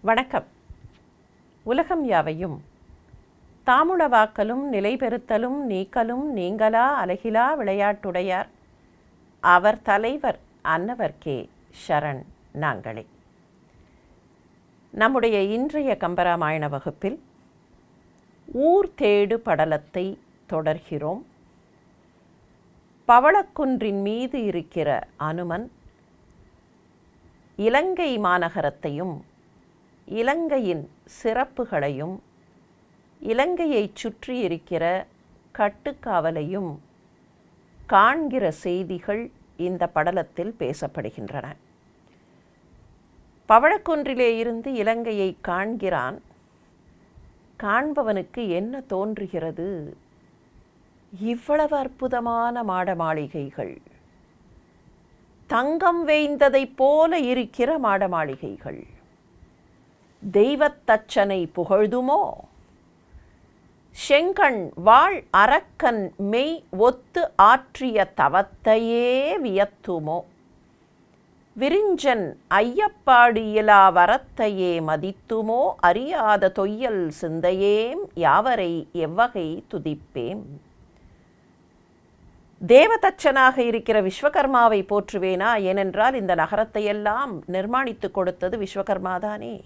வணக்கம். உலகம் யாவையும் தாமுளவாக்கலும் நிலைபெறுத்தலும் நீக்கலும் நீங்களா அலகிலா விளையாட்டுடையார் அவர் தலைவர் அன்னவர்க்கே சரண் நாங்களே. நம்முடைய இன்றைய கம்பராமாயண வகுப்பில் ஊர் தேடு படலத்தை தொடர்கிறோம். பவளக்குன்றின் மீது இருக்கிற அனுமன் இலங்கை மாநகரத்தையும் இலங்கையின் சிறப்புகளையும் இலங்கையைச் சுற்றியிருக்கிற கட்டுக்காவலையும் காண்கிற செய்திகள் இந்த படலத்தில் பேசப்படுகின்றன. பவளக்குன்றிலே இருந்து இலங்கையை காண்கிறான். காண்பவனுக்கு என்ன தோன்றுகிறது? இவ்வளவு அற்புதமான மாட மாளிகைகள், தங்கம் வேய்ந்ததைப் போல இருக்கிற மாட மாளிகைகள், தெய்வத்தச்சனை புகழ்துமோ, செங்கண் வாழ் அரக்கன் மெய் ஒத்து ஆற்றிய தவத்தையே வியத்துமோ, விரிஞ்சன் ஐயப்பாடு இயலா வரத்தையே மதித்துமோ, அறியாத தொய்யல் சிந்தையேம் யாவரை எவ்வகை துதிப்பேம். தேவதச்சனாக இருக்கிற விஸ்வகர்மாவை போற்றுவேனா? ஏனென்றால் இந்த நகரத்தையெல்லாம் நிர்மாணித்து கொடுத்தது விஸ்வகர்மாதானே.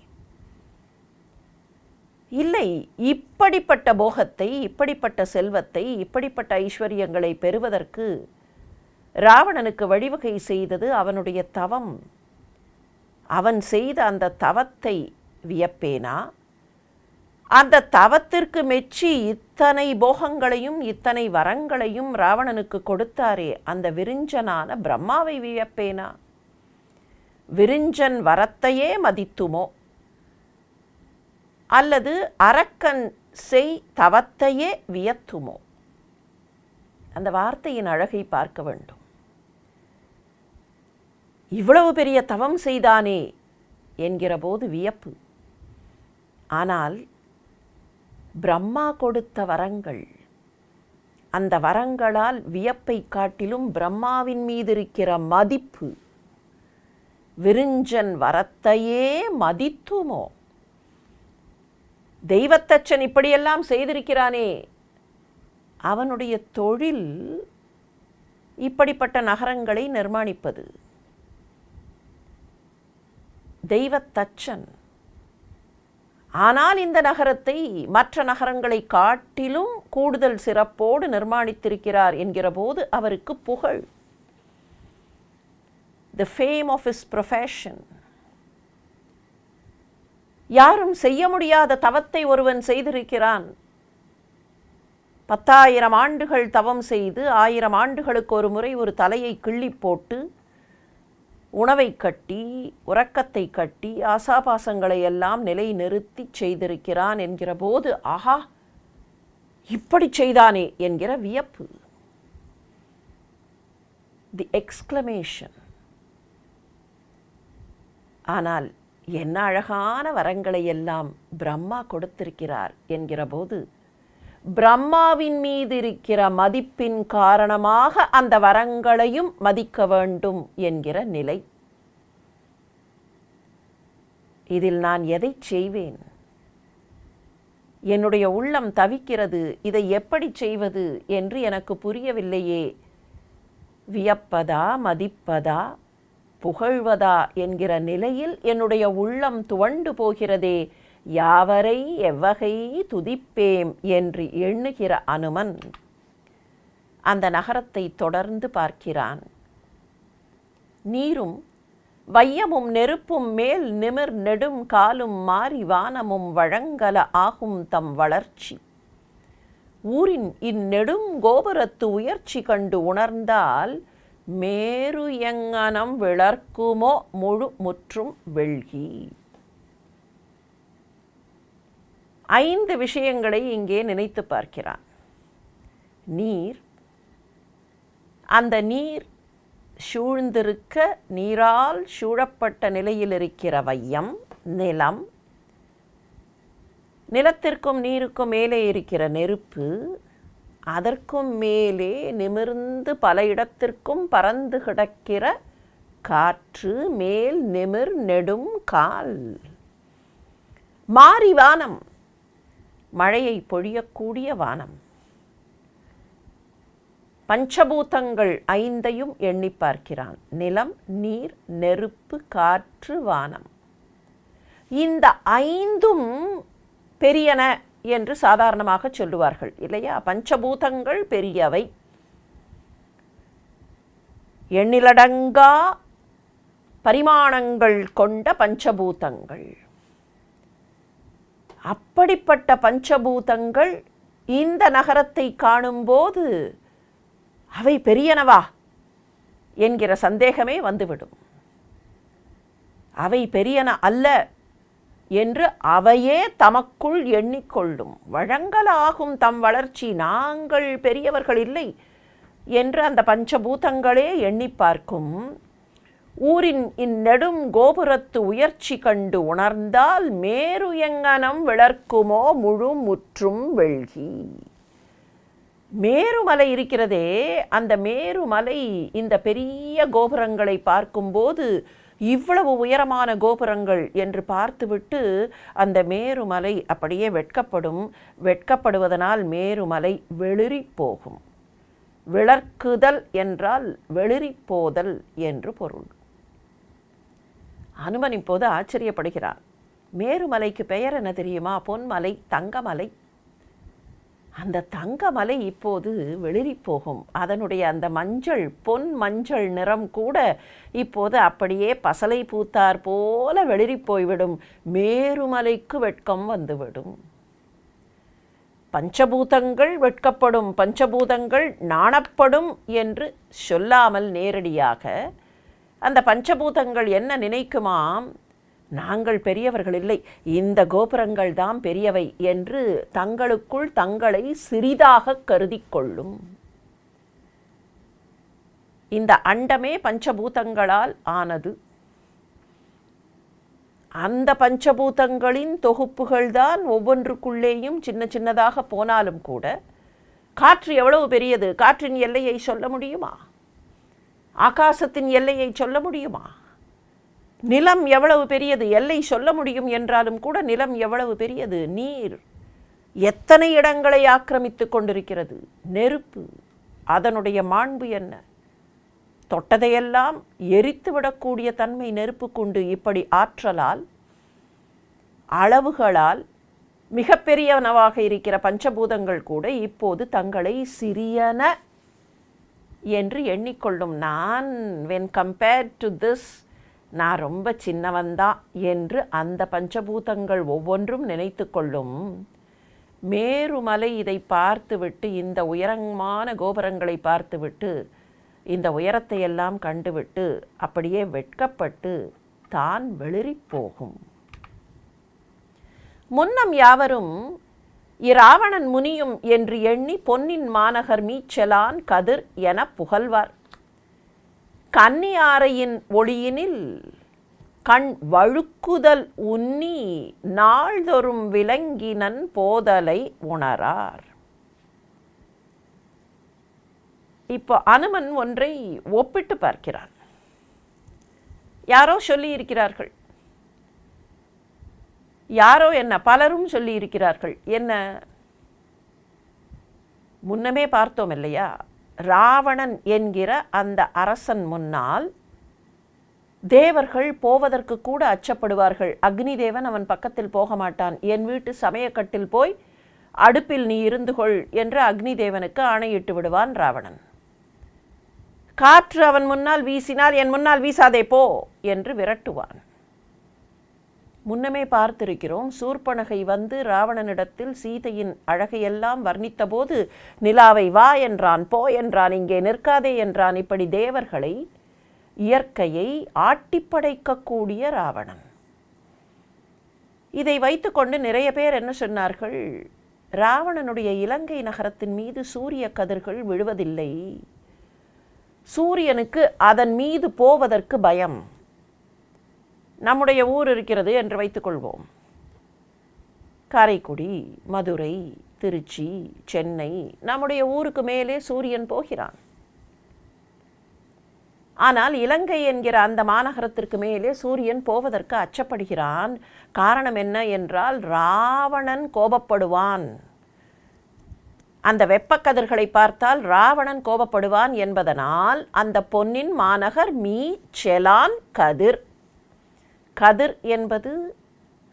இல்லை, இப்படிப்பட்ட போகத்தை, இப்படிப்பட்ட செல்வத்தை, இப்படிப்பட்ட ஐஸ்வர்யங்களை பெறுவதற்கு ராவணனுக்கு வழிவகை செய்தது அவனுடைய தவம். அவன் செய்த அந்த தவத்தை வியப்பேனா? அந்த தவத்திற்கு மெச்சி இத்தனை போகங்களையும் இத்தனை வரங்களையும் ராவணனுக்கு கொடுத்தாரே அந்த விரிஞ்சனான பிரம்மாவை வியப்பேனா? விரிஞ்சன் வரத்தையே மதித்துமோ, அல்லது அரக்கன் செய் தவத்தையே வியத்துமோ? அந்த வார்த்தையின் அழகை பார்க்க வேண்டும். இவ்வளவு பெரிய தவம் செய்தானே என்கிற போது வியப்பு. ஆனால் பிரம்மா கொடுத்த வரங்கள், அந்த வரங்களால் வியப்பை காட்டிலும் பிரம்மாவின் மீது இருக்கிற மதிப்பு. விரிஞ்சன் வரத்தையே மதித்துமோ, தெய்வத்தச்சன் இப்படியெல்லாம் செய்திருக்கிறானே, அவனுடைய தொழில் இப்படிப்பட்ட நகரங்களை நிர்மாணிப்பது. தெய்வத்தச்சன். ஆனால் இந்த நகரத்தை மற்ற நகரங்களை காட்டிலும் கூடுதல் சிறப்போடு நிர்மாணித்திருக்கிறார் என்கிற போது அவருக்கு புகழ். The fame of his profession. யாரும் செய்ய முடியாத தவத்தை ஒருவன் செய்திருக்கிறான். 10,000 ஆண்டுகள் தவம் செய்து 1000 ஆண்டுகளுக்கு ஒரு முறை ஒரு தலையை கிள்ளி போட்டு உணவை கட்டி உறக்கத்தை கட்டி ஆசாபாசங்களை எல்லாம் நிலை நிறுத்தி செய்திருக்கிறான் என்கிற போது, ஆஹா, இப்படி செய்தானே என்கிற வியப்பு. தி எக்ஸ்க்ளமேஷன். ஆனால் என்ன அழகான வரங்களை எல்லாம் பிரம்மா கொடுத்திருக்கிறார் என்கிற போது, பிரம்மாவின் மீது இருக்கிற மதிப்பின் காரணமாக அந்த வரங்களையும் மதிக்க வேண்டும் என்கிற நிலை. இதில் நான் எதை செய்வேன்? என்னுடைய உள்ளம் தவிக்கிறது. இதை எப்படி செய்வது என்று எனக்கு புரியவில்லையே. வியப்பதா, மதிப்பதா, புகழ்வதா என்கிற நிலையில் என்னுடைய உள்ளம் துவண்டு போகிறதே. யாவரை எவ்வகை துதிப்பேம் என்று எண்ணுகிற அனுமன் அந்த நகரத்தை தொடர்ந்து பார்க்கிறான். நீரும் வையமும் நெருப்பும் மேல் நிமிர் நெடும் காலும் மாறி வானமும் வழங்கல ஆகும் தம் வளர்ச்சி. ஊரின் இந்நெடும் கோபுரத்து உயர்ச்சி கண்டு உணர்ந்தால் மேரு எங்கனம் விளர்க்குமோ முழு முற்றும் வெள்கி. 5 விஷயங்களை இங்கே நினைத்து பார்க்கிறான். நீர், அந்த நீர் சூழ்ந்திருக்க நீரால் சூழப்பட்ட நிலையில் இருக்கிற வையம், நிலம், நிலத்திற்கும் நீருக்கும் மேலே இருக்கிற நெருப்பு, அதற்கும் மேலே நிமிர்ந்து பல இடத்திற்கும் பறந்து கிடக்கிற காற்று, மேல் நிமிர் நெடும் கால். மாரி வானம், மழையை பொழியக்கூடிய வானம். பஞ்சபூதங்கள் 5ஐயும் எண்ணி பார்க்கிறான். நிலம், நீர், நெருப்பு, காற்று, வானம். இந்த 5ம் பெரியன என்று சாதாரணமாக சொல்லுவார்கள் இல்லையா? பஞ்சபூதங்கள் பெரியவை, எண்ணிலடங்கா பரிமாணங்கள் கொண்ட பஞ்சபூதங்கள். அப்படிப்பட்ட பஞ்சபூதங்கள் இந்த நகரத்தை காணும்போது அவை பெரியனவா என்கிற சந்தேகமே வந்துவிடும். அவை பெரியன அல்ல என்று அவையே தமக்குள் எண்ணிக்கொள்ளும். வழங்கலாகும் தம் வளர்ச்சி, நாங்கள் பெரியவர்கள் இல்லை என்று அந்த பஞ்சபூதங்களே எண்ணி பார்க்கும். ஊரின் இந்நெடும் கோபுரத்து உயர்ச்சி கண்டு உணர்ந்தால் மேரு எங்கனம் விளர்க்குமோ முழு முற்றும் வெள்கி. மேருமலை இருக்கிறதே, அந்த மேருமலை இந்த பெரிய கோபுரங்களை பார்க்கும்போது இவ்வளவு உயரமான கோபுரங்கள் என்று பார்த்துவிட்டு அந்த மேருமலை அப்படியே வெட்கப்படும். வெட்கப்படுவதனால் மேருமலை வெளிரி போகும். விளர்க்குதல் என்றால் வெளிரி போதல் என்று பொருள். அனுமன் இப்போது ஆச்சரியப்படுகிறான். மேருமலைக்கு பெயர் என்ன தெரியுமா? பொன்மலை, தங்கமலை. அந்த தங்கமலை இப்போது வெளிரி போகும். அதனுடைய அந்த மஞ்சள், பொன் மஞ்சள் நிறம் கூட இப்போது அப்படியே பசலை பூத்தார் போல வெளிரி போய்விடும். மேருமலைக்கு வெட்கம் வந்துவிடும். பஞ்சபூதங்கள் வெட்கப்படும், பஞ்சபூதங்கள் நாணப்படும் என்று சொல்லாமல் நேரடியாக அந்த பஞ்சபூதங்கள் என்ன நினைக்குமாம்? நாங்கள் பெரியவர்கள் இல்லை, இந்த கோபுரங்கள் தான் பெரியவை என்று தங்களுக்குள் தங்களை சிறிதாக கருதி கொள்ளும். இந்த அண்டமே பஞ்சபூதங்களால் ஆனது. அந்த பஞ்சபூதங்களின் தொகுப்புகள்தான் ஒவ்வொன்றுக்குள்ளேயும் சின்ன சின்னதாக போனாலும் கூட காற்று எவ்வளவு பெரியது? காற்றின் எல்லையை சொல்ல முடியுமா? ஆகாசத்தின் எல்லையை சொல்ல முடியுமா? நிலம் எவ்வளவு பெரியது? எல்லை சொல்ல முடியும் என்றாலும் கூட நிலம் எவ்வளவு பெரியது? நீர் எத்தனை இடங்களை ஆக்கிரமித்து கொண்டிருக்கிறது? நெருப்பு அதனுடைய மாண்பு என்ன? தொட்டதையெல்லாம் எரித்து விடக்கூடிய தன்மை நெருப்புக்குண்டு. இப்படி ஆற்றலால், அளவுகளால் மிகப்பெரியனவாக இருக்கிற பஞ்சபூதங்கள் கூட இப்போது தங்களை சிறியன என்று எண்ணிக்கொள்ளும். நான் when compared to this, நான் ரொம்ப சின்னவன்தான் என்று அந்த பஞ்சபூதங்கள் ஒவ்வொன்றும் நினைத்து கொள்ளும். மேருமலை இதை பார்த்துவிட்டு, இந்த உயரமான கோபுரங்களை பார்த்துவிட்டு, இந்த உயரத்தை எல்லாம் கண்டுவிட்டு அப்படியே வெட்கப்பட்டு தான் வெளிரி போகும். முன்னம் யாவரும் இராவணன் முனியும் என்று எண்ணி பொன்னின் மாநகர் மீச்சலான் கதிர் என புகழ்வார். கன்னியாரையின் ஒளியினில் கண் வழுக்குதல் உன்னி நாள்தொறும் விளங்கினன் போதலை உணரார். இப்போ அனுமன் ஒன்றை ஒப்பிட்டு பார்க்கிறான். யாரோ சொல்லி இருக்கிறார்கள். யாரோ என்ன, பலரும் சொல்லி இருக்கிறார்கள். என்ன? முன்னமே பார்த்தோம் இல்லையா? ராவணன் என்கிற அந்த அரசன் முன்னால் தேவர்கள் போவதற்கு கூட அச்சப்படுவார்கள். அக்னி தேவன் அவன் பக்கத்தில் போக மாட்டான். என் வீட்டு சமயக்கட்டில் போய் அடுப்பில் நீ இருந்து கொள் என்று அக்னி தேவனுக்கு ஆணையிட்டு விடுவான் ராவணன். காற்று அவன் முன்னால் வீசினால் என் முன்னால் வீசாதே போ என்று விரட்டுவான். முன்னமே பார்த்திருக்கிறோம். சூர்பனகை வந்து ராவணனிடத்தில் சீதையின் அழகையெல்லாம் வர்ணித்த போது நிலாவை வா என்றான், போ என்றான், இங்கே நிற்காதே என்றான். இப்படி தேவர்களை, இயற்கையை ஆட்டிப்படைக்கக்கூடிய ராவணன். இதை வைத்துக்கொண்டு நிறைய பேர் என்ன சொன்னார்கள்? ராவணனுடைய இலங்கை நகரத்தின் மீது சூரிய கதிர்கள் விழுவதில்லை, சூரியனுக்கு அதன் மீது போவதற்கு பயம். நம்முடைய ஊர் இருக்கிறது என்று வைத்துக்கொள்வோம். காரைக்குடி, மதுரை, திருச்சி, சென்னை, நம்முடைய ஊருக்கு மேலே சூரியன் போகிறான். ஆனால் இலங்கை என்கிற அந்த மாநகரத்திற்கு மேலே சூரியன் போவதற்கு அச்சப்படுகிறான். காரணம் என்ன என்றால் ராவணன் கோபப்படுவான். அந்த வெப்பக்கதிர்களை பார்த்தால் ராவணன் கோபப்படுவான் என்பதனால் அந்த பொன்னின் மாநகர் மீச்செலான் கதிர். கதிர் என்பது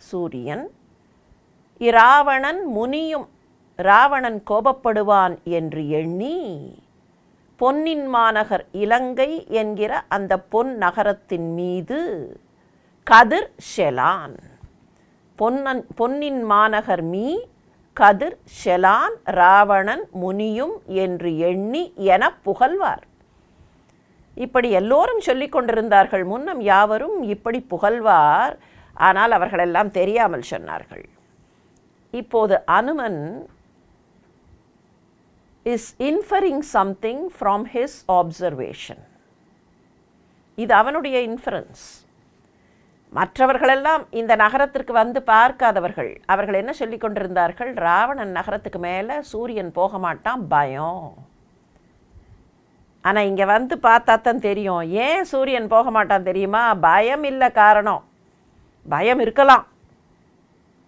சூரியன். இராவணன் முனியும் ராவணன் கோபப்படுவான் என்று எண்ணி பொன்னின் மாநகர் இலங்கை என்கிற அந்த பொன் நகரத்தின் மீது கதிர் செலான், பொன்னின் மாநகர் மீ கதிர் செலான் ராவணன் முனியும் என்று எண்ணி என புகழ்வார். இப்படி எல்லோரும் சொல்லிக் கொண்டிருந்தார்கள். முன்னம் யாவரும் இப்படி புகழ்வார். ஆனால் அவர்களெல்லாம் தெரியாமல் சொன்னார்கள். இப்போது Hanuman is inferring something from his observation. இது அவனுடைய இன்ஃபரன்ஸ். மற்றவர்களெல்லாம் இந்த நகரத்திற்கு வந்து பார்க்காதவர்கள். அவர்கள் என்ன சொல்லி கொண்டிருந்தார்கள்? ராவணன் நகரத்துக்கு மேலே சூரியன் போக மாட்டான், பயம். ஆனால் இங்கே வந்து பார்த்தா தான் தெரியும். ஏன் சூரியன் போக மாட்டான் தெரியுமா? பயம் இல்லை, காரணம். பயம் இருக்கலாம்,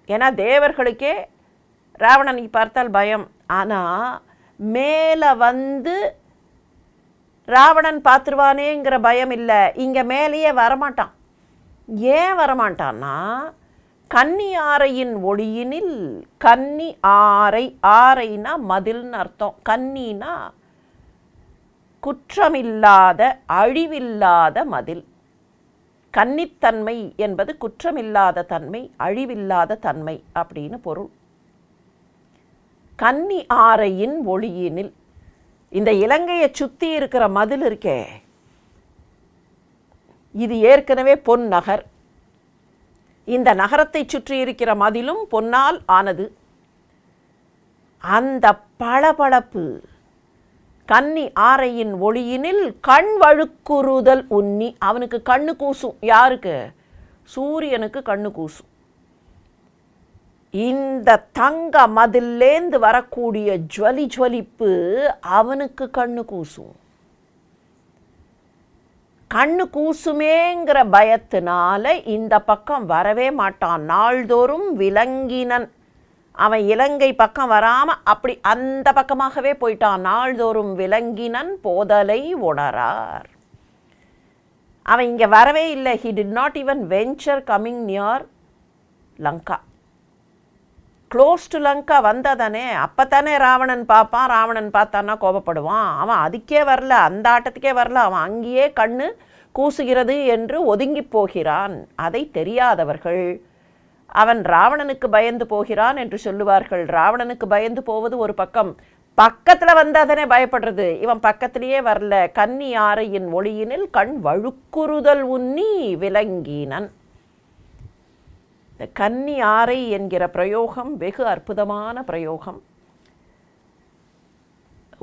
ஏன்னா தேவர்களுக்கே ராவணனை பார்த்தால் பயம். ஆனால் மேலே வந்து ராவணன் பார்த்துருவானேங்கிற பயம் இல்லை. இங்கே மேலேயே வரமாட்டான். ஏன் வரமாட்டான்னா, கன்னி ஆரையின் ஒளியினில், கன்னி ஆரை, ஆரைனா மதில்னு அர்த்தம். கன்னினா குற்றமில்லாத அழிவில்லாத மதில். கன்னித்தன்மை என்பது குற்றமில்லாத தன்மை, அழிவில்லாத தன்மை அப்படின்னு பொருள். கன்னி ஆரையின் ஒளியினில், இந்த இலங்கையை சுற்றி இருக்கிற மதில் இருக்கே, இது ஏற்கனவே பொன் நகர். இந்த நகரத்தை சுற்றி இருக்கிற மதிலும் பொன்னால் ஆனது. அந்த பளபளப்பு கன்னி ஆரையின் ஒளியினில் கண் வழுக்குறுதல் உன்னி. அவனுக்கு கண்ணு கூசும். யாருக்கு? சூரியனுக்கு கண்ணு கூசும். இந்த தங்க மதிலேந்து வரக்கூடிய ஜுவலிப்பு அவனுக்கு கண்ணு கூசும். கண்ணு கூசுமேங்கிற பயத்தினால இந்த பக்கம் வரவே மாட்டான். நாள்தோறும் விலங்கினன். அவன் இலங்கை பக்கம் வராமல் அப்படி அந்த பக்கமாகவே போயிட்டான். நாள்தோறும் விலங்கினன் போதலை உணரார். அவன் இங்கே வரவே இல்லை. he did not even venture coming near Lanka. Close to Lanka வந்தாதானே, அப்போ தானே ராவணன் பார்ப்பான். ராவணன் பார்த்தான்னா கோபப்படுவான். அவன் அதுக்கே வரல, அந்த ஆட்டத்துக்கே வரல. அவன் அங்கேயே கண்ணு கூசுகிறது என்று ஒதுங்கி போகிறான். அதை தெரியாதவர்கள் அவன் ராவணனுக்கு பயந்து போகிறான் என்று சொல்லுவார்கள். ராவணனுக்கு பயந்து போவது ஒரு பக்கம், பக்கத்தில் வந்தாதானே பயப்படுறது. இவன் பக்கத்திலேயே வரல. கன்னி ஆரையின் ஒளியினில் கண் வழுக்குறுதல் உன்னி விலங்கினன். இந்த கன்னி ஆரை என்கிற பிரயோகம் வெகு அற்புதமான பிரயோகம்.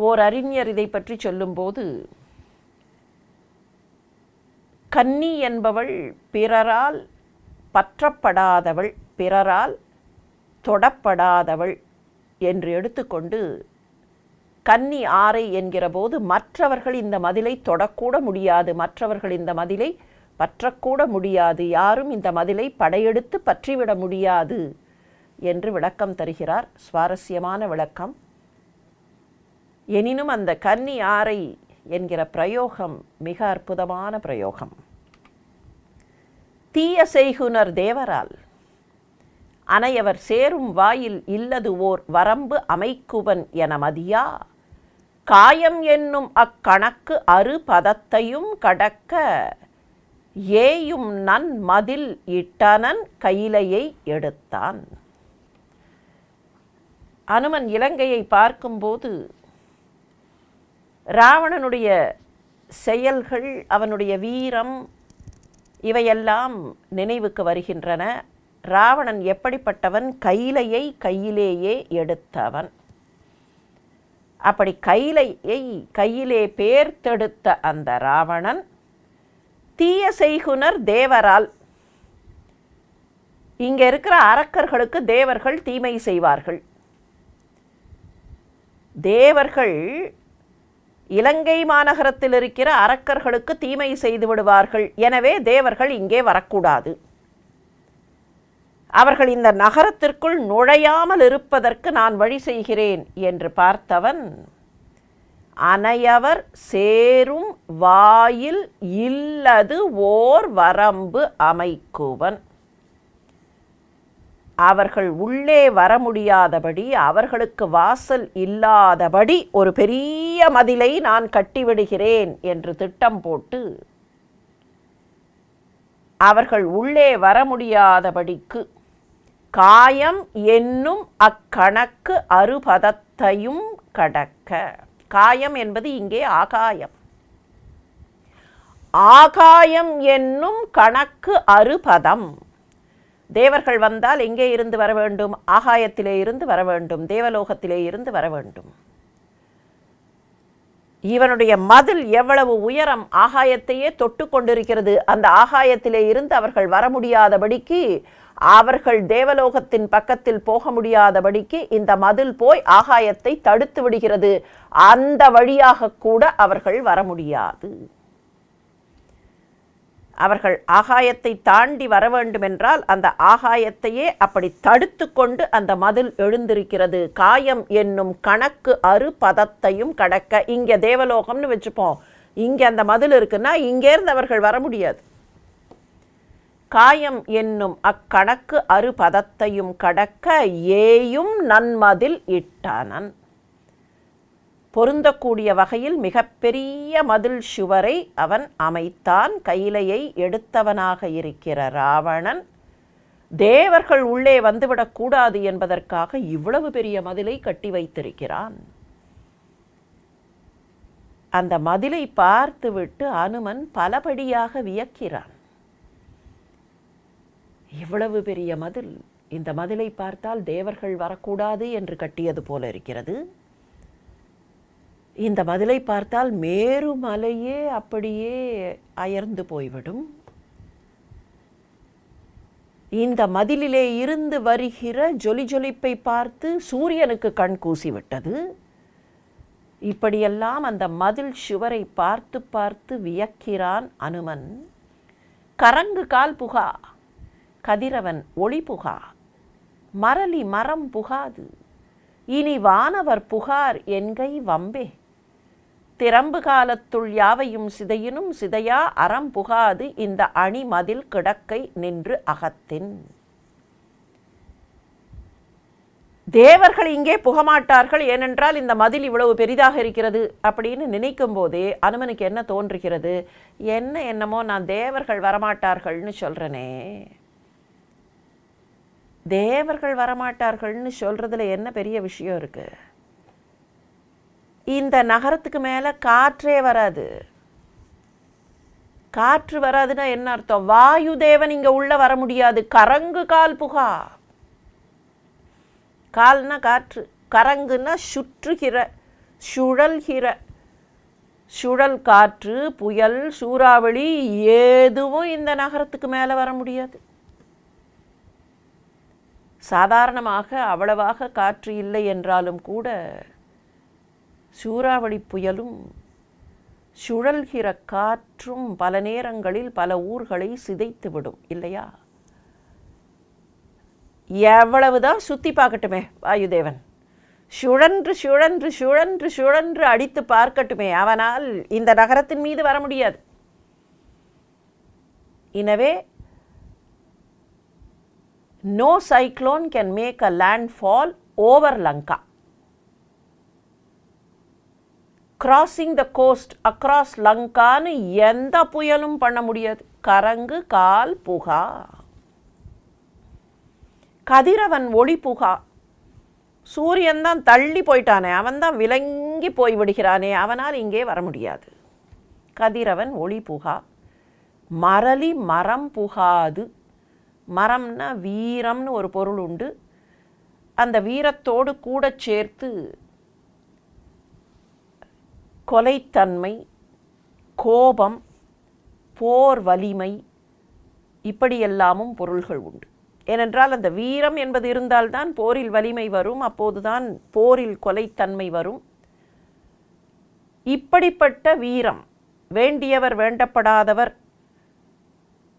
ஓர் அறிஞர் இதை பற்றி சொல்லும்போது, கன்னி என்பவள் பிறரால் பற்றப்படாதவள், பிறரால் தொடப்படாதவள் என்று எடுத்துக்கொண்டு, கன்னி ஆரை என்கிற போது மற்றவர்கள் இந்த மதிலை தொடக்கூட முடியாது, மற்றவர்கள் இந்த மதிலை பற்றக்கூட முடியாது, யாரும் இந்த மதிலை படையெடுத்து பற்றிவிட முடியாது என்று விளக்கம் தருகிறார். சுவாரஸ்யமான விளக்கம். எனினும் அந்த கன்னி ஆரை என்கிற பிரயோகம் மிக அற்புதமான பிரயோகம். தீய செய்குனர் தேவரால் அனையவர் சேரும் வாயில் இல்லது ஓர் வரம்பு அமைக்குவன் என மதியா, காயம் என்னும் அக்கணக்கு அறு பதத்தையும் கடக்க ஏயும் நன் மதில் இட்டனன் கையிலையை எடுத்தான். அனுமன் இலங்கையை பார்க்கும்போது ராவணனுடைய செயல்கள், அவனுடைய வீரம், இவையெல்லாம் நினைவுக்கு வருகின்றன. ராவணன் எப்படிப்பட்டவன்? கையிலையை கையிலேயே எடுத்தவன். அப்படி கையிலையை கையிலே பேர்த்தெடுத்த அந்த ராவணன் தீய செய்குனர் தேவரால், இங்கே இருக்கிற அரக்கர்களுக்கு தேவர்கள் தீமை செய்வார்கள். தேவர்கள் இலங்கை மாநகரத்தில் இருக்கிற அரக்கர்களுக்கு தீமை செய்து விடுவார்கள். எனவே தேவர்கள் இங்கே வரக்கூடாது. அவர்கள் இந்த நகரத்திற்குள் நுழையாமல் இருப்பதற்கு நான் வழி செய்கிறேன் என்று பார்த்தவன், அனையவர் சேரும் வாயில் இல்லது ஓர் வரம்பு அமைக்குவன். அவர்கள் உள்ளே வர முடியாதபடி, அவர்களுக்கு வாசல் இல்லாதபடி ஒரு பெரிய மதிலை நான் கட்டிவிடுகிறேன் என்று திட்டம் போட்டு, அவர்கள் உள்ளே வர முடியாதபடிக்கு காயம் என்னும் அக்கணக்கு அறுபதத்தையும் கடக்க. காயம் என்பது இங்கே ஆகாயம். ஆகாயம் என்னும் கணக்கு அறுபதம். தேவர்கள் வந்தால் எங்கே இருந்து வர வேண்டும்? ஆகாயத்திலே இருந்து வர வேண்டும், தேவலோகத்திலே இருந்து வர வேண்டும். இவனுடைய மதில் எவ்வளவு உயரம், ஆகாயத்தையே தொட்டு கொண்டிருக்கிறது. அந்த ஆகாயத்திலே இருந்து அவர்கள் வர முடியாதபடிக்கு, அவர்கள் தேவலோகத்தின் பக்கத்தில் போக முடியாதபடிக்கு இந்த மதில் போய் ஆகாயத்தை தடுத்து விடுகிறது. அந்த வழியாக கூட அவர்கள் வர முடியாது. அவர்கள் ஆகாயத்தை தாண்டி வர வேண்டுமென்றால் அந்த ஆகாயத்தையே அப்படி தடுத்து கொண்டு அந்த மதில் எழுந்திருக்கிறது. காயம் என்னும் கணக்கு அறுபதத்தையும் கடக்க. இங்கே தேவலோகம்னு வச்சுப்போம், இங்கே அந்த மதில் இருக்குன்னா இங்கேருந்து அவர்கள் வர முடியாது. காயம் என்னும் அக்கணக்கு அறுபதத்தையும் கடக்க ஏயும் நன்மதில் இட்டானன். பொருந்தக்கூடிய வகையில் மிகப்பெரிய மதில் சுவரை அவன் அமைத்தான். கையிலையை எடுத்தவனாக இருக்கிற ராவணன் தேவர்கள் உள்ளே வந்துவிடக்கூடாது என்பதற்காக இவ்வளவு பெரிய மதிலை கட்டி வைத்திருக்கிறான். அந்த மதிலை பார்த்துவிட்டு அனுமன் பலபடியாக வியக்கிறான். இவ்வளவு பெரிய மதில், இந்த மதிலை பார்த்தால் தேவர்கள் வரக்கூடாது என்று கட்டியது போல இருக்கிறது. இந்த மதிலை பார்த்தால் மேருமலையே அப்படியே அயர்ந்து போய்விடும். இந்த மதிலிலே இருந்து வருகிற ஜொலிஜொலிப்பை பார்த்து சூரியனுக்கு கண் கூசிவிட்டது. இப்படியெல்லாம் அந்த மதில் சுவரை பார்த்து பார்த்து வியக்கிறான் அனுமன். கரங்கு கால் புகா, கதிரவன் ஒளி புகா, மரளி மரம் புகாது, இனி வானவர் புகார் என்கை வம்பே, திறம்பு காலத்துள் யாவையும் சிதையினும் சிதையா அறம் புகாது இந்த அணி மதில் கிடக்கை நின்று அகத்தின். தேவர்கள் இங்கே புகமாட்டார்கள், ஏனென்றால் இந்த மதில் இவ்வளவு பெரிதாக இருக்கிறது அப்படின்னு நினைக்கும் போதே அனுமனுக்கு என்ன தோன்றுகிறது? என்னமோ நான் தேவர்கள் வரமாட்டார்கள்னு சொல்கிறேனே, தேவர்கள் வரமாட்டார்கள்னு சொல்கிறதுல என்ன பெரிய விஷயம் இருக்குது? இந்த நகரத்துக்கு மேலே காற்றே வராது. காற்று வராதுன்னா என்ன அர்த்தம்? வாயு தேவன் இங்கே உள்ளே வர முடியாது. கரங்கு கால் புகா, கால்னா காற்று, கரங்குன்னா சுற்றுகிற சுழல்கிற, சுழல் காற்று, புயல், சூறாவளி எதுவும் இந்த நகரத்துக்கு மேலே வர முடியாது. சாதாரணமாக அவ்வளவாக காற்று இல்லை என்றாலும் கூட சூறாவளி புயலும் சுழல்கிற காற்றும் பல நேரங்களில் பல ஊர்களை சிதைத்துவிடும் இல்லையா? எவ்வளவுதான் சுற்றி பார்க்கட்டுமே வாயுதேவன், சுழன்று சுழன்று சுழன்று சுழன்று அடித்து பார்க்கட்டுமே, அவனால் இந்த நகரத்தின் மீது வர முடியாது. எனவே no cyclone can make a landfall over Lanka. Crossing the coast across Lankaன்னு எந்த புயலும் பண்ண முடியாது. கரங்கு கால் புகா, கதிரவன் ஒளி புகா. சூரியன் தான் தள்ளி போயிட்டானே, அவன் தான் விலங்கி போய் விடுகிறானே, அவனால் இங்கே வர முடியாது. கதிரவன் ஒளி புகா, மரளி மரம் புகாது. மரம்னா வீரம்னு ஒரு பொருள் உண்டு. அந்த வீரத்தோடு கூட சேர்த்து கொலைத்தன்மை, கோபம், போர் வலிமை, இப்படியெல்லாமும் பொருள்கள் உண்டு. ஏனென்றால் அந்த வீரம் என்பது இருந்தால்தான் போரில் வலிமை வரும், அப்போதுதான் போரில் கொலைத்தன்மை வரும். இப்படிப்பட்ட வீரம், வேண்டியவர் வேண்டப்படாதவர்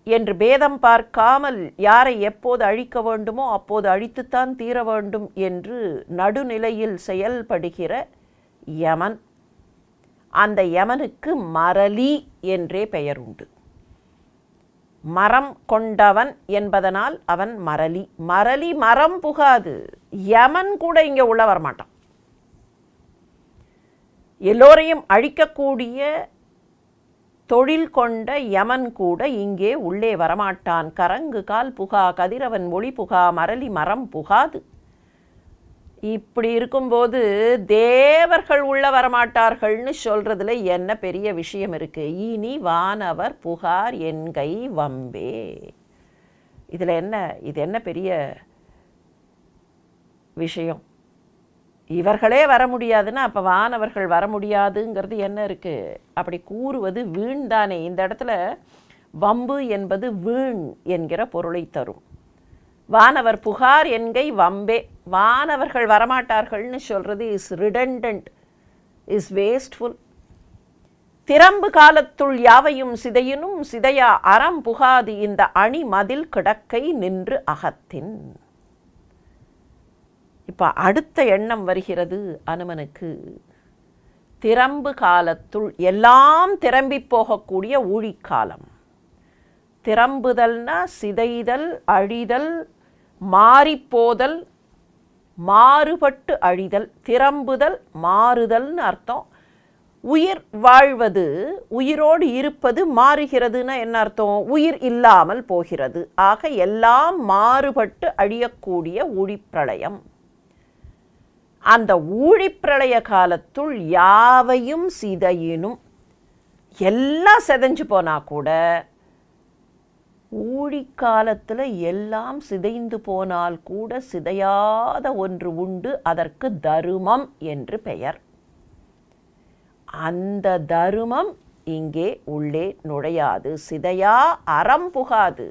என்று பேதம் பார்க்காமல் யாரை எப்போது அழிக்க வேண்டுமோ அப்போது அழித்துத்தான் தீர வேண்டும் என்று நடுநிலையில் செயல்படுகிற யமன். அந்த யமனுக்கு மரலி என்றே பெயர் உண்டு. மரம் கொண்டவன் என்பதனால் அவன் மரலி. மரலி மரம் புகாது. யமன் கூட இங்கே உள்ள வரமாட்டான். எல்லோரையும் அழிக்கக்கூடிய தொழில் கொண்ட யமன் கூட இங்கே உள்ளே வரமாட்டான். கரங்கு கால் புகா, கதிரவன் ஒளி புகா, மரலி மரம் புகாது. இப்படி இருக்கும்போது தேவர்கள் உள்ள வரமாட்டார்கள்னு சொல்றதுல என்ன பெரிய விஷயம் இருக்கு? இனி வானவர் புகார் என்கை வம்பே. இதுல என்ன, இது என்ன பெரிய விஷயம்? இவர்களே வர முடியாதுன்னா அப்ப வானவர்கள் வர முடியாதுங்கிறது என்ன இருக்கு? அப்படி கூறுவது வீண்தானே. இந்த இடத்துல வம்பு என்பது வீண் என்கிற பொருளை தரும். வானவர் புகார் என்கை வம்பே. வானவர்கள் வரமாட்டார்கள்னு சொல்றது இஸ் ரிடண்டன்ட், இஸ் வேஸ்ட்ஃபுல். திறம்பு காலத்துள் யாவையும் சிதையினும் சிதையா அறம் புகாது இந்த அணி மதில் கிடக்கை நின்று அகத்தின். இப்ப அடுத்த எண்ணம் வருகிறது அனுமனுக்கு. திறம்பு காலத்துள் எல்லாம் திரம்பி போகக்கூடிய ஊழிக்காலம். திறம்புதல்னா சிதைதல், அழிதல், மாறிப்போதல், மாறுபட்டு அழிதல். திறம்புதல் மாறுதல்னு அர்த்தம். உயிர் வாழ்வது, உயிரோடு இருப்பது மாறுகிறதுன்னா என்ன அர்த்தம்? உயிர் இல்லாமல் போகிறது. ஆக எல்லாம் மாறுபட்டு அழியக்கூடிய ஊழிப்பிரளயம். அந்த ஊழிப்பிரளய காலத்துள் யாவையும் சிதையினும், எல்லாம் செதஞ்சு போனா கூட ஊழிக்காலத்தில் எல்லாம் சிதைந்து போனால் கூட சிதையாத ஒன்று உண்டு. அதற்கு தருமம் என்று பெயர். அந்த தருமம் இங்கே உள்ளே நுழையாது. சிதையா அறம் புகாது.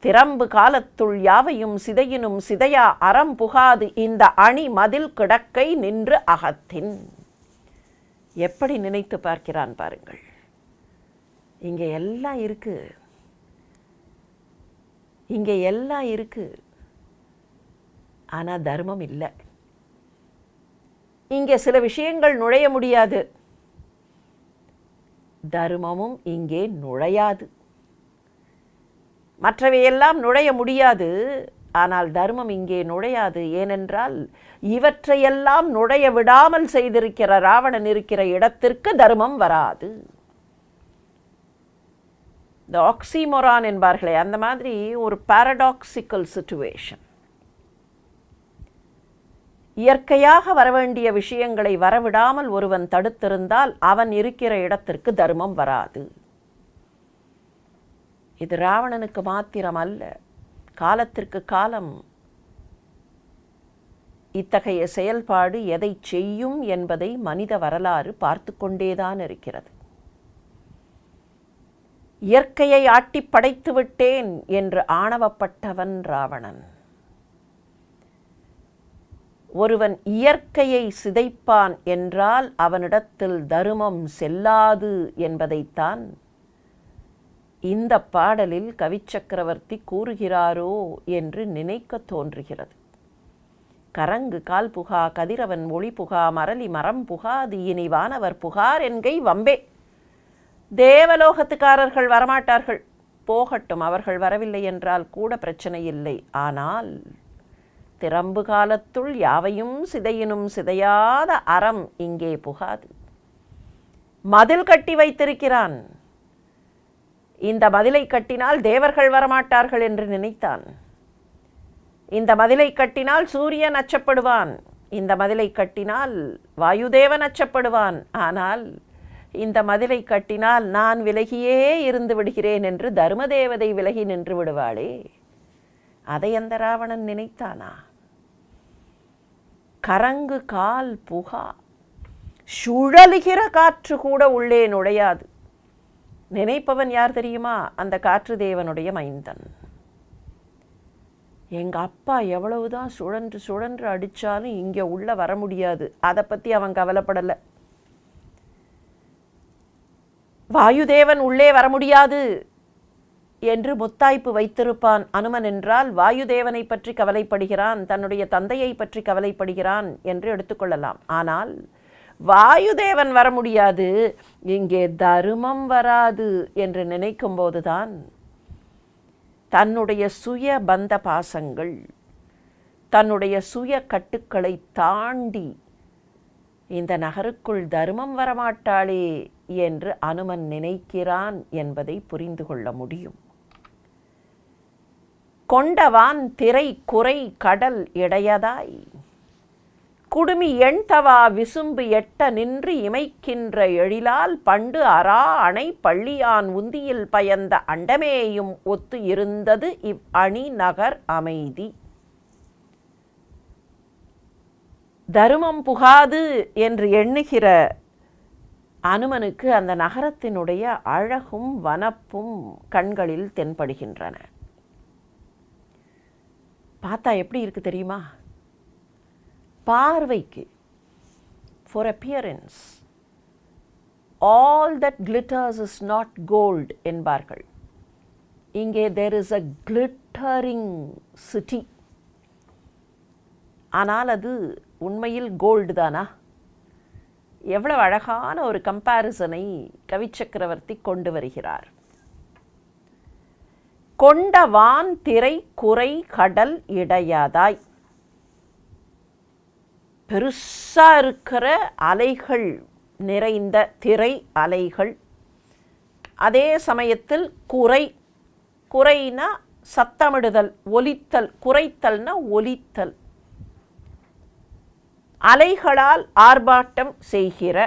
திறம்பு காலத்துள் யாவையும் சிதையினும் சிதையா அறம் புகாது இந்த அணி மதில் கிடக்கை நின்று அகத்தின். எப்படி நினைத்து பார்க்கிறான் பாருங்கள். இங்கே எல்லாம் இருக்கு, இங்கே எல்லாம் இருக்கு, ஆனா தர்மம் இல்லை. இங்கே சில விஷயங்கள் நுழைய முடியாது, தர்மமும் இங்கே நுழையாது. மற்றவையெல்லாம் நுழைய முடியாது, ஆனால் தர்மம் இங்கே நுழையாது. ஏனென்றால் இவற்றையெல்லாம் நுழைய விடாமல் செய்திருக்கிற ராவணன் இருக்கிற இடத்திற்கு தர்மம் வராது. இந்த ஆக்சிமோரான் என்பார்களே, அந்த மாதிரி ஒரு பாரடாக்சிக்கல் சிச்சுவேஷன். இயற்கையாக வரவேண்டிய விஷயங்களை வரவிடாமல் ஒருவன் தடுத்திருந்தால் அவன் இருக்கிற இடத்திற்கு தர்மம் வராது. இது ராவணனுக்கு மாத்திரம் அல்ல, காலத்திற்கு காலம் இத்தகைய செயல்பாடு எதை செய்யும் என்பதை மனித வரலாறு பார்த்து கொண்டேதான் இருக்கிறது. இயற்கையை ஆட்டி படைத்து விட்டேன் என்று ஆணவப்பட்டவன் ராவணன். ஒருவன் இயற்கையை சிதைப்பான் என்றால் அவனிடத்தில் தருமம் செல்லாது என்பதைத்தான் இந்த பாடலில் கவிச்சக்கரவர்த்தி கூறுகிறாரோ என்று நினைக்க தோன்றுகிறது. கரங்கு கால் புகா, கதிரவன் ஒளி புகா, மரலி மரம் புகாது இனி வானவர் புகார் என்கை வம்பே. தேவலோகத்துக்காரர்கள் வரமாட்டார்கள், போகட்டும், அவர்கள் வரவில்லை என்றால் கூட பிரச்சனை இல்லை. ஆனால் திறம்பு காலத்துள் யாவையும் சிதையினும் சிதையாத அறம் இங்கே புகாது. மதில் கட்டி வைத்திருக்கிறான். இந்த மதிலை கட்டினால் தேவர்கள் வரமாட்டார்கள் என்று நினைத்தான். இந்த மதிலை கட்டினால் சூரியன் அச்சப்படுவான், இந்த மதிலை கட்டினால் வாயுதேவன் அச்சப்படுவான். ஆனால் இந்த மதிலை கட்டினால் நான் விலகியே இருந்து விடுகிறேன் என்று தர்மதேவதை விலகி நின்று விடுவாளே, அதை அந்த ராவணன் நினைத்தானா? கரங்கு கால் புகா, சுழலுகிற காற்று கூட உள்ளே நுழையாது. நினைப்பவன் யார் தெரியுமா? அந்த காற்று தேவனுடைய மைந்தன். எங்க அப்பா எவ்வளவுதான் சுழன்று சுழன்று அடிச்சாலும் இங்கே உள்ள வர முடியாது, அதை பற்றி அவன் கவலைப்படலை. வாயுதேவன் உள்ளே வர முடியாது என்று முத்தாய்ப்பு வைத்திருப்பான் அனுமன் என்றால் வாயுதேவனை பற்றி கவலைப்படுகிறான், தன்னுடைய தந்தையை பற்றி கவலைப்படுகிறான் என்று எடுத்துக்கொள்ளலாம். ஆனால் வாயுதேவன் வர முடியாது, இங்கே தர்மம் வராது என்று நினைக்கும் போதுதான் தன்னுடைய சுய பந்த பாசங்கள், தன்னுடைய சுய கட்டுக்களை தாண்டி இந்த நகருக்குள் தர்மம் வரமாட்டாளே என்று அனுமன் நினைக்கிறான் என்பதை புரிந்து கொள்ள முடியும். கொண்டவான் திரை குறை கடல் இடையதாய் குடுமி எண்தவா விசும்பு எட்ட நின்று இமைக்கின்ற எழிலால் பண்டு அரா அணை பள்ளியான் உந்தியில் பயந்த அண்டமேயும் ஒத்து இருந்தது இவ் அணி நகர் அமைதி. தருமம் புகாது என்று எண்ணுகிற அனுமனுக்கு அந்த நகரத்தினுடைய அழகும் வனப்பும் கண்களில் தென்படுகின்றன. பார்த்தா எப்படி இருக்கு தெரியுமா? பார்வைக்கு, for appearance, all that glitters is not gold என்பார்கள். இங்கே there is a glittering city. ஆனால் அது உண்மையில் கோல்டு தானா? எவ்வளவு அழகான ஒரு கம்பேரிசனை கவிச்சக்கரவர்த்தி கொண்டு வருகிறார். கொண்டவான் திரை குறை கடல் இடையாதாய், பெருசா இருக்கிற அலைகள் நிறைந்த திரை அலைகள், அதே சமயத்தில் குறை, குறைனா சத்தமிடுதல், ஒலித்தல், குறைத்தல்னா ஒலித்தல், அலைகளால் ஆர்ப்பாட்டம் செய்கிற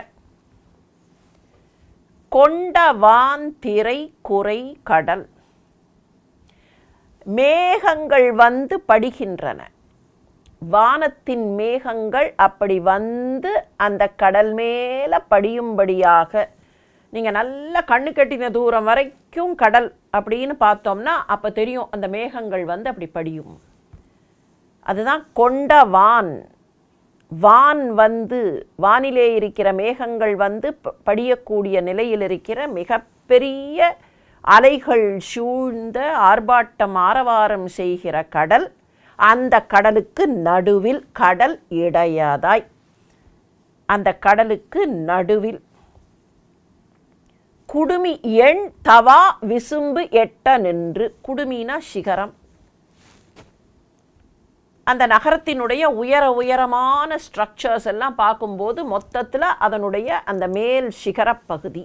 கொண்டவான் திரை குறை கடல். மேகங்கள் வந்து படிகின்றன. வானத்தின் மேகங்கள் அப்படி வந்து அந்த கடல் மேல படியும்படியாக, நீங்கள் நல்லா கண்ணு கட்டின தூரம் வரைக்கும் கடல் அப்படின்னு பார்த்தோம்னா அப்போ தெரியும் அந்த மேகங்கள் வந்து அப்படி படியும். அதுதான் கொண்டவான். வான் வந்து, வானிலே இருக்கிற மேகங்கள் வந்து படியக்கூடிய நிலையில் இருக்கிற மிகப்பெரிய அலைகள் சூழ்ந்த ஆர்ப்பாட்டம் ஆரவாரம் செய்கிற கடல். அந்த கடலுக்கு நடுவில் கடல் இடையாதாய், அந்த கடலுக்கு நடுவில் குடுமி எண் தவா விசும்பு எட்ட நின்று. குடுமினா சிகரம். அந்த நகரத்தினுடைய உயரமான ஸ்ட்ரக்சர்ஸ் எல்லாம் பார்க்கும்போது மொத்தத்தில் அதனுடைய அந்த மேல் சிகரப்பகுதி.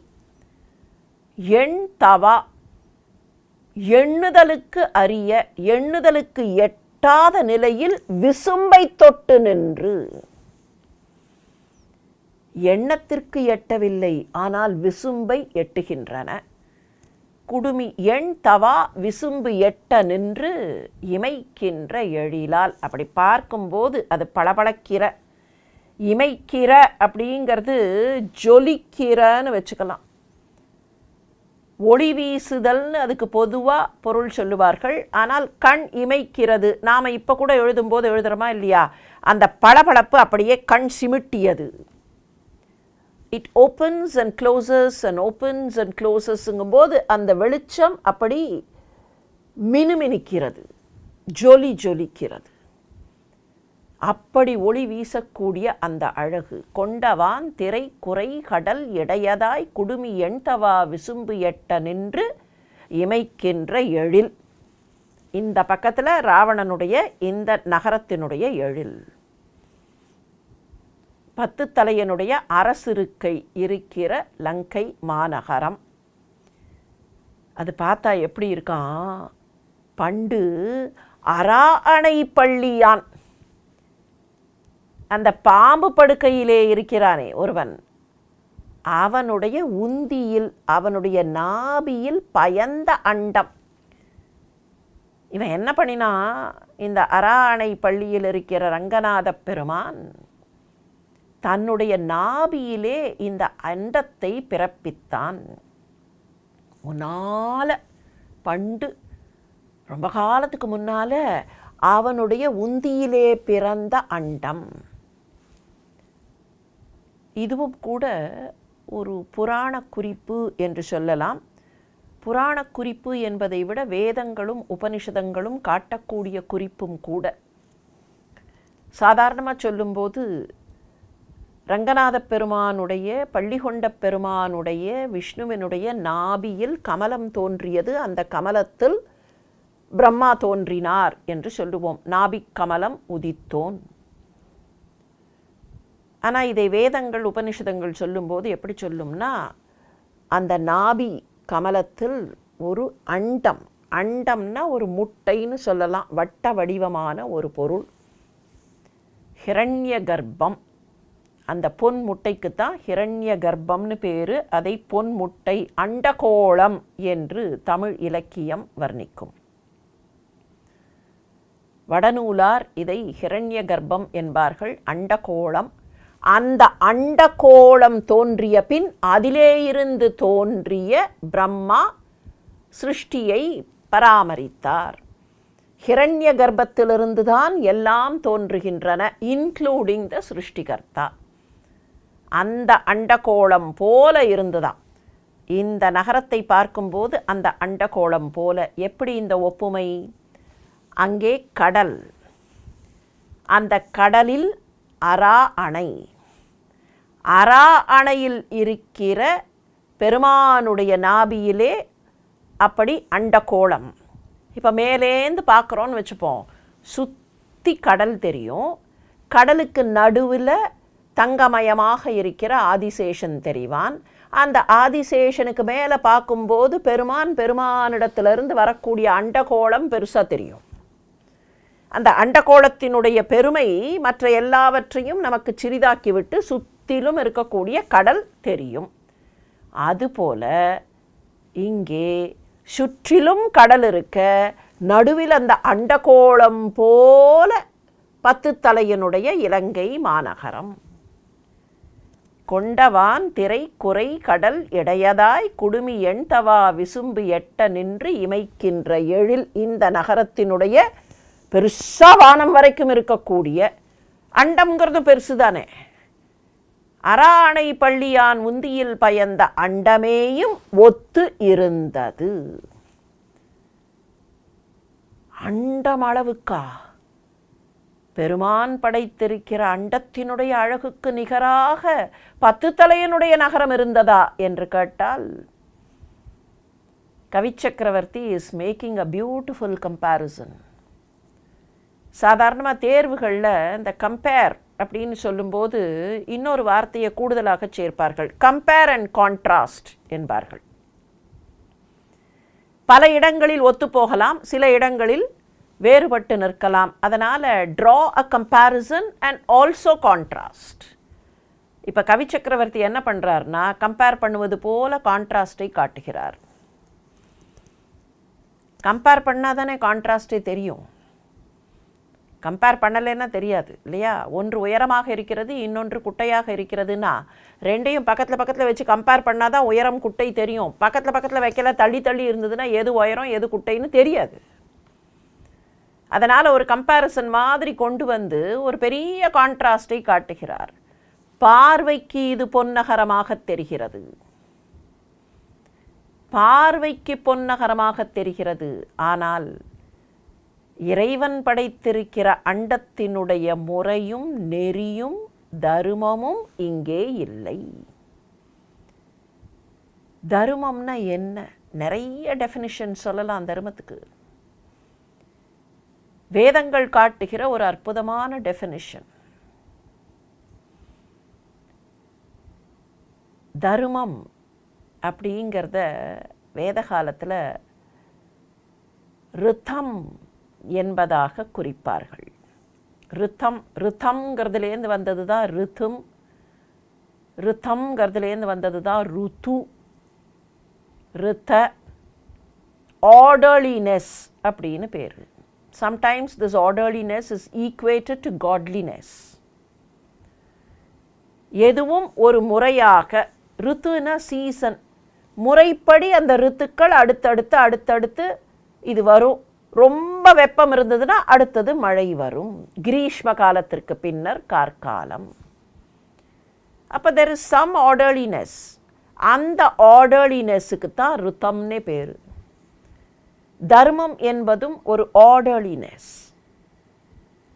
எண் தவா, எண்ணுதலுக்கு அரிய, எண்ணுதலுக்கு எட்டாத நிலையில் விசும்பை தொட்டு நின்று. எண்ணத்திற்கு எட்டவில்லை, ஆனால் விசும்பை எட்டுகின்றன. குடுமி எண் தவா விசும்பு எட்ட நின்று இமைக்கின்ற எழிலால். அப்படி பார்க்கும்போது அது பளபளக்கிற, இமைக்கிற அப்படிங்கிறது ஜொலிக்கிறன்னு வச்சுக்கலாம். ஒளி வீசுதல்னு அதுக்கு பொதுவாக பொருள் சொல்லுவார்கள். ஆனால் கண் இமைக்கிறது, நாம் இப்போ கூட எழுதும்போது எழுதுகிறோமா இல்லையா, அந்த பளபளப்பு அப்படியே கண் சிமிட்டியது. It opens and closes and opens and க்ளோசஸ்ங்கும்போது அந்த வெளிச்சம் அப்படி மினுமினுக்கிறது, ஜொலிக்கிறது. அப்படி ஒளி வீசக்கூடிய அந்த அழகு. கொண்டவான் திரை குறை கடல் இடையதாய் குடுமி எண்தவா விசும்பு எட்ட நின்று இமைக்கின்ற எழில். இந்த பக்கத்தில் ராவணனுடைய இந்த நகரத்தினுடைய எழில். 10 தலையனுடைய அரசிருக்கை இருக்கிற லங்கை மாநகரம். அது பார்த்தா எப்படி இருக்கான்? பண்டு அரா அணை பள்ளியான், அந்த பாம்பு படுக்கையிலே இருக்கிறானே ஒருவன், அவனுடைய உந்தியில், அவனுடைய நாபியில் பயந்த அண்டம். இவன் என்ன பண்ணினா, இந்த அரா அணை பள்ளியில் இருக்கிற ரங்கநாத பெருமான் தன்னுடைய நாபியிலே இந்த அண்டத்தை பிறப்பித்தான். முன்னால், பண்டு ரொம்ப காலத்துக்கு முன்னால் அவனுடைய உந்தியிலே பிறந்த அண்டம். இதுவும் கூட ஒரு புராண குறிப்பு என்று சொல்லலாம். புராண குறிப்பு என்பதை விட வேதங்களும் உபனிஷதங்களும் காட்டக்கூடிய குறிப்பும் கூட. சாதாரணமாக சொல்லும்போது ரங்கநாத பெருமானுடைய பள்ளிகொண்ட பெருமானுடைய விஷ்ணுவினுடைய நாபியில் கமலம் தோன்றியது, அந்த கமலத்தில் பிரம்மா தோன்றினார் என்று சொல்லுவோம். நாபிக் கமலம் உதித்தோன். ஆனால் இதை வேதங்கள் உபனிஷதங்கள் சொல்லும்போது எப்படி சொல்லும்னா, அந்த நாபி கமலத்தில் ஒரு அண்டம், அண்டம்னா ஒரு முட்டைன்னு சொல்லலாம், வட்ட வடிவமான ஒரு பொருள், ஹிரண்ய கர்ப்பம். அந்த பொன் முட்டைக்கு தான் ஹிரண்ய கர்ப்பம்னு பேர். அதை பொன் முட்டை, அண்டகோளம் என்று தமிழ் இலக்கியம் வர்ணிக்கும். வடநூலார் இதை ஹிரண்ய கர்ப்பம் என்பார்கள், அண்டகோளம். அந்த அண்டகோளம் தோன்றிய பின் அதிலே இருந்து தோன்றிய பிரம்மா சிருஷ்டியை பராமரித்தார். ஹிரண்ய கர்ப்பத்திலிருந்து தான் எல்லாம் தோன்றுகின்றன, இன்க்ளூடிங் த சிருஷ்டிகர்த்தா. அந்த அண்டகோளம் போல இருந்துதான். இந்த நகரத்தை பார்க்கும்போது அந்த அண்டகோளம் போல. எப்படி இந்த ஒப்புமை? அங்கே கடல், அந்த கடலில் அரா அணை, அரா அணையில் இருக்கிற பெருமானுடைய நாபியிலே அப்படி அண்டகோளம். இப்போ மேலேந்து பார்க்குறோன்னு வச்சுப்போம், சுற்றி கடல் தெரியும். கடலுக்கு நடுவில் தங்கமயமாக இருக்கிற ஆதிசேஷன் தெரிவான். அந்த ஆதிசேஷனுக்கு மேலே பார்க்கும்போது பெருமானிடத்திலிருந்து வரக்கூடிய அண்டகோளம் பெருசாக தெரியும். அந்த அண்டகோளத்தினுடைய பெருமை மற்ற எல்லாவற்றையும் நமக்கு சிறிதாக்கிவிட்டு சுற்றிலும் இருக்கக்கூடிய கடல் தெரியும். அதுபோல இங்கே சுற்றிலும் கடல் இருக்க, நடுவில் அந்த அண்டகோளம் போல 10 தலையினுடைய இலங்கை மாநகரம். கொண்டவான் திரை குறை கடல் இடையதாய் குடுமி எண்தவா விசும்பு எட்ட நின்று இமைக்கின்ற எழில். இந்த நகரத்தினுடைய பெருசா வானம் வரைக்கும் இருக்கக்கூடிய அண்டம்ங்கிறது பெருசு தானே. அராணை பள்ளியான் உந்தியில் பயந்த அண்டமேயும் ஒத்து இருந்தது. அண்டம் அளவுக்கா பெருமான் படைத்திருக்கிற அண்டத்தினுடைய அழகுக்கு நிகராக 10 தலையனுடைய நகரம் இருந்ததா என்று கேட்டால், Kavichakravarthi is making a beautiful comparison. சாதாரணமாக தேர்வுகளில் இந்த கம்பேர் அப்படின்னு சொல்லும்போது இன்னொரு வார்த்தையை கூடுதலாக சேர்ப்பார்கள், கம்பேர் அண்ட் கான்ட்ராஸ்ட் என்பார்கள். பல இடங்களில் ஒத்துப்போகலாம், சில இடங்களில் வேறுபட்டு நிற்கலாம். அதனால் draw a comparison and also contrast. இப்போ கவிச்சக்கரவர்த்தி என்ன பண்ணுறாருனா, கம்பேர் பண்ணுவது போல கான்ட்ராஸ்டை காட்டுகிறார். கம்பேர் பண்ணால் தானே கான்ட்ராஸ்டே தெரியும். கம்பேர் பண்ணலைன்னா தெரியாது இல்லையா? ஒன்று உயரமாக இருக்கிறது, இன்னொன்று குட்டையாக இருக்கிறதுனா ரெண்டையும் பக்கத்தில் பக்கத்தில் வச்சு கம்பேர் பண்ணால் தான் உயரம் குட்டை தெரியும். பக்கத்தில் பக்கத்தில் வைக்கல, தள்ளி தள்ளி இருந்ததுன்னா எது உயரம் எது குட்டைன்னு தெரியாது. அதனால் ஒரு கம்பேரிசன் மாதிரி கொண்டு வந்து ஒரு பெரிய கான்ட்ராஸ்டை காட்டுகிறார். பார்வைக்கு இது பொன்னகரமாக தெரிகிறது, பார்வைக்கு பொன்னகரமாக தெரிகிறது. ஆனால் இறைவன் படைத்திருக்கிற அண்டத்தினுடைய முறையும் நெறியும் தருமமும் இங்கே இல்லை. தருமம்னா என்ன? நிறைய டெஃபினிஷன் சொல்லலாம் தர்மத்துக்கு. வேதங்கள் காட்டுகிற ஒரு அற்புதமான டெஃபினிஷன். தர்மம் அப்படிங்கிறத வேத காலத்தில் ரித்தம் என்பதாக குறிப்பார்கள். ரித்தம், ரித்தம்ங்கிறதுலேருந்து வந்தது தான் ரித்தும், ரித்தம்ங்கிறதுலேருந்து வந்தது தான் ருத்து, ரித்த. ஆர்டர்லினஸ் அப்படின்னு பேர். Sometimes this orderliness is equated to godliness. எதுவும் ஒரு முறையாக, ரித்துனா சீசன், முறைப்படி அந்த ரித்துக்கள் அடுத்தடுத்து அடுத்தடுத்து இது வரும். ரொம்ப வெப்பம் இருந்ததுன்னா அடுத்தது மழை வரும். கிரீஷ்ம காலத்திற்கு பின்னர் கார்காலம். அப்போ தெர் இஸ் சம் ஆர்டர்லினஸ். அந்த ஆர்டர்லினஸுக்கு தான் ரிதம்னே பேர். தர்மம் என்பதும் ஒரு ஆர்டர்லினஸ்.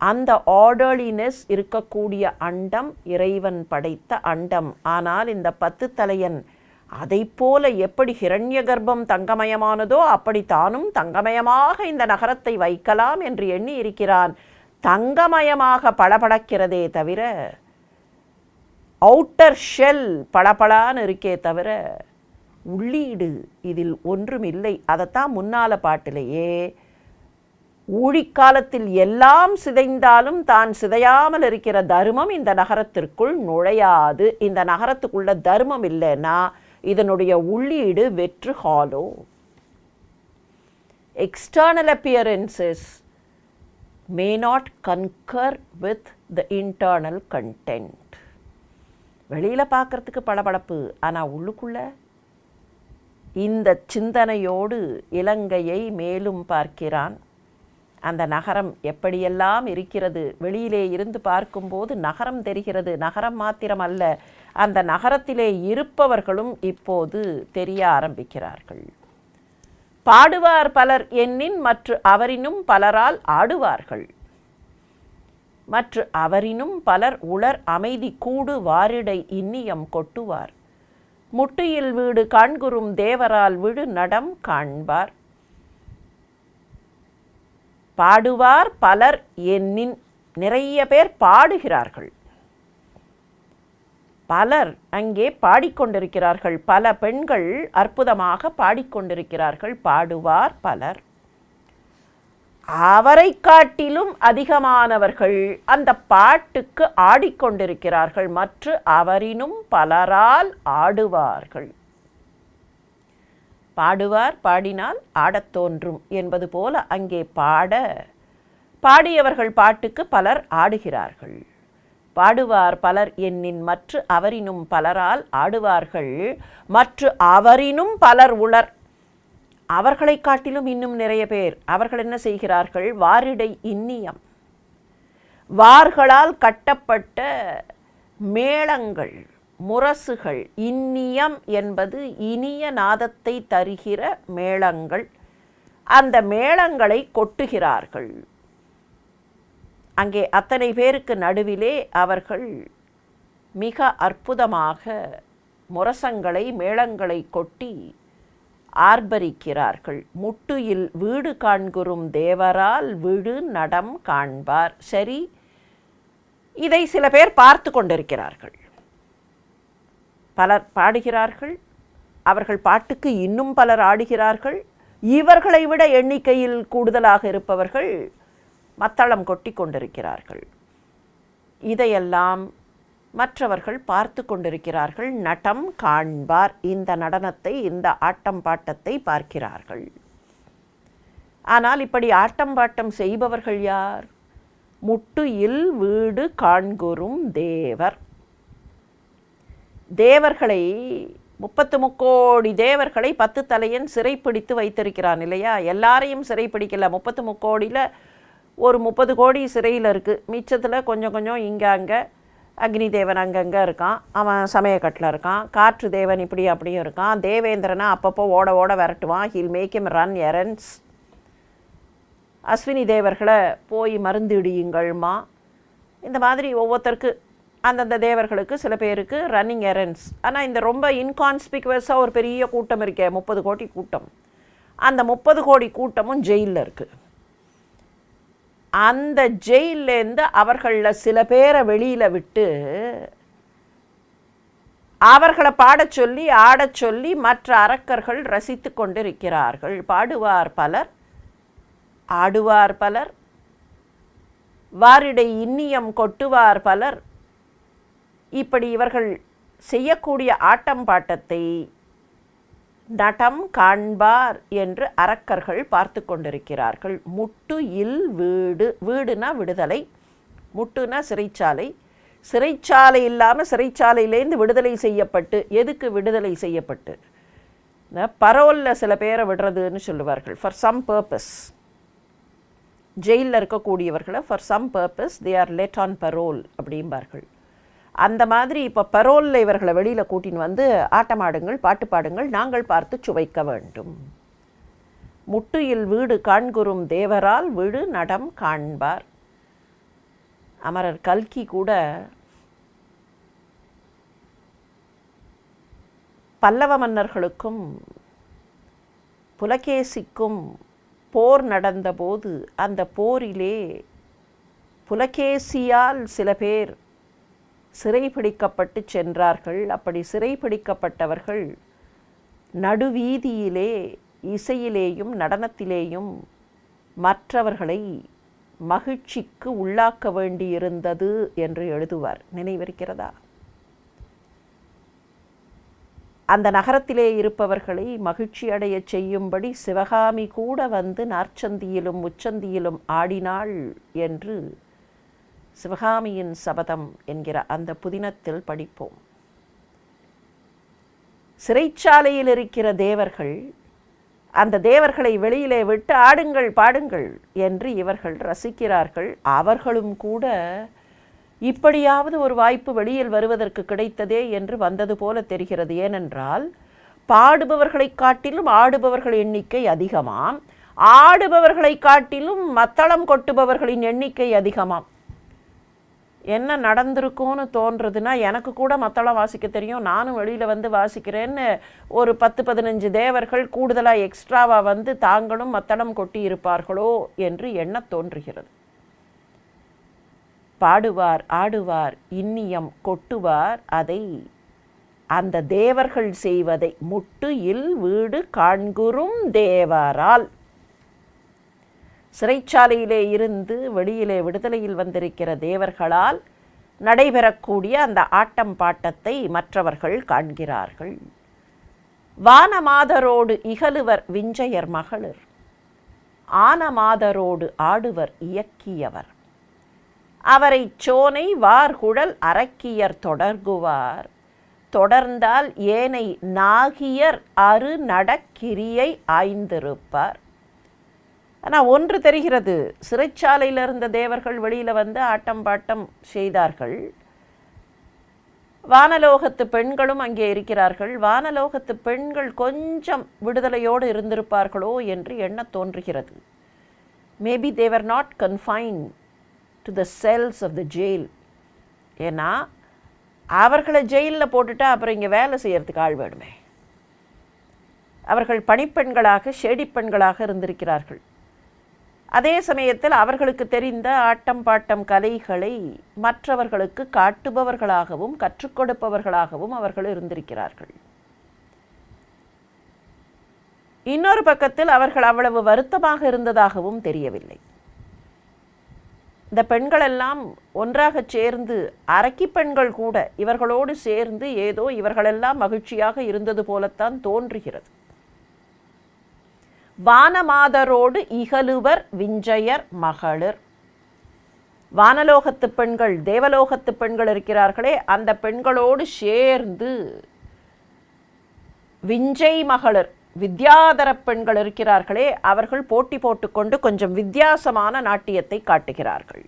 அந்த ஆர்டர்லினஸ் இருக்கக்கூடிய அண்டம் இறைவன் படைத்த அண்டம். ஆனால் இந்த 10 தலையன் அதை போல எப்படி ஹிரண்ய கர்ப்பம் தங்கமயமானதோ அப்படி தானும் தங்கமயமாக இந்த நகரத்தை வைக்கலாம் என்று எண்ணி இருக்கிறான். தங்கமயமாக பளபளக்கிறதே தவிர, அவுட்டர் ஷெல் பளபளான்னு இருக்கே தவிர உள்ளீடு இதில் ஒன்றும் இல்லை. அதைத்தான் முன்னால பாட்டிலேயே ஊழிக்காலத்தில் எல்லாம் சிதைந்தாலும் தான் சிதையாமல் இருக்கிற தர்மம் இந்த நகரத்திற்குள் நுழையாது. இந்த நகரத்துக்குள்ள தர்மம் இல்லைன்னா இதனுடைய உள்ளீடு வெற்று hollow. External appearances may not concur with the internal content. வெளியில் பார்க்கறதுக்கு பளபளப்பு, ஆனால் உள்ளுக்குள்ள இந்த சிந்தனையோடு இலங்கையை மேலும் பார்க்கிறான். அந்த நகரம் எப்படியெல்லாம் இருக்கிறது. வெளியிலே இருந்து பார்க்கும்போது நகரம் தெரிகிறது. நகரம் மாத்திரம் அல்ல, அந்த நகரத்திலே இருப்பவர்களும் இப்போது தெரிய ஆரம்பிக்கிறார்கள். பாடுவார் பலர் எண்ணின் மற்ற அவரினும் பலரால் ஆடுவார்கள். மற்ற அவரினும் பலர் உளர் அமைதி கூடு வாரிடை இன்னியம் கொட்டுவார். முட்டியில் வீடு காண்குறும் தேவரால் விழு நடம் காண்பார். பாடுவார் பலர் எண்ணின், நிறைய பேர் பாடுகிறார்கள். பலர் அங்கே பாடிக்கொண்டிருக்கிறார்கள். பல பெண்கள் அற்புதமாக பாடிக்கொண்டிருக்கிறார்கள். பாடுவார் பலர். அவரை காட்டிலும் அதிகமானவர்கள் அந்த பாட்டுக்கு ஆடிக்கொண்டிருக்கிறார்கள். மற்ற அவரினும் பலரால் ஆடுவார்கள். பாடுவார் பாடினால் ஆடத் தோன்றும் என்பது போல அங்கே பாடியவர்கள் பாட்டுக்கு பலர் ஆடுகிறார்கள். பாடுவார் பலர் எண்ணின் மற்ற அவரினும் பலரால் ஆடுவார்கள். மற்ற அவரினும் பலர் உளர், அவர்களை காட்டிலும் இன்னும் நிறைய பேர். அவர்கள் என்ன செய்கிறார்கள்? வாரிடை இன்னியம், வார்களால் கட்டப்பட்ட மேளங்கள், முரசுகள். இன்னியம் என்பது இனிய நாதத்தை தருகிற மேளங்கள். அந்த மேளங்களை கொட்டுகிறார்கள். அங்கே அத்தனை பேருக்கு நடுவிலே அவர்கள் மிக அற்புதமாக முரசங்களை மேளங்களை கொட்டி ஆர்ப்பரிக்கிறார்கள். முட்டுயில் வீடு காண்குறும் தேவரால் விழு நடம் காண்பார். சரி, இதை சில பேர் பார்த்து கொண்டிருக்கிறார்கள். பலர் பாடுகிறார்கள். அவர்கள் பாட்டுக்கு இன்னும் பலர் ஆடுகிறார்கள். இவர்களை விட எண்ணிக்கையில் கூடுதலாக இருப்பவர்கள் மத்தளம் கொட்டி கொண்டிருக்கிறார்கள். இதையெல்லாம் மற்றவர்கள் பார்த்து கொண்டிருக்கிறார்கள். நடம் காண்பார், இந்த நடனத்தை, இந்த ஆட்டம் பாட்டத்தை பார்க்கிறார்கள். ஆனால் இப்படி ஆட்டம் பாட்டம் செய்பவர்கள் யார்? முட்டுயில் வீடு காண்குறும் தேவர். தேவர்களை 33 தேவர்களை 10 தலையன் சிறைப்பிடித்து வைத்திருக்கிறான் இல்லையா? எல்லாரையும் சிறைப்பிடிக்கல. 33 கோடியில் ஒரு 30 கோடி சிறையில் இருக்குது. மிச்சத்தில் கொஞ்சம் கொஞ்சம் இங்கே அங்கே அக்னி தேவன் அங்கங்கே இருக்கான், அவன் சமயக்கட்டில் இருக்கான். காற்று தேவன் இப்படி அப்படியும் இருக்கான். தேவேந்திரனை அப்பப்போ ஓட ஓட விரட்டுவான். He'll make him run errands. Ashwini தேவர்களை போய் மருந்து இடியுங்கள்மா. இந்த மாதிரி ஒவ்வொருத்தருக்கு அந்தந்த தேவர்களுக்கு சில பேருக்கு ரன்னிங் எரன்ஸ். ஆனால் இந்த ரொம்ப இன்கான்ஸ்பிகுவஸாக ஒரு பெரிய கூட்டம் இருக்கே, 30 கோடி கூட்டம். அந்த 30 கோடி கூட்டமும் ஜெயிலில் இருக்குது. அந்த ஜெயிலேருந்து அவர்களில் சில பேரை வெளியில் விட்டு அவர்களை பாடச் சொல்லி ஆடச் சொல்லி மற்ற அரக்கர்கள் ரசித்து கொண்டிருக்கிறார்கள். பாடுவார் பலர், ஆடுவார் பலர், வாரிடை இன்னியம் கொட்டுவார் பலர். இப்படி இவர்கள் செய்யக்கூடிய ஆட்டம் பாட்டத்தை நடம் காண்பார் என்று அரக்கர்கள் பார்த்து கொண்டிருக்கிறார்கள். முட்டுயில் வீடு, வீடுனா விடுதலை, முட்டுனா சிறைச்சாலை. சிறைச்சாலை இல்லாமல் சிறைச்சாலையிலேருந்து விடுதலை செய்யப்பட்டு, எதுக்கு விடுதலை செய்யப்பட்டு? பரோலில் சில பேரை விடுறதுன்னு சொல்லுவார்கள், ஃபார் சம் பர்பஸ். ஜெயிலில் இருக்கக்கூடியவர்களை for some purpose they are let on parole அப்படிம்பார்கள். அந்த மாதிரி இப்போ பரோலில் இவர்களை வெளியில் கூட்டின்னு வந்து ஆட்டமாடுங்கள், பாட்டு பாடுங்கள், நாங்கள் பார்த்து சுவைக்க வேண்டும். முட்டுயில் வீடு காண்குறும் தேவரால் விழு நடம் காண்பார். அமரர் கல்கி கூட பல்லவ மன்னர்களுக்கும் புலகேசிக்கும் போர் நடந்தபோது அந்த போரிலே புலகேசியால் சில பேர் சிறைபிடிக்கப்பட்டு சென்றார்கள். அப்படி சிறைபிடிக்கப்பட்டவர்கள் நடுவீதியிலே இசையிலேயும் நடனத்திலேயும் மற்றவர்களை மகிழ்ச்சிக்கு உள்ளாக்க வேண்டியிருந்தது என்று எழுதுவார். நினைவிருக்கிறதா? அந்த நகரத்திலே இருப்பவர்களை மகிழ்ச்சி அடைய செய்யும்படி சிவகாமி கூட வந்து நாற்சந்தியிலும் முச்சந்தியிலும் ஆடினாள் என்று சிவகாமியின் சபதம் என்கிற அந்த புதினத்தில் படிப்போம். சிறைச்சாலையில் இருக்கிற தேவர்கள் அந்த தேவர்களை வெளியிலே விட்டு ஆடுங்கள் பாடுங்கள் என்று இவர்கள் ரசிக்கிறார்கள். அவர்களும் கூட இப்படியாவது ஒரு வாய்ப்பு வெளியில் வருவதற்கு கிடைத்ததே என்று வந்தது போல தெரிகிறது. ஏனென்றால் பாடுபவர்களை காட்டிலும் ஆடுபவர்கள் எண்ணிக்கை அதிகமாம், ஆடுபவர்களை காட்டிலும் மத்தளம் கொட்டுபவர்களின் எண்ணிக்கை அதிகமாம். என்ன நடந்திருக்கும்னு தோன்றதுன்னா, எனக்கு கூட மத்தளம் வாசிக்க தெரியும், நானும் வெளியில் வந்து வாசிக்கிறேன்னு ஒரு 10-15 தேவர்கள் கூடுதலாக எக்ஸ்ட்ராவாக வந்து தாங்களும் மத்தளம் கொட்டி இருப்பார்களோ என்று எண்ண தோன்றுகிறது. பாடுவார், ஆடுவார், இன்னியம் கொட்டுவார். அதை அந்த தேவர்கள் செய்வதை முட்டு இல் வீடு காண்குறும் தேவரால். சிறைச்சாலையிலே இருந்து வெளியிலே விடுதலையில் வந்திருக்கிற தேவர்களால் நடைபெறக்கூடிய அந்த ஆட்டம் பாட்டத்தை மற்றவர்கள் காண்கிறார்கள். வானமாதரோடு இகழுவர் விஞ்சையர் மகளிர், ஆனமாதரோடு ஆடுவர் இயக்கியவர். அவரை சோனை வார்குழல் அரக்கியர் தொடர்குவார், தொடர்ந்தால் ஏனை நாகியர் அரு நடக்கிரியை ஆய்ந்திருப்பார். ஆனால் ஒன்று தெரிகிறது, சிறைச்சாலையில் இருந்த தேவர்கள் வெளியில் வந்து ஆட்டம் பாட்டம் செய்தார்கள். வானலோகத்து பெண்களும் அங்கே இருக்கிறார்கள். வானலோகத்து பெண்கள் கொஞ்சம் விடுதலையோடு இருந்திருப்பார்களோ என்று எண்ண தோன்றுகிறது. Maybe they were not confined to the cells of the jail. ஏன்னா அவர்களை ஜெயிலில் போட்டுட்டா அப்புறம் இங்கே வேலை செய்யறதுக்கு ஆள் வேணுமே. அவர்கள் பணிப்பெண்களாக ஷேடிப்பெண்களாக இருந்திருக்கிறார்கள். அதே சமயத்தில் அவர்களுக்கு தெரிந்த ஆட்டம் பாட்டம் கலைகளை மற்றவர்களுக்கு காட்டுபவர்களாகவும் கற்றுக் கொடுப்பவர்களாகவும் அவர்கள் இருந்திருக்கிறார்கள். இன்னொரு பக்கத்தில் அவர்கள் அவ்வளவு வருத்தமாக இருந்ததாகவும் தெரியவில்லை. இந்த பெண்களெல்லாம் ஒன்றாக சேர்ந்து, அரக்கி பெண்கள் கூட இவர்களோடு சேர்ந்து ஏதோ இவர்களெல்லாம் மகிழ்ச்சியாக இருந்தது போலத்தான் தோன்றுகிறது. வானமாதரோடு இகழுவர் விஞ்சையர் மகளிர். வானலோகத்து பெண்கள், தேவலோகத்து பெண்கள் இருக்கிறார்களே, அந்த பெண்களோடு சேர்ந்து விஞ்சை மகளிர், வித்யாதர பெண்கள் இருக்கிறார்களே, அவர்கள் போட்டி போட்டுக்கொண்டு கொஞ்சம் வித்தியாசமான நாட்டியத்தை காட்டுகிறார்கள்.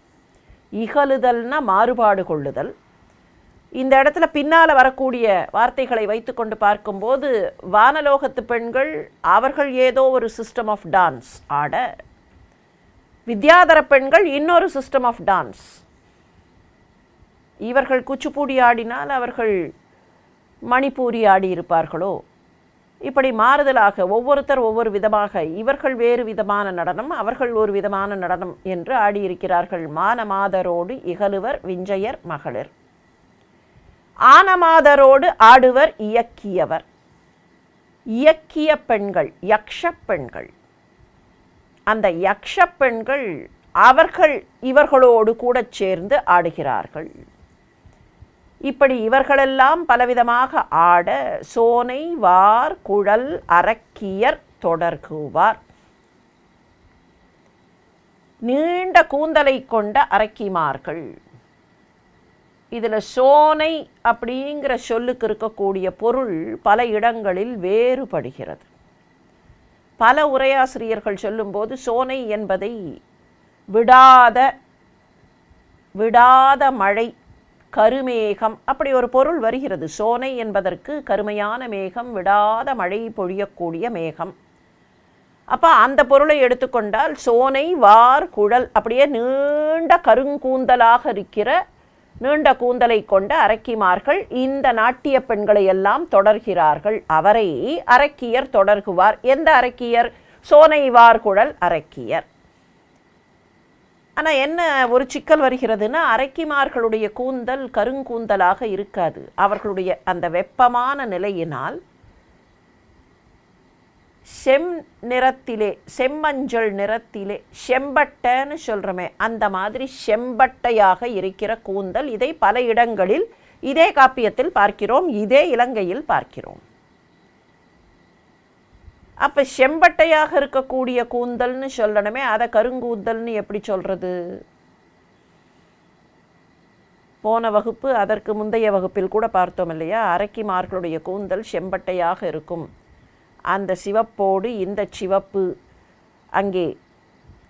இகழுதல்னா மாறுபாடு கொள்ளுதல். இந்த இடத்துல பின்னால் வரக்கூடிய வார்த்தைகளை வைத்து கொண்டு பார்க்கும்போது வானலோகத்து பெண்கள் அவர்கள் ஏதோ ஒரு சிஸ்டம் ஆஃப் டான்ஸ் ஆட, வித்யாதர பெண்கள் இன்னொரு சிஸ்டம் ஆஃப் டான்ஸ். இவர்கள் குச்சிப்புடி ஆடினால் அவர்கள் மணிப்பூரி ஆடியிருப்பார்களோ, இப்படி மாறுதலாக ஒவ்வொருத்தர் ஒவ்வொரு விதமாக, இவர்கள் வேறு விதமான நடனம், அவர்கள் ஒரு விதமான நடனம் என்று ஆடியிருக்கிறார்கள். மானமாதரோடு இகழுவர் விஞ்சையர் மகளிர், ஆனமாதரோடு ஆடுவர் இயக்கியவர். இயக்கிய பெண்கள் யக்ஷ பெண்கள். அந்த யக்ஷ பெண்கள் அவர்கள் இவர்களோடு கூட சேர்ந்து ஆடுகிறார்கள். இப்படி இவர்களெல்லாம் பலவிதமாக ஆட சோனை வார் குழல் அரக்கியர் தொடர்குவார். நீண்ட கூந்தலை கொண்ட அரக்கிமார்கள். இதில் சோனை அப்படிங்கிற சொல்லுக்கு இருக்கக்கூடிய பொருள் பல இடங்களில் வேறுபடுகிறது. பல உரையாசிரியர்கள் சொல்லும்போது சோனை என்பதை விடாத மழை, கருமேகம், அப்படி ஒரு பொருள் வருகிறது. சோனை என்பதற்கு கருமையான மேகம், விடாத மழை பொழியக்கூடிய மேகம். அப்போ அந்த பொருளை எடுத்துக்கொண்டால் சோனை வார் குழல், அப்படியே நீண்ட கருங்கூந்தலாக இருக்கிற நீண்ட கூந்தலை கொண்ட அரக்கிமார்கள் இந்த நாட்டிய பெண்களை எல்லாம் தொடர்கிறார்கள். அவரை அரக்கியர் தொடர்குவார். எந்த அரக்கியர்? சோனை வார் குழல் அரக்கியர். ஆனால் என்ன ஒரு சிக்கல் வருகிறதுனா, அரக்கிமார்களுடைய கூந்தல் கருங்கூந்தலாக இருக்காது. அவர்களுடைய அந்த வெப்பமான நிலையினால் நிறத்திலே, செம்மஞ்சள் நிறத்திலே, செம்பட்டைன்னு சொல்கிறோமே, அந்த மாதிரி செம்பட்டையாக இருக்கிற கூந்தல். இதை பல இடங்களில் இதே காப்பியத்தில் பார்க்கிறோம், இதே இலங்கையில் பார்க்கிறோம். அப்போ செம்பட்டையாக இருக்கக்கூடிய கூந்தல்னு சொல்லணுமே, அதை கருங்கூந்தல்னு எப்படி சொல்கிறது? போன வகுப்பு, அதற்கு முந்தைய வகுப்பில் கூட பார்த்தோம் இல்லையா, அரக்கிமார்களுடைய கூந்தல் செம்பட்டையாக இருக்கும். அந்த சிவப்போடு இந்த சிவப்பு, அங்கே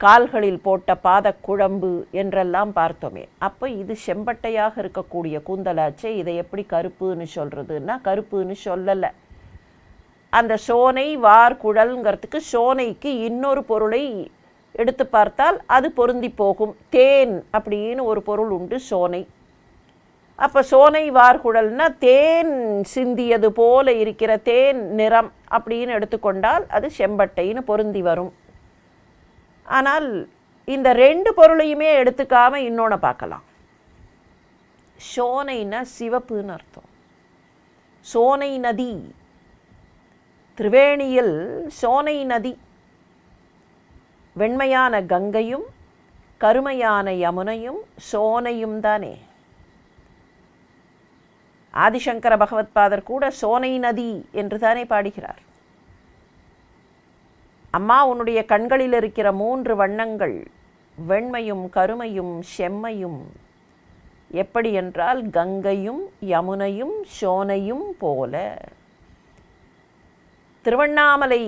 கால்களில் போட்ட பாதக்குழம்பு என்றெல்லாம் பார்த்தோமே. அப்போ இது செம்பட்டையாக இருக்கக்கூடிய கூந்தலாச்சே, இதை எப்படி கருப்புன்னு சொல்கிறதுன்னா, கருப்புன்னு சொல்லலை. அந்த சோனை வார் குழல்ங்கிறதுக்கு சோனைக்கு இன்னொரு பொருளை எடுத்து பார்த்தால் அது பொருந்தி போகும். தேன் அப்படின்னு ஒரு பொருள் உண்டு சோனை. அப்போ சோனை வார்குழல்னா தேன் சிந்தியது போல இருக்கிற தேன் நிறம் அப்படின்னு எடுத்துக்கொண்டால் அது செம்பட்டைன்னு பொருந்தி வரும். ஆனால் இந்த ரெண்டு பொருளையுமே எடுத்துக்காமல் இன்னொன்று பார்க்கலாம். சோனைன்னா சிவப்புன்னு அர்த்தம். சோனை நதி, திரிவேணியில் சோனை நதி, வெண்மையான கங்கையும் கருமையான யமுனையும் சோனையும் தானே. ஆதிசங்கர பகவத்பாதர் கூட சோனை நதி என்று தானே பாடுகிறார். அம்மா, உன்னுடைய கண்களில் இருக்கிற 3 வண்ணங்கள், வெண்மையும் கருமையும் செம்மையும், எப்படி என்றால் கங்கையும் யமுனையும் சோனையும் போல. திருவண்ணாமலை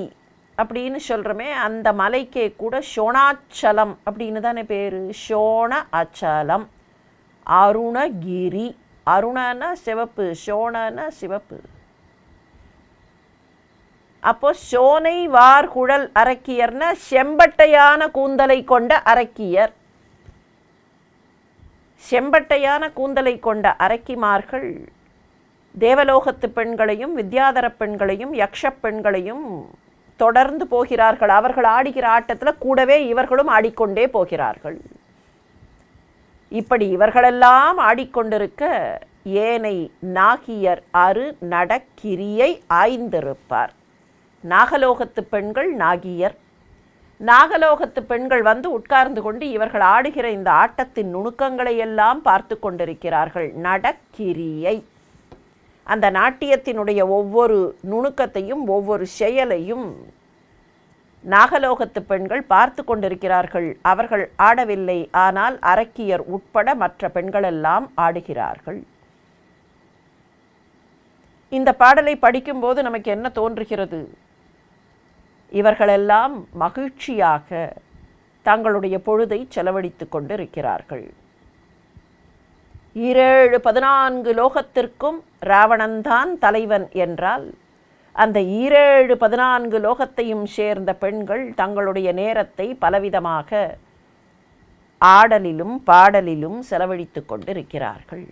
அப்படின்னு சொல்கிறோமே, அந்த மலைக்கே கூட சோணாச்சலம் அப்படின்னு தானே பேர். சோண அச்சலம், அருணகிரி. அருணனா சிவப்பு, சோணனா சிவப்பு. அப்போ சோனை வார் குழல் அரக்கியர்னா செம்பட்டையான கூந்தலை கொண்ட அரக்கியர். செம்பட்டையான கூந்தலை கொண்ட அரக்கிமார்கள் தேவலோகத்து பெண்களையும் வித்யாதர பெண்களையும் யக்ஷ பெண்களையும் தொடர்ந்து போகிறார்கள். அவர்கள் ஆடுகிற ஆட்டத்தில் கூடவே இவர்களும் ஆடிக்கொண்டே போகிறார்கள். இப்படி இவர்களெல்லாம் ஆடிக்கொண்டிருக்க ஏனை நாகியர் அரு நடக்கிரியை ஆய்ந்திருப்பார். நாகலோகத்து பெண்கள் நாகியர். நாகலோகத்து பெண்கள் வந்து உட்கார்ந்து கொண்டு இவர்கள் ஆடுகிற இந்த ஆட்டத்தின் நுணுக்கங்களை எல்லாம் பார்த்து கொண்டிருக்கிறார்கள். நடக்கிரியை, அந்த நாட்டியத்தினுடைய ஒவ்வொரு நுணுக்கத்தையும் ஒவ்வொரு செயலையும் நாகலோகத்து பெண்கள் பார்த்து கொண்டிருக்கிறார்கள். அவர்கள் ஆடவில்லை, ஆனால் அரக்கியர் உட்பட மற்ற பெண்களெல்லாம் ஆடுகிறார்கள். இந்த பாடலை படிக்கும்போது நமக்கு என்ன தோன்றுகிறது? இவர்களெல்லாம் மகிழ்ச்சியாக தங்களுடைய பொழுதை செலவழித்து கொண்டிருக்கிறார்கள். 14 லோகத்திற்கும் ராவணன்தான் தலைவன் என்றால், அந்த 14 லோகத்தையும் சேர்ந்த பெண்கள் தங்களுடைய நேரத்தை பலவிதமாக ஆடலிலும் பாடலிலும் செலவழித்து கொண்டிருக்கிறார்கள்.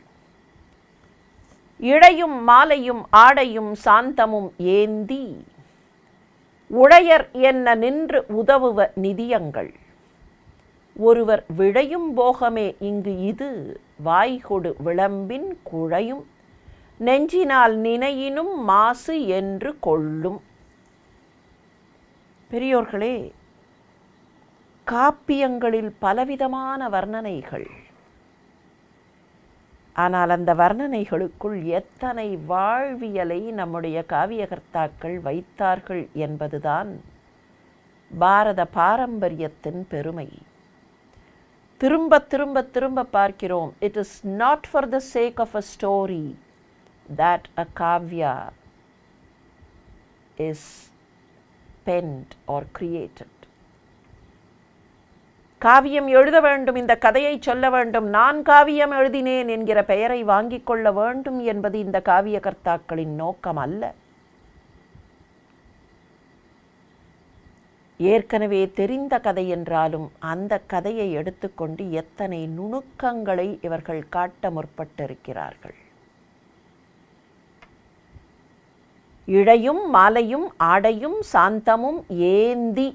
இழையும் மாலையும் ஆடையும் சாந்தமும் ஏந்தி உடையர் என்ன நின்று உதவுவ நிதியங்கள், ஒருவர் விழையும் போகமே இங்கு இது வாய்கொடு விளம்பின் குழையும் நெஞ்சினால் நினையினும் மாசு என்று கொள்ளும். பெரியோர்களே, காப்பியங்களில் பலவிதமான வர்ணனைகள். ஆனால் அந்த வர்ணனைகளுக்குள் எத்தனை வாழ்வியலை நம்முடைய காவியகர்த்தாக்கள் வைத்தார்கள் என்பதுதான் பாரத பாரம்பரியத்தின் பெருமை. திரும்ப திரும்ப திரும்ப பார்க்கிறோம். It is not for the sake of a story that a kavya is penned or created. காவியம் எழுத வேண்டும், இந்த கதையை சொல்ல வேண்டும், நான் காவியம் எழுதினேன் என்கிற பெயரை வாங்கிக் கொள்ள வேண்டும் என்பது இந்த காவிய கர்த்தாக்களின் நோக்கம் அல்ல. ஏற்கனவே தெரிந்த கதை என்றாலும் அந்த கதையை எடுத்துக்கொண்டு எத்தனை நுணுக்கங்களை இவர்கள் காட்ட முற்பட்டிருக்கிறார்கள். இழையும் மாலையும் ஆடையும் சாந்தமும் ஏந்தி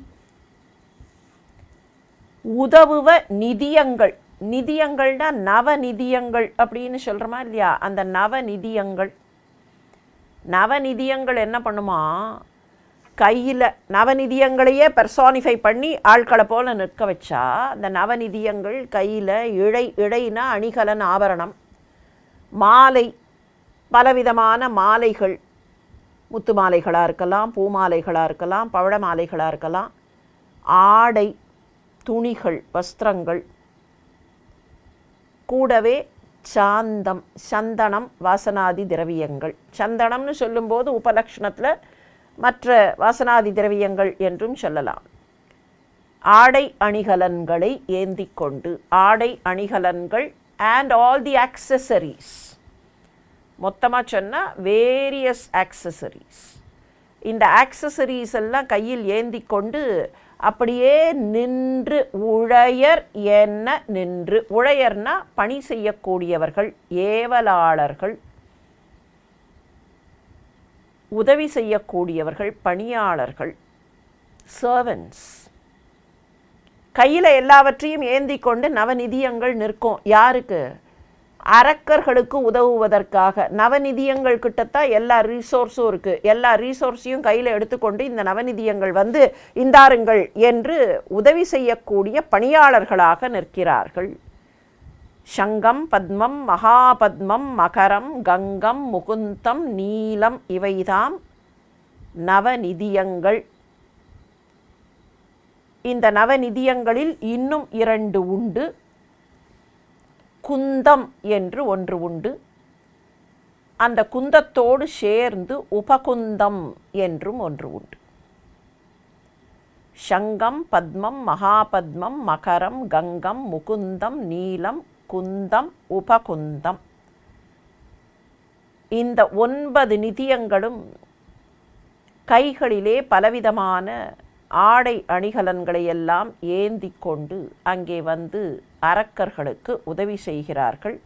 உதவுவ நிதியங்கள். நிதியங்கள்னா நவநிதியங்கள் அப்படின்னு சொல்கிறோமா இல்லையா? அந்த நவநிதியங்கள், நவநிதியங்கள் என்ன பண்ணுமா, கையில் நவநிதியங்களையே பெர்சானிஃபை பண்ணி ஆட்களை போல் நிற்க வச்சா அந்த நவநிதியங்கள் கையில் இழைனா அணிகலன் ஆபரணம், மாலை பலவிதமான மாலைகள், முத்து மாலைகளாக இருக்கலாம், பூ மாலைகளாக இருக்கலாம், பவழ மாலைகளாக இருக்கலாம், ஆடை துணிகள் வஸ்திரங்கள், கூடவே சாந்தம் சந்தனம் வாசனாதி திரவியங்கள். சந்தனம்னு சொல்லும்போது உபலக்ஷணத்தில் மற்ற வாசனாதி திரவியங்கள் என்றும் சொல்லலாம். ஆடை அணிகலன்களை ஏந்தி கொண்டு, ஆடை அணிகலன்கள் அண்ட் ஆல் தி ஆக்சசரிஸ், மொத்தமாக சொன்னால் வேரியஸ் ஆக்சசரிஸ். இந்த ஆக்சசரிஸ் எல்லாம் கையில் ஏந்தி கொண்டு அப்படியே நின்று உழையர் என்ன நின்று, உழையர்னா பணி செய்யக்கூடியவர்கள், ஏவலாளர்கள், உதவி செய்யக்கூடியவர்கள், பணியாளர்கள், சர்வன்ட்ஸ். கையில் எல்லாவற்றையும் ஏந்தி கொண்டு நவநிதியங்கள் நிற்கும். யாருக்கு? அரக்கர்களுக்கு உதவுவதற்காக. நவநிதியங்கள் கிட்டத்தான் எல்லா ரிசோர்ஸும் இருக்குது. எல்லா ரிசோர்ஸையும் கையில் எடுத்துக்கொண்டு இந்த நவநிதியங்கள் வந்து இந்தாருங்கள் என்று உதவி செய்யக்கூடிய பணியாளர்களாக நிற்கிறார்கள். சங்கம் பத்மம் மகாபத்மம் மகரம் கங்கம் முகுந்தம் நீலம் இவைதாம் நவநிதியங்கள். இந்த நவநிதியங்களில் இன்னும் 2 உண்டு. குந்தம் என்று ஒன்று உண்டு. அந்த குந்தத்தோடு சேர்ந்து உபகுந்தம் என்றும் ஒன்று உண்டு. சங்கம் பத்மம் மகாபத்மம் மகரம் கங்கம் முகுந்தம் நீலம் குந்தம் உபகுந்தம். இந்த 9 நிதியங்களும் கைகளிலே பலவிதமான ஆடை அணிகலன்களை எல்லாம் ஏந்தி கொண்டு அங்கே வந்து அரக்கர்களுக்கு உதவி செய்கிறார்கள்.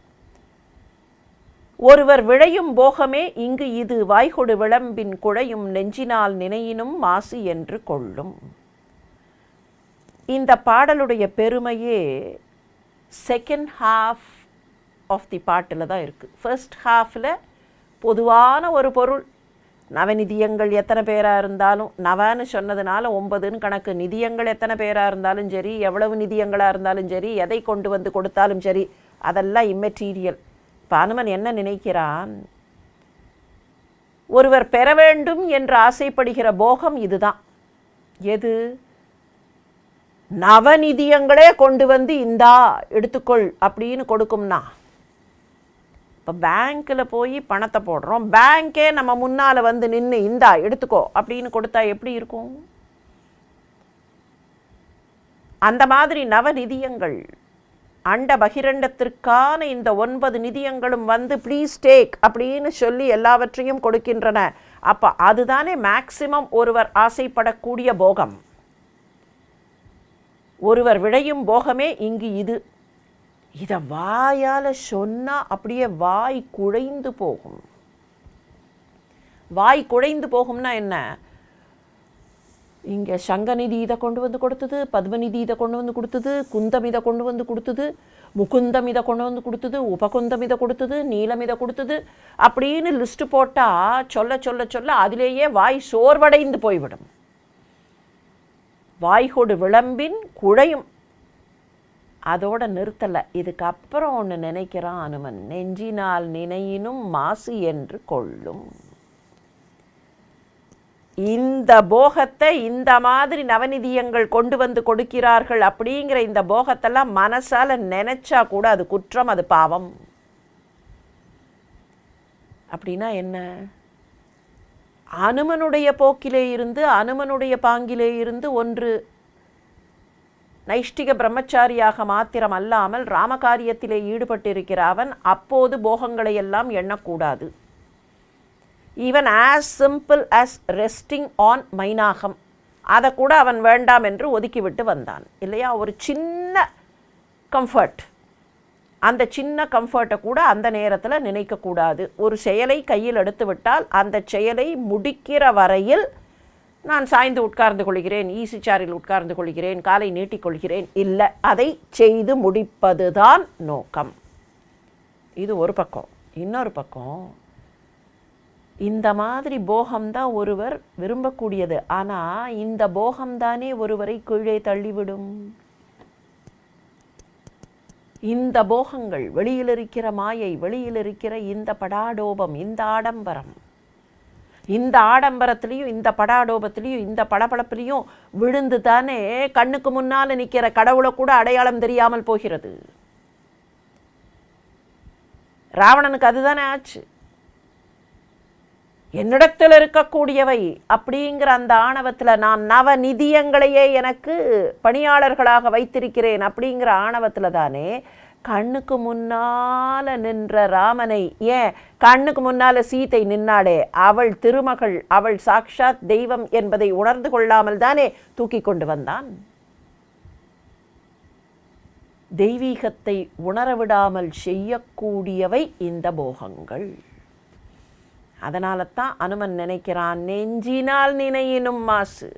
ஒருவர் விழையும் போகமே இங்கு இது வாய்கொடு விளம்பின் குழையும் நெஞ்சினால் நினையினும் மாசு என்று கொள்ளும். இந்த பாடலுடைய பெருமையே செகண்ட் ஹாஃப் ஆஃப் தி பாட்டில் தான் இருக்குது. ஃபர்ஸ்ட் ஹாஃபில் பொதுவான ஒரு பொருள், நவநிதியங்கள் எத்தனை பேராக இருந்தாலும், நவன்னு சொன்னதுனால 9ன்னு கணக்கு, நிதியங்கள் எத்தனை பேராக இருந்தாலும் சரி, எவ்வளவு நிதியங்களாக இருந்தாலும் சரி, எதை கொண்டு வந்து கொடுத்தாலும் சரி, அதெல்லாம் இம்மெட்டீரியல். இப்போ அனுமன் என்ன நினைக்கிறான்? ஒருவர் பெற வேண்டும் என்று ஆசைப்படுகிற போகம் இதுதான். எது? நவநிதியங்களே கொண்டு வந்து இந்தா எடுத்துக்கொள் அப்படின்னு கொடுக்கும்னா, இப்போ பேங்க்கில் போய் பணத்தை போடுறோம், பேங்க்கே நம்ம முன்னால் வந்து நின்று இந்தா எடுத்துக்கோ அப்படின்னு கொடுத்தா எப்படி இருக்கும்? அந்த மாதிரி நவநிதியங்கள் அண்ட பகிரண்டத்திற்கான இந்த 9 நிதியங்களும் வந்து ப்ளீஸ் டேக் அப்படின்னு சொல்லி எல்லாவற்றையும் கொடுக்கின்றன. அப்போ அதுதானே மேக்சிமம் ஒருவர் ஆசைப்படக்கூடிய போகம். ஒருவர் விழையும் போகமே இங்கு இது. இதை வாயால் சொன்னால் அப்படியே வாய் குழைந்து போகும். வாய் குழைந்து போகும்னா என்ன? இங்கே சங்கநிதி இதை கொண்டு வந்து கொடுத்தது, பத்மநிதி இதை கொண்டு வந்து கொடுத்தது, குந்தம் இதை கொண்டு வந்து கொடுத்தது, முகுந்தம் இதை கொண்டு வந்து கொடுத்தது, உபகுந்தம் இதை கொடுத்தது, நீலம் இதை கொடுத்தது அப்படின்னு லிஸ்ட்டு போட்டால் சொல்ல சொல்ல சொல்ல அதிலேயே வாய் சோர்வடைந்து போய்விடும். வாய்கொடு விளம்பின் குழையும். அதோட நிறுத்தலை. இதுக்கப்புறம் ஒன்று நினைக்கிறான் அனுமன், நெஞ்சினால் நினையினும் மாசு என்று கொள்ளும். இந்த போகத்தை இந்த மாதிரி நவநிதியங்கள் கொண்டு வந்து கொடுக்கிறார்கள் அப்படிங்கிற இந்த போகத்தெல்லாம் மனசால நினைச்சா கூட அது குற்றம், அது பாவம். அப்படின்னா என்ன? அனுமனுடைய போக்கிலே இருந்து, அனுமனுடைய பாங்கிலே இருந்து ஒன்று நைஷ்டிக பிரம்மச்சாரியாக மாத்திரம் அல்லாமல் ராமகாரியத்திலே ஈடுபட்டிருக்கிற அவன் அப்போது போகங்களை எல்லாம் எண்ணக்கூடாது. Even as simple as resting on Mainakam, அதை கூட அவன் வேண்டாம் என்று ஒதுக்கிவிட்டு வந்தான் இல்லையா? ஒரு சின்ன கம்ஃபர்ட், அந்த சின்ன கம்ஃபர்ட்டை கூட அந்த நேரத்தில் நினைக்கக்கூடாது. ஒரு செயலை கையில் எடுத்து விட்டால் அந்த செயலை முடிக்கிற வரையில் நான் சாய்ந்து உட்கார்ந்து கொள்கிறேன், ஈசி சேரில் உட்கார்ந்து கொள்கிறேன், காலை நீட்டிக்கொள்கிறேன், இல்லை, அதை செய்து முடிப்பது தான் நோக்கம். இது ஒரு பக்கம். இன்னொரு பக்கம், இந்த மாதிரி போகம்தான் ஒருவர் விரும்பக்கூடியது. ஆனால் இந்த போகம்தானே ஒருவரை கீழே தள்ளிவிடும். இந்த போகங்கள், வெளியில் இருக்கிற மாயை, வெளியில் இருக்கிற இந்த படாடோபம், இந்த ஆடம்பரம், இந்த ஆடம்பரத்துலேயும் இந்த படாடோபத்துலேயும் இந்த பளபளப்புலேயும் விழுந்து தானே கண்ணுக்கு முன்னால் நிற்கிற கடவுளை கூட அடையாளம் தெரியாமல் போகிறது. ராவணனுக்கு அதுதானே ஆச்சு. என்னிடத்தில் இருக்கக்கூடியவை அப்படிங்கிற அந்த ஆணவத்தில், நான் நவநிதியங்களையே எனக்கு பணியாளர்களாக வைத்திருக்கிறேன் அப்படிங்கிற ஆணவத்தில் தானே கண்ணுக்கு முன்னால் நின்ற ராமனை, ஏன் கண்ணுக்கு முன்னால் சீதை நின்னாடே, அவள் திருமகள், அவள் சாக்ஷாத் தெய்வம் என்பதை உணர்ந்து கொள்ளாமல் தானே தூக்கி கொண்டு வந்தான். தெய்வீகத்தை உணரவிடாமல் செய்யக்கூடியவை இந்த போகங்கள். அதனால தான் அனுமன் நினைக்கிறான், நெஞ்சினால் நினையினும் மாசு.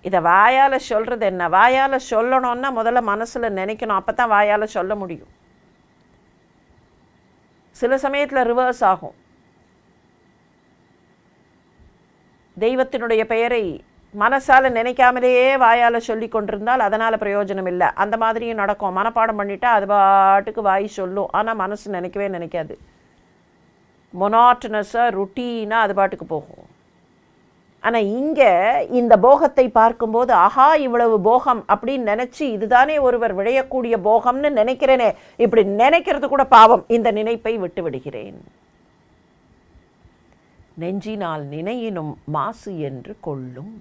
இதை வாயால் சொல்கிறது என்ன? வாயால் சொல்லணும்னா முதல்ல மனசில் நினைக்கணும், அப்போ தான் வாயால் சொல்ல முடியும். சில சமயத்தில் ரிவர்ஸ் ஆகும். தெய்வத்தினுடைய பெயரை மனசால் நினைக்காமலேயே வாயால் சொல்லி கொண்டிருந்தால் அதனால் பிரயோஜனம் இல்லை. அந்த மாதிரியும் நடக்கும். மனப்பாடம் பண்ணிட்டா அது பாட்டுக்கு வாய் சொல்லும், ஆனால் மனசு நினைக்கவே நினைக்காது. மொனாட்டனஸாக ருட்டீனாக அது பாட்டுக்கு போகும். ஆனால் இங்கே இந்த போகத்தை பார்க்கும்போது, ஆஹா இவ்வளவு போகம் அப்படின்னு நினச்சி இதுதானே ஒருவர் விளையக்கூடிய போகம்னு நினைக்கிறேனே, இப்படி நினைக்கிறது கூட பாவம், இந்த நினைப்பை விட்டு விடுகிறேன். நெஞ்சினால் நினையினும் மாசு என்று கொள்ளும்.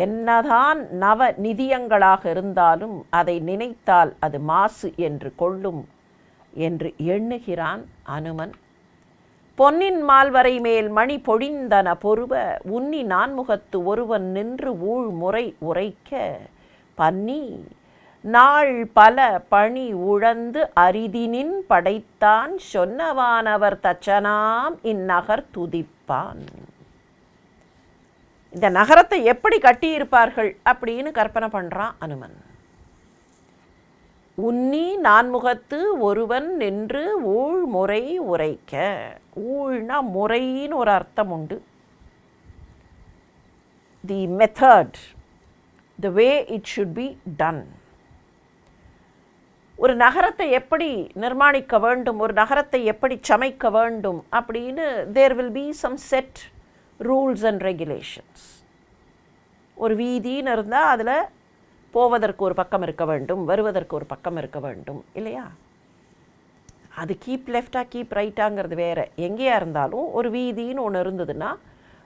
என்னதான் நவ நிதியங்களாக இருந்தாலும் அதை நினைத்தால் அது மாசு என்று கொள்ளும் என்று எண்ணுகிறான் அனுமன். பொன்னின் மால்வரை மேல் மணி பொழிந்தன பொருவ, உன்னி நான்முகத்து ஒருவன் நின்று ஊழ் முறை உரைக்க, பன்னி நாள் பல பணி உழந்து அரிதினின் படைத்தான், சொன்னவானவர் தச்சனாம் இந்நகர் துதிப்பான். இந்த நகரத்தை எப்படி கட்டியிருப்பார்கள் அப்படின்னு கற்பனை பண்ணுறான் அனுமன். உன்னி நான்முகத்து ஒருவன் நின்று ஊழ் முறை உரைக்க. ஊழ்னா முறைன்னு ஒரு அர்த்தம் உண்டு. தி method, the way it should be done. ஒரு நகரத்தை எப்படி நிர்மாணிக்க வேண்டும், ஒரு நகரத்தை எப்படி சமைக்க வேண்டும் அப்படின்னு there will be some set rules and regulations. ஒரு வீதின்னு இருந்தால் அதில் போவதற்கு ஒரு பக்கம் இருக்க வேண்டும், வருவதற்கு ஒரு பக்கம் இருக்க வேண்டும் இல்லையா? அது கீப் லெஃப்டாக கீப் ரைட்டாங்கிறது வேறு. எங்கேயா இருந்தாலும் ஒரு வீதின்னு ஒன்று இருந்ததுன்னா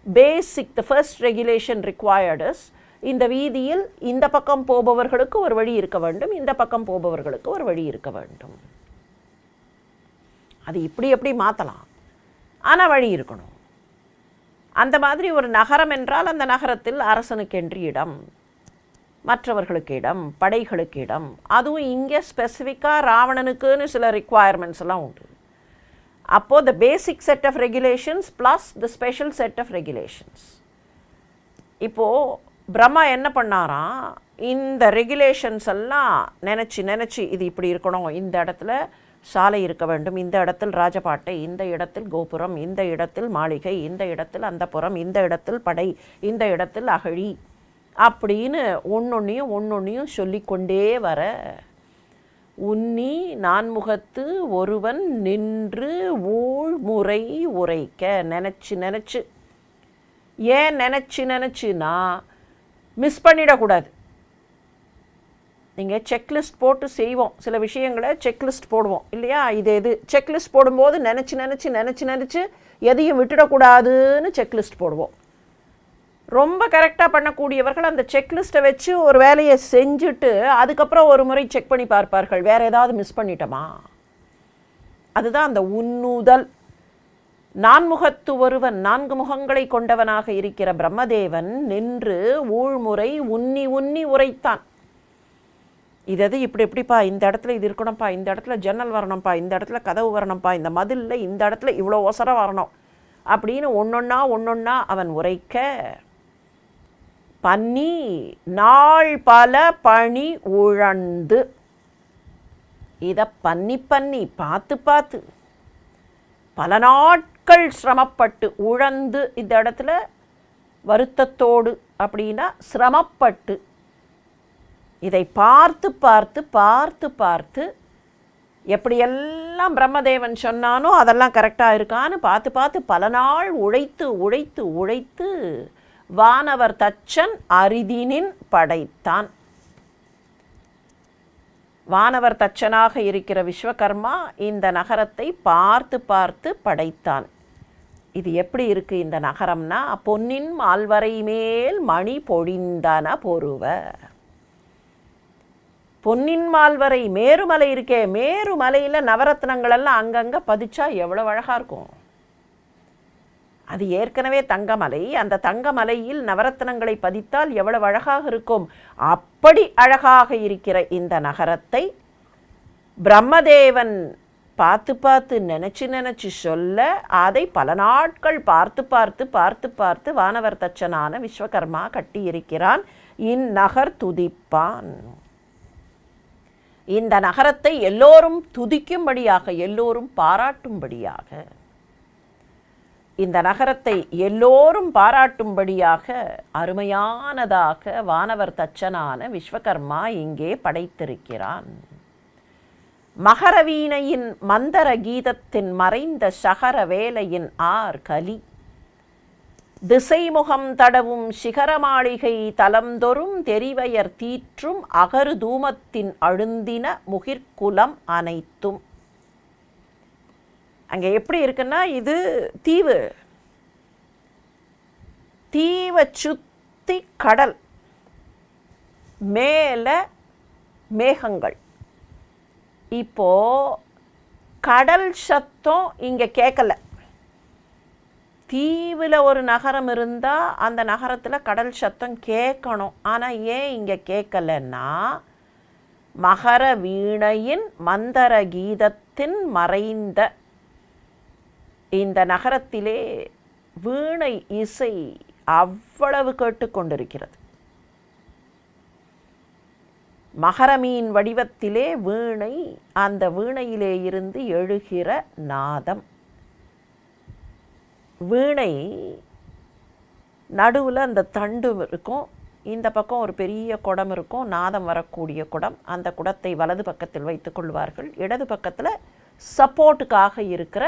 பேசிக் த ஃபர்ஸ்ட் ரெகுலேஷன் ரிக்வயர்டஸ், இந்த வீதியில் இந்த பக்கம் போபவர்களுக்கு ஒரு வழி இருக்க வேண்டும், இந்த பக்கம் போபவர்களுக்கு ஒரு வழி இருக்க வேண்டும். அது இப்படி எப்படி மாற்றலாம், ஆனால் வழி இருக்கணும். அந்த மாதிரி ஒரு நகரம் என்றால் அந்த நகரத்தில் அரசனுக்கென்று இடம், மற்றவர்களுக்கு இடம், படைகளுக்கு இடம். அதுவும் இங்கே ஸ்பெசிஃபிக்காக ராவணனுக்குன்னு சில ரிக்வயர்மெண்ட்ஸ் எல்லாம் உண்டு. அப்போது the basic set of regulations plus the special set of regulations. இப்போது பிரம்மா என்ன பண்ணாராம், இந்த ரெகுலேஷன்ஸ் எல்லாம் நினச்சி இது இப்படி இருக்கணும், இந்த இடத்துல சாலை இருக்க வேண்டும், இந்த இடத்தில் ராஜபாட்டை, இந்த இடத்தில் கோபுரம், இந்த இடத்தில் மாளிகை, இந்த இடத்தில் அந்த புறம், இந்த இடத்தில் படை, இந்த இடத்தில் அகழி அப்படின்னு ஒன்னொன்னையும் சொல்லிக்கொண்டே வர, உன்னி நான்முகத்து ஒருவன் நின்று ஊழ் முறை உரைக்க. நினச்சி ஏன் நினச்சுன்னா மிஸ் பண்ணிடக்கூடாது. நீங்கள் செக்லிஸ்ட் போட்டு செய்வோம், சில விஷயங்களை செக்லிஸ்ட் போடுவோம் இல்லையா? இது செக்லிஸ்ட் போடும்போது நினச்சி எதையும் விட்டுடக்கூடாதுன்னு செக்லிஸ்ட் போடுவோம். ரொம்ப கரெக்டாக பண்ணக்கூடியவர்கள் அந்த செக்லிஸ்ட்டை வச்சு ஒரு வேலையை செஞ்சுட்டு அதுக்கப்புறம் ஒரு முறை செக் பண்ணி பார்ப்பார்கள், வேறு ஏதாவது மிஸ் பண்ணிட்டோமா. அதுதான் அந்த உன்னுதல். நான்முகத்து ஒருவன், 4 முகங்களை கொண்டவனாக இருக்கிற பிரம்மதேவன் நின்று ஊழ்முறை உன்னி உன்னி உரைத்தான். இது இப்படிப்பா, இந்த இடத்துல இது இருக்கணும்ப்பா, இந்த இடத்துல ஜன்னல் வரணும்ப்பா, இந்த இடத்துல கதவு வரணும்ப்பா, இந்த மதிலில் இந்த இடத்துல இவ்வளோ ஒசரம் வரணும் அப்படின்னு ஒன்றொன்னா அவன் உரைக்க, பன்னி நாள் பல பணி உழந்து, இதை பண்ணி பார்த்து பல நாட்கள் சிரமப்பட்டு, உழந்து இந்த இடத்துல வருத்தத்தோடு அப்படின்னா சிரமப்பட்டு, இதை பார்த்து எப்படியெல்லாம் பிரம்மதேவன் சொன்னானோ அதெல்லாம் கரெக்டாக இருக்கான்னு பார்த்து பல நாள் உழைத்து வானவர் தச்சன் அரிதினின் படைத்தான். வானவர் தச்சனாக இருக்கிற விஸ்வகர்மா இந்த நகரத்தை பார்த்து படைத்தான். இது எப்படி இருக்குது இந்த நகரம்னா, பொன்னின் மால்வரை மேல் மணி பொழிந்தன பொருவ. பொன்னின் மால்வரை மேருமலை இருக்கே, மேருமலையில் நவரத்னங்களெல்லாம் அங்கங்கே பதிச்சா எவ்வளோ அழகாக இருக்கும். அது ஏற்கனவே தங்கமலை, அந்த தங்கமலையில் நவரத்னங்களை பதித்தால் எவ்வளவு அழகாக இருக்கும். அப்படி அழகாக இருக்கிற இந்த நகரத்தை பிரம்மதேவன் பார்த்து நினச்சி சொல்ல, அதை பல நாட்கள் பார்த்து வானவர் தச்சனான விஸ்வகர்மா கட்டியிருக்கிறான். இந்நகர் துதிப்பான். இந்த நகரத்தை எல்லோரும் துதிக்கும்படியாக, எல்லோரும் பாராட்டும்படியாக, இந்த நகரத்தை எல்லோரும் பாராட்டும்படியாக அருமையானதாக வானவர் தச்சனான விஸ்வகர்மா இங்கே படைத்திருக்கிறான். மகரவீணையின் மந்தர கீதத்தின் மறைந்த சகர வேலையின் கலி, திசைமுகம் தடவும் சிகர மாளிகை தலம்தொறும் தெரிவயர் தீற்றும் அகரு தூமத்தின் அழுந்தின முகிர்குலம் அனைத்தும். அங்கே எப்படி இருக்குன்னா, இது தீவை சுற்றி கடல், மேலே மேகங்கள். இப்போ கடல் சத்தம் இங்கே கேட்கல. தீவில் ஒரு நகரம் இருந்தால் அந்த நகரத்தில் கடல் சத்தம் கேட்கணும். ஆனால் ஏன் இங்கே கேட்கலன்னா, மகர வீணையின் மந்தர கீதத்தின் மறைந்த இந்த நகரத்திலே வீணை இசை அவ்வளவு கேட்டுக்கொண்டிருக்கிறது. மகரமீன் வடிவத்திலே வீணை, அந்த வீணையிலே இருந்து எழுகிற நாதம். வீணை நடுவில் அந்த தண்டு இருக்கும், இந்த பக்கம் ஒரு பெரிய குடம் இருக்கும், நாதம் வரக்கூடிய குடம். அந்த குடத்தை வலது பக்கத்தில் வைத்து கொள்வார்கள். இடது பக்கத்தில் சப்போர்ட்டுக்காக இருக்கிற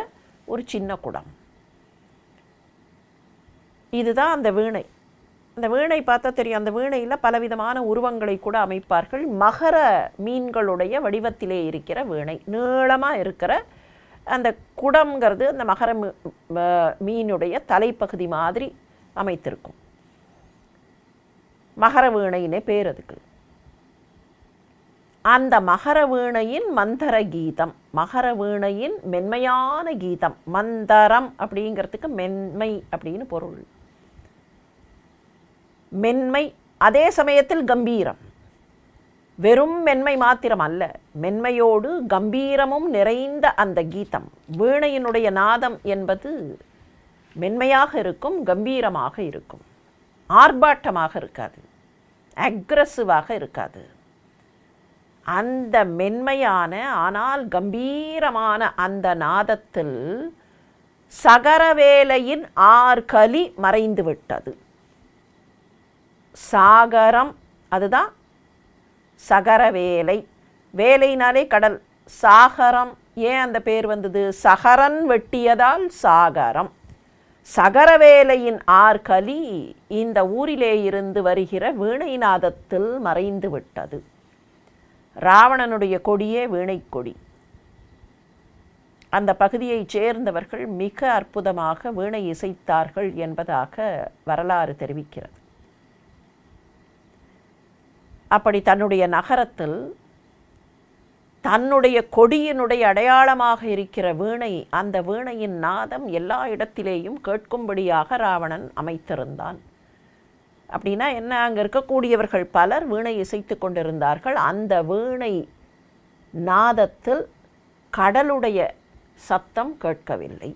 ஒரு சின்ன குடம். இதுதான் அந்த வீணை. அந்த வீணை பார்த்தா தெரியும். அந்த வீணையில் பலவிதமான உருவங்களை கூட அமைப்பார்கள். மகர மீன்களுடைய வடிவத்திலே இருக்கிற வீணை, நீளமாக இருக்கிற அந்த குடம்ங்கிறது அந்த மகர மீனுடைய தலைப்பகுதி மாதிரி அமைத்திருக்கும். மகர வீணையினே பேர் அதுக்கு. அந்த மகர வீணையின் மந்தர கீதம், மகர வீணையின் மென்மையான கீதம். மந்தரம் அப்படிங்கிறதுக்கு மென்மை அப்படின்னு பொருள். மென்மை, அதே சமயத்தில் கம்பீரம். வெறும் மென்மை மாத்திரம் அல்ல, மென்மையோடு கம்பீரமும் நிறைந்த அந்த கீதம். வீணையினுடைய நாதம் என்பது மென்மையாக இருக்கும், கம்பீரமாக இருக்கும், ஆர்ப்பாட்டமாக இருக்காது, அக்ரெசிவாக இருக்காது. அந்த மென்மையான ஆனால் கம்பீரமான அந்த நாதத்தில் சகரவேலையின் கலி மறைந்து விட்டது. சாகரம், அதுதான் சகரவேலை. வேலைனாலே கடல். சாகரம், ஏன் அந்த பேர் வந்தது? சகரன் வெட்டியதால் சாகரம். சகரவேலையின் கலி இந்த ஊரிலே இருந்து வருகிற வீணைநாதத்தில் மறைந்து விட்டது. ராவணனுடைய கொடியே வீணை கொடி. அந்த பகுதியைச் சேர்ந்தவர்கள் மிக அற்புதமாக வீணை இசைத்தார்கள் என்பதாக வரலாறு தெரிவிக்கிறது. அப்படி தன்னுடைய நகரத்தில் தன்னுடைய கொடியினுடைய அடையாளமாக இருக்கிற வீணை, அந்த வீணையின் நாதம் எல்லா இடத்திலேயும் கேட்கும்படியாக ராவணன் அமைத்திருந்தான். அப்படின்னா என்ன, அங்கே இருக்கக்கூடியவர்கள் பலர் வீணை இசைத்து கொண்டிருந்தார்கள். அந்த வீணை நாதத்தில் கடலுடைய சத்தம் கேட்கவில்லை.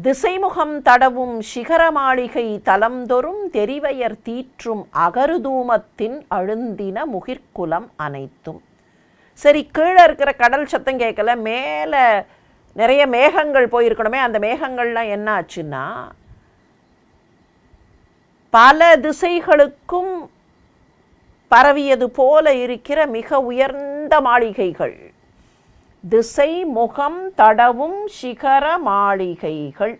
திசைமுகம் தடவும் சிகர மாளிகை தலம்தொறும் தெரிவையர் தீற்றும் அகருதூமத்தின் அழுந்தின முகிர்குலம் அனைத்தும். சரி, கீழே இருக்கிற கடல் சத்தம் கேட்கல, மேலே நிறைய மேகங்கள் போயிருக்கணுமே, அந்த மேகங்கள்லாம் என்ன ஆச்சுன்னா பல திசைகளுக்கும் பரவியது போல இருக்கிற மிக உயர்ந்த மாளிகைகள், திசை முகம் தடவும் சிகர மாளிகைகள்.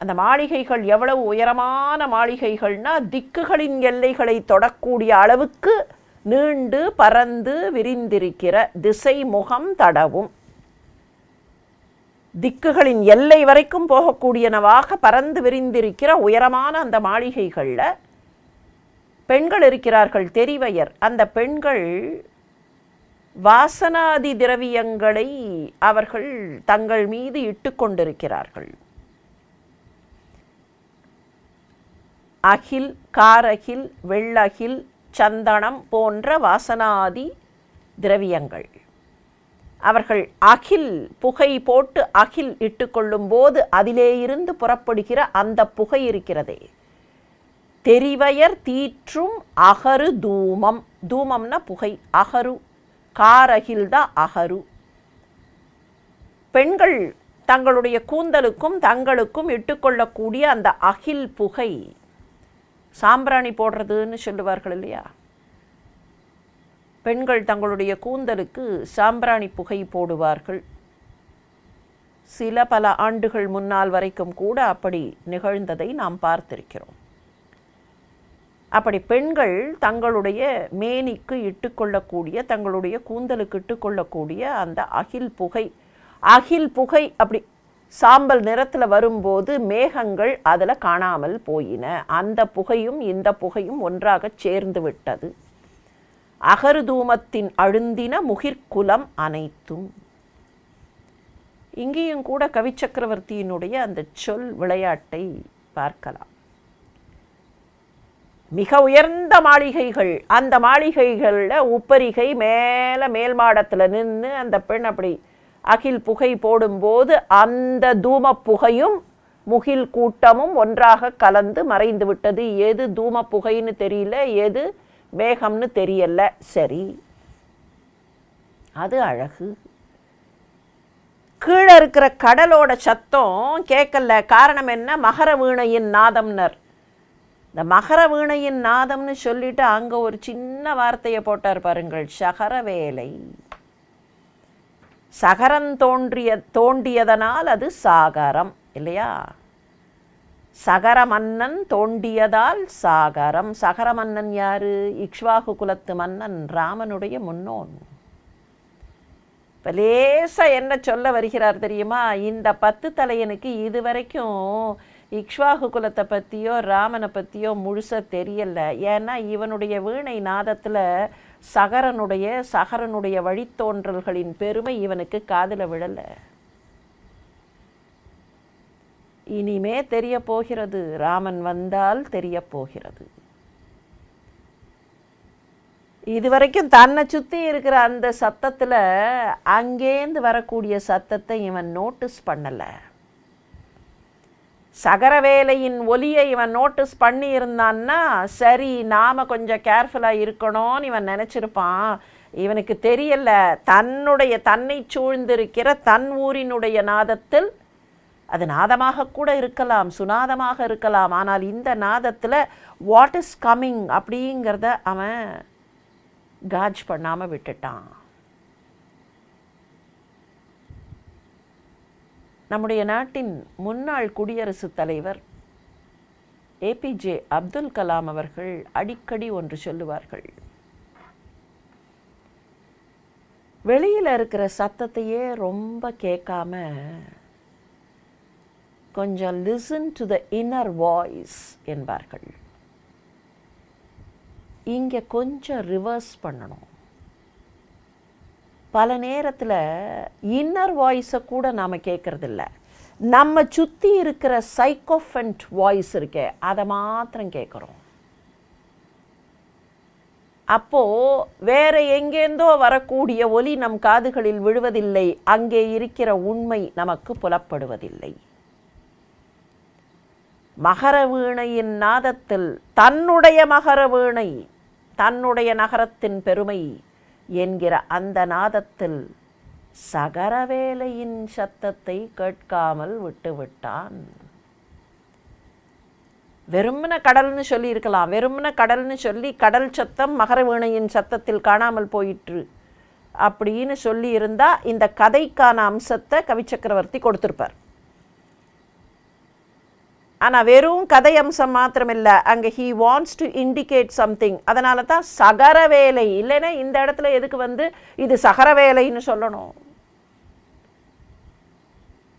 அந்த மாளிகைகள் எவ்வளவு உயரமான மாளிகைகள்னா திக்குகளின் எல்லைகளை தொடக்கூடிய அளவுக்கு நீண்டு பறந்து விரிந்திருக்கிற, திசை முகம் தடவும், திக்குகளின் எல்லை வரைக்கும் போகக்கூடியனவாக பறந்து விரிந்திருக்கிற உயரமான அந்த மாளிகைகளில் பெண்கள் இருக்கிறார்கள், தெரிவையர். அந்த பெண்கள் வாசனாதி திரவியங்களை அவர்கள் தங்கள் மீது இட்டு கொண்டிருக்கிறார்கள். அகில், காரகில், வெள்ளகில், சந்தனம் போன்ற வாசனாதி திரவியங்கள். அவர்கள் அகில் புகை போட்டு அகில் இட்டுக்கொள்ளும் போது அதிலே இருந்து புறப்படுகிற அந்த புகை இருக்கிறதே, தெரிவையர் தீற்றும் அகரு தூமம். தூமம்னா புகை, அகரு, காரகில் தான் அகரு. பெண்கள் தங்களுடைய கூந்தலுக்கும் தங்களுக்கும் இட்டுக்கொள்ளக்கூடிய அந்த அகில் புகை, சாம்பிராணி போடுறதுன்னு சொல்லுவார்கள் இல்லையா, பெண்கள் தங்களுடைய கூந்தலுக்கு சாம்பிராணி புகை போடுவார்கள். சில பல ஆண்டுகள் முன்னால் வரைக்கும் கூட அப்படி நிகழ்ந்ததை நாம் பார்த்திருக்கிறோம். அப்படி பெண்கள் தங்களுடைய மேனிக்கு இட்டுக்கொள்ளக்கூடிய, தங்களுடைய கூந்தலுக்கு இட்டுக்கொள்ளக்கூடிய அந்த அகில் புகை, அகில் புகை அப்படி சாம்பல் நிறத்தில் வரும்போது மேகங்கள் அதில் காணாமல் போயின. அந்த புகையும் இந்த புகையும் ஒன்றாக சேர்ந்து விட்டது. அகருதூமத்தின் அழுந்தின முகிர்குலம் அனைத்தும். இங்கேயும் கூட கவிச்சக்கரவர்த்தியினுடைய அந்த சொல் விளையாட்டை பார்க்கலாம். மிக உயர்ந்த மாளிகைகள், அந்த மாளிகைகளில் உப்பரிகை மேலே மேல் மாடத்தில் நின்று அந்த பெண் அப்படி அகில் புகை போடும்போது அந்த தூம புகையும் முகில் கூட்டமும் ஒன்றாக கலந்து மறைந்து விட்டது. எது தூம புகைன்னு தெரியல, எது மேகம்னு தெரியல. சரி, அது அழகு. கீழே இருக்கிற கடலோட சத்தம் கேட்கல. காரணம் என்ன? மகர வீணையின் நாதம்னர். இந்த மகர வீணையின் நாதம்னு சொல்லிட்டு அங்கே ஒரு சின்ன வார்த்தையை போட்டார் பாருங்கள், சகர வேலை. சகரம் தோண்டியதனால் அது சாகரம் இல்லையா? சகர மன்னன் தோண்டியதால் சாகரம். சகர மன்னன் யாரு? இக்ஷ்வாகு குலத்து மன்னன், ராமனுடைய முன்னோன். இப்போ லேசாக என்ன சொல்ல வருகிறார் தெரியுமா? இந்த 10 தலையனுக்கு இதுவரைக்கும் இக்ஷ்வாகு குலத்தை பற்றியோ ராமனை பற்றியோ முழுசாக தெரியலை. ஏன்னா இவனுடைய வீணை நாதத்தில் சகரனுடைய வழித்தோன்றல்களின் பெருமை இவனுக்கு காதில் விழலை. இனிமே தெரிய போகிறது, ராமன் வந்தால் தெரிய போகிறது. இதுவரைக்கும் தன்னை சுற்றி இருக்கிற அந்த சத்தத்தில் அங்கேருந்து வரக்கூடிய சத்தத்தை இவன் நோட்டீஸ் பண்ணலை. சகரவேலையின் ஒலியை இவன் நோட்டீஸ் பண்ணி இருந்தான்னா சரி, நாம் கொஞ்சம் கேர்ஃபுல்லாக இருக்கணும்னு இவன் நினச்சிருப்பான். இவனுக்கு தெரியல, தன்னை சூழ்ந்திருக்கிற தன் ஊரினுடைய நாதத்தில், அது நாதமாக கூட இருக்கலாம், சுனாதமாக இருக்கலாம், ஆனால் இந்த நாதத்தில் வாட் இஸ் கம்மிங் அப்படிங்கிறத அவன் காஜ் பண்ணாமல் விட்டுட்டான். நம்முடைய நாட்டின் முன்னாள் குடியரசுத் தலைவர் ஏபிஜே அப்துல் கலாம் அவர்கள் அடிக்கடி ஒன்று சொல்லுவார்கள். வெளியில் இருக்கிற சத்தத்தையே ரொம்ப கேட்காம கொஞ்சம் listen to the inner voice என்பார்கள். இங்கே கொஞ்சம் ரிவர்ஸ் பண்ணணும். பல நேரத்தில் இன்னர் வாய்ஸை கூட நாம் கேட்குறதில்ல, நம்ம சுற்றி இருக்கிற சைக்கோஃபென்ட் வாய்ஸ் இருக்கே அதை மாத்திரம் கேட்குறோம். அப்போது வேற எங்கேருந்தோ வரக்கூடிய ஒலி நம் காதுகளில் விழுவதில்லை, அங்கே இருக்கிற உண்மை நமக்கு புலப்படுவதில்லை. மகர வீணையின் நாதத்தில் தன்னுடைய மகர வீணை, தன்னுடைய நகரத்தின் பெருமை என்கிற அந்த நாதத்தில் சகரவேலையின் சத்தத்தை கேட்காமல் விட்டுவிட்டான். வெறுமன கடல்னு சொல்லி இருக்கலாம், வெறுமன கடல்னு சொல்லி கடல் சத்தம் மகர வீணையின் சத்தத்தில் காணாமல் போயிற்று அப்படின்னு சொல்லி இருந்தால் இந்த கதைக்கான அம்சத்தை கவிச்சக்கரவர்த்தி கொடுத்துருப்பார். ஆனால் வெறும் கதை அம்சம் மாத்திரமில்லை, அங்கே he wants to indicate something. அதனால தான் சகரவேலை, இல்லைன்னா இந்த இடத்துல எதுக்கு இது சகரவேலைன்னு சொல்லணும்?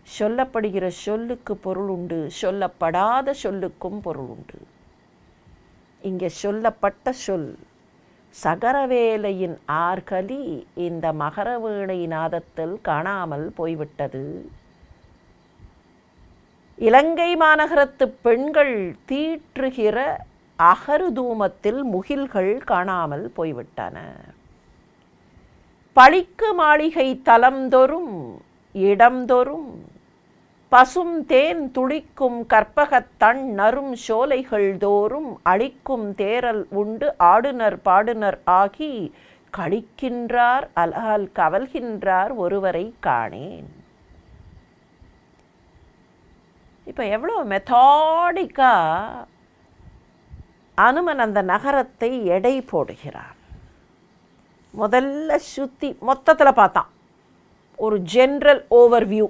சொல்லப்படுகிற சொல்லுக்கு பொருள் உண்டு, சொல்லப்படாத சொல்லுக்கும் பொருள் உண்டு. இங்கே சொல்லப்பட்ட சொல் சகரவேலையின் ஆர்கலி இந்த மகர வீணை நாதத்தில் காணாமல் போய்விட்டது. இலங்கை மாநகரத்து பெண்கள் தீற்றுகிற அகருதூமத்தில் முகில்கள் காணாமல் போய்விட்டன. பளிக்கு மாளிகை தலம்தொறும் இடம்தொறும் பசும் தேன் துளிக்கும் கற்பகத்தண் நரும் சோலைகள் தோறும் அளிக்கும் தேரல் உண்டு ஆடுனர் பாடுனர் ஆகி கழிக்கின்றார் அலால் கவல்கின்றார் ஒருவரை காணேன். இப்போ எவ்வளோ மெத்தாடிக்காக அனுமன் அந்த நகரத்தை எடை போடுகிறான். முதல்ல சுற்றி மொத்தத்தில் பார்த்தான், ஒரு ஜென்ரல் ஓவர்வியூ.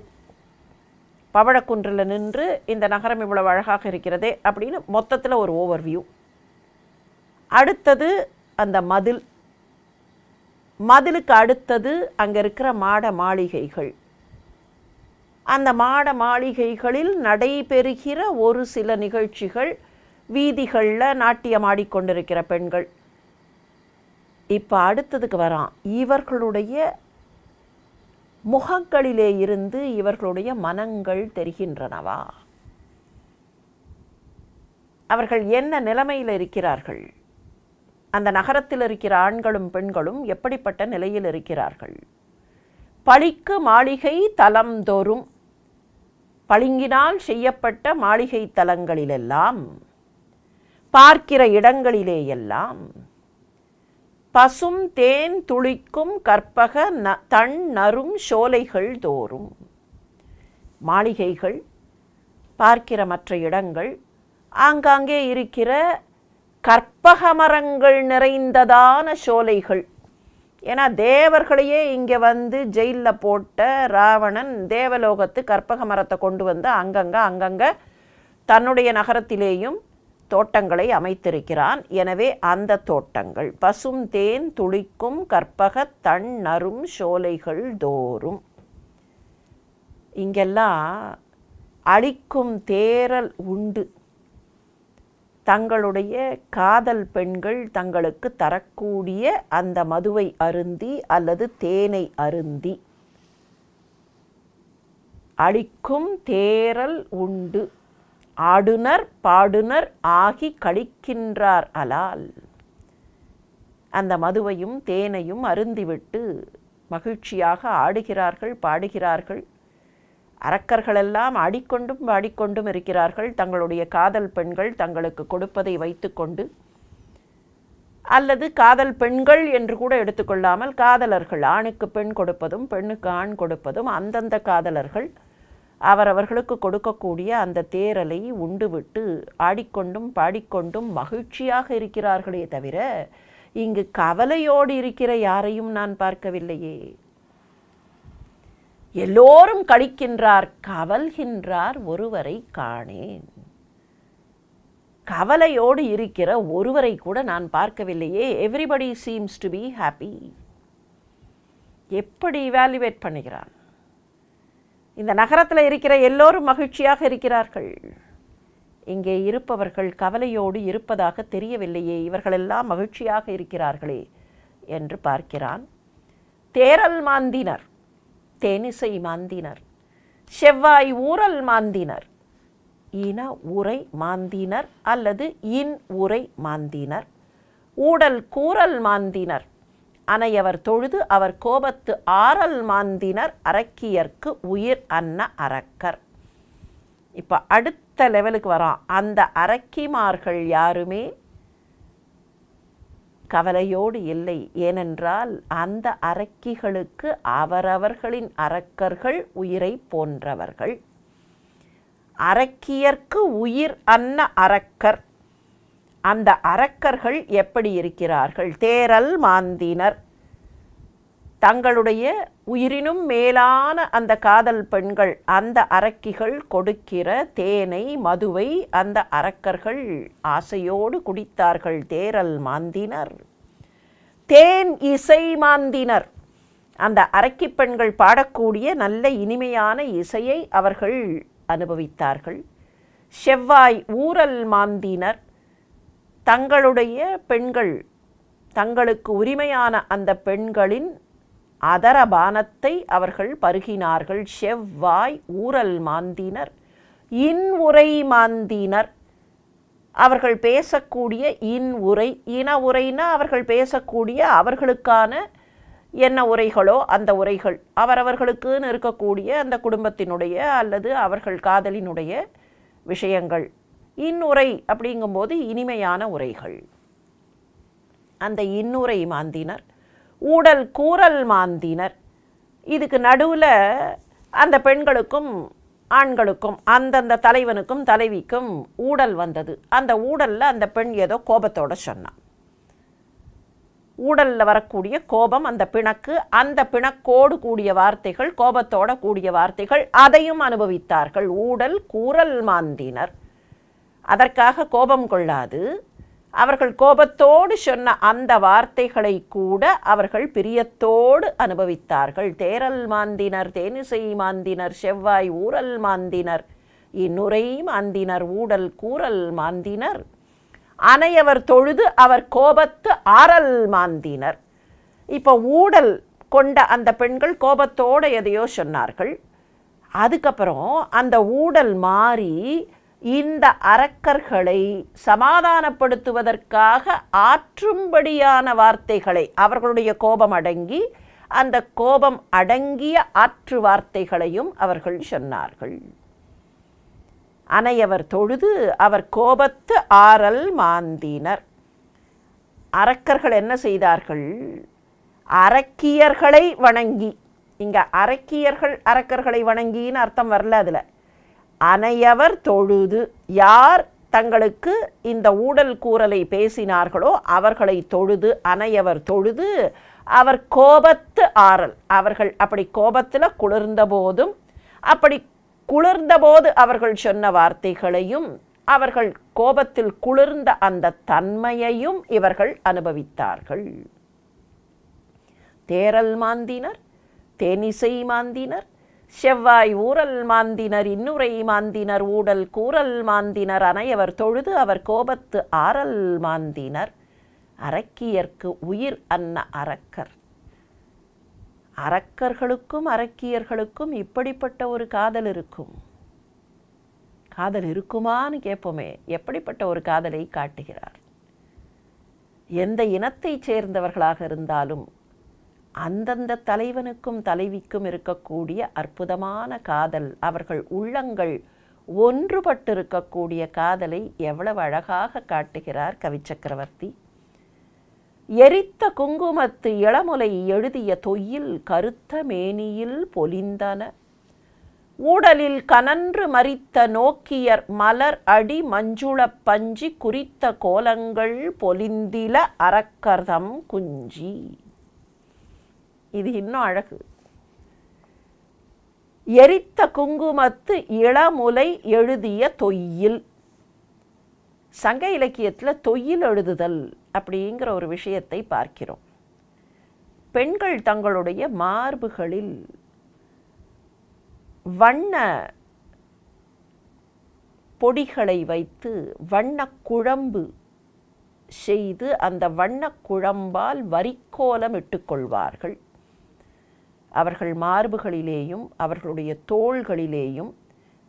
பவழக்குன்றில் நின்று இந்த நகரம் இவ்வளவு அழகாக இருக்கிறதே அப்படின்னு மொத்தத்தில் ஒரு ஓவர்வியூ. அடுத்தது அந்த மதில், மதிலுக்கு அடுத்தது அங்கே இருக்கிற மாட மாளிகைகள். அந்த மாட மாளிகைகளில் நடைபெறுகிற ஒரு சில நிகழ்ச்சிகள், வீதிகளில் நாட்டியம் ஆடிக்கொண்டிருக்கிற பெண்கள். இப்போ அடுத்ததுக்கு வரான், இவர்களுடைய முகங்களிலே இருந்து இவர்களுடைய மனங்கள் தெரிகின்றனவா? அவர்கள் என்ன நிலைமையில் இருக்கிறார்கள்? அந்த நகரத்தில் இருக்கிற ஆண்களும் பெண்களும் எப்படிப்பட்ட நிலையில் இருக்கிறார்கள்? பளிக்கு மாளிகை தலம்தோறும், பளிங்கினால் செய்யப்பட்ட மாளிகை தலங்களிலெல்லாம், பார்க்கிற இடங்களிலேயெல்லாம் பசும் தேன் துளிக்கும் கற்பக தண் நரும் சோலைகள் தோறும். மாளிகைகள், பார்க்கிற மற்ற இடங்கள், ஆங்காங்கே இருக்கிற கற்பக மரங்கள் நிறைந்ததான சோலைகள். ஏன்னா தேவர்களையே இங்கே ஜெயிலில் போட்ட ராவணன் தேவலோகத்து கற்பக மரத்தை கொண்டு அங்கங்கே தன்னுடைய நகரத்திலேயும் தோட்டங்களை அமைத்திருக்கிறான். எனவே அந்த தோட்டங்கள் பசும் தேன் துளிக்கும் கற்பக தண் நரும் சோலைகள் தோறும். இங்கெல்லாம் அளிக்கும் தேரல் உண்டு. தங்களுடைய காதல் பெண்கள் தங்களுக்கு தரக்கூடிய அந்த மதுவை அருந்தி அல்லது தேனை அருந்தி அளிக்கும் தேரல் உண்டு. ஆடுனர் பாடுனர் ஆகி கழிக்கின்றார் அலால். அந்த மதுவையும் தேனையும் அருந்திவிட்டு மகிழ்ச்சியாக ஆடுகிறார்கள், பாடுகிறார்கள். அரக்கர்களெல்லாம் ஆடிக்கொண்டும் பாடிக்கொண்டும் இருக்கிறார்கள். தங்களுடைய காதல் பெண்கள் தங்களுக்கு கொடுப்பதை வைத்துக்கொண்டு, அல்லது காதல் பெண்கள் என்று கூட எடுத்துக்கொள்ளாமல் காதலர்கள், ஆணுக்கு பெண் கொடுப்பதும் பெண்ணுக்கு ஆண் கொடுப்பதும், அந்தந்த காதலர்கள் அவரவர்களுக்கு கொடுக்கக்கூடிய அந்த தேரலை உண்டுவிட்டு ஆடிக்கொண்டும் பாடிக்கொண்டும் மகிழ்ச்சியாக இருக்கிறார்களே தவிர இங்கு கவலையோடு இருக்கிற யாரையும் நான் பார்க்கவில்லையே. எல்லோரும் கழிக்கின்றார், கவல்கின்றார் ஒருவரை காணேன். கவலையோடு இருக்கிற ஒருவரை கூட நான் பார்க்கவில்லையே. Everybody seems to be happy. எப்படி இவாலுவேட் பண்ணுகிறான்? இந்த நகரத்தில் இருக்கிற எல்லோரும் மகிழ்ச்சியாக இருக்கிறார்கள், இங்கே இருப்பவர்கள் கவலையோடு இருப்பதாக தெரியவில்லையே, இவர்களெல்லாம் மகிழ்ச்சியாக இருக்கிறார்களே என்று பார்க்கிறான். தேரல் மாந்தினர், தேனிசை மாந்தினர், செவ்வாய் ஊரல் மாந்தினர், இன உரை மாந்தினர் அல்லது இன் உரை மாந்தினர், ஊடல் கூறல் மாந்தினர், அனையவர் தொழுது அவர் கோபத்து ஆறல் மாந்தினர், அரக்கியர்க்கு உயிர் அன்ன அரக்கர். இப்போ அடுத்த லெவலுக்கு வரான். அந்த அரக்கிமார்கள் யாருமே கவலையோடு இல்லை. ஏனென்றால் அந்த அரக்கிகளுக்கு அவரவர்களின் அரக்கர்கள் உயிரை போன்றவர்கள். அரக்கியர்க்கு உயிர் அன்ன அரக்கர். அந்த அரக்கர்கள் எப்படி இருக்கிறார்கள்? தேரல் மாந்தினர், தங்களுடைய உயிரினும் மேலான அந்த காதல் பெண்கள், அந்த அரக்கிகள் கொடுக்கிற தேனை மதுவை அந்த அரக்கர்கள் ஆசையோடு குடித்தார்கள். தேரல் மாந்தினர். தேன் இசை மாந்தினர், அந்த அரக்கி பெண்கள் பாடக்கூடிய நல்ல இனிமையான இசையை அவர்கள் அனுபவித்தார்கள். செவ்வாய் ஊரல் மாந்தினர், தங்களுடைய பெண்கள், தங்களுக்கு உரிமையான அந்த பெண்களின் அதரபானத்தை அவர்கள் பருகினார்கள். செவ்வாய் ஊரல் மாந்தினர். இன் உரை மாந்தினர், அவர்கள் பேசக்கூடிய இன் உரை, இன உரைனா அவர்கள் பேசக்கூடிய அவர்களுக்கான என்ன உரைகளோ அந்த உரைகள், அவரவர்களுக்குன்னு இருக்கக்கூடிய அந்த குடும்பத்தினுடைய அல்லது அவர்கள் காதலினுடைய விஷயங்கள். இன்னுரை அப்படிங்கும்போது இனிமையான உரைகள். அந்த இன்னுரை மாந்தினர். ஊடல் கூறல் மாந்தினர், இதுக்கு நடுவில் அந்த பெண்களுக்கும் ஆண்களுக்கும் அந்தந்த தலைவனுக்கும் தலைவிக்கும் ஊடல் வந்தது. அந்த ஊடலில் அந்த பெண் ஏதோ கோபத்தோடு சொன்னான். ஊடலில் வரக்கூடிய கோபம், அந்த பிணக்கு, அந்த பிணக்கோடு கூடிய வார்த்தைகள், கோபத்தோடு கூடிய வார்த்தைகள், அதையும் அனுபவித்தார்கள். ஊடல் கூறல் மாந்தினர். அதற்காக கோபம் கொள்ளாது அவர்கள் கோபத்தோடு சொன்ன அந்த வார்த்தைகளை கூட அவர்கள் பிரியத்தோடு அனுபவித்தார்கள். தேரல் மாந்தினர், தேனிசை மாந்தினர், செவ்வாய் ஊரல் மாந்தினர், இன்னுரை மாந்தினர், ஊடல் கூறல் மாந்தினர், அனையவர் தொழுது அவர் கோபத்து ஆறல் மாந்தினர். இப்போ ஊடல் கொண்ட அந்த பெண்கள் கோபத்தோடு எதையோ சொன்னார்கள். அதுக்கப்புறம் அந்த ஊடல் மாறி இந்த அரக்கர்களை சமாதானப்படுத்துவதற்காக ஆற்றும்படியான வார்த்தைகளை, அவர்களுடைய கோபம் அடங்கி அந்த கோபம் அடங்கிய ஆற்று வார்த்தைகளையும் அவர்கள் சொன்னார்கள். அனையவர் தொழுது அவர் கோபத்து ஆறல் மாந்தினர். அரக்கர்கள் என்ன செய்தார்கள்? அரக்கியர்களை வணங்கி, இங்கே அரக்கியர்கள் அரக்கர்களை வணங்கின்னு அர்த்தம் வரல. அதில் அனையவர் தொழுது, யார் தங்களுக்கு இந்த ஊடல் கூறலை பேசினார்களோ அவர்களை தொழுது, அனையவர் தொழுது அவர் கோபத்து ஆறல், அவர்கள் அப்படி கோபத்தில் குளிர்ந்த போதும், அப்படி குளிர்ந்தபோது அவர்கள் சொன்ன வார்த்தைகளையும், அவர்கள் கோபத்தில் குளிர்ந்த அந்த தன்மையையும் இவர்கள் அனுபவித்தார்கள். தேரல் மாந்தினர், தேனிசை மாந்தினர், செவ்வாய் ஊரல் மாந்தினர், இன்னுரை மாந்தினர், ஊடல் கூறல் மாந்தினர், அனையவர் தொழுது அவர் கோபத்து ஆறல் மாந்தினர், அரக்கியர்க்கு உயிர் அன்ன அரக்கர். அரக்கர்களுக்கும் அரக்கியர்களுக்கும் இப்படிப்பட்ட ஒரு காதல் இருக்கும். காதல் இருக்குமான்னு கேட்போமே, எப்படிப்பட்ட ஒரு காதலை காட்டுகிறார். எந்த இனத்தைச் சேர்ந்தவர்களாக இருந்தாலும் அந்தந்த தலைவனுக்கும் தலைவிக்கும் இருக்கக்கூடிய அற்புதமான காதல், அவர்கள் உள்ளங்கள் ஒன்றுபட்டிருக்கக்கூடிய காதலை எவ்வளவு அழகாக காட்டுகிறார் கவிச்சக்கரவர்த்தி. எரித்த குங்குமத்து இளமுலை எழுதிய தொய்யில் கருத்த மேனியில் பொலிந்தன, ஊடலில் கனன்று மரித்த நோக்கியர் மலர் அடி மஞ்சுள பஞ்சி குறித்த கோலங்கள் பொலிந்தில அரக்கர்தம் குஞ்சி. இது இன்னும் அழகு. எரித்த குங்குமத்து இளமுலை எழுதிய தொய்யில். சங்க இலக்கியத்தில் தொய்யில் எழுதுதல் அப்படிங்கிற ஒரு விஷயத்தை பார்க்கிறோம். பெண்கள் தங்களுடைய மார்புகளில் வண்ண பொடிகளை வைத்து வண்ணக் குழம்பு செய்து அந்த வண்ணக் குழம்பால் வரிக்கோலம் இட்டுக்கொள்வார்கள். அவர்கள் மார்புகளிலேயும் அவர்களுடைய தோள்களிலேயும்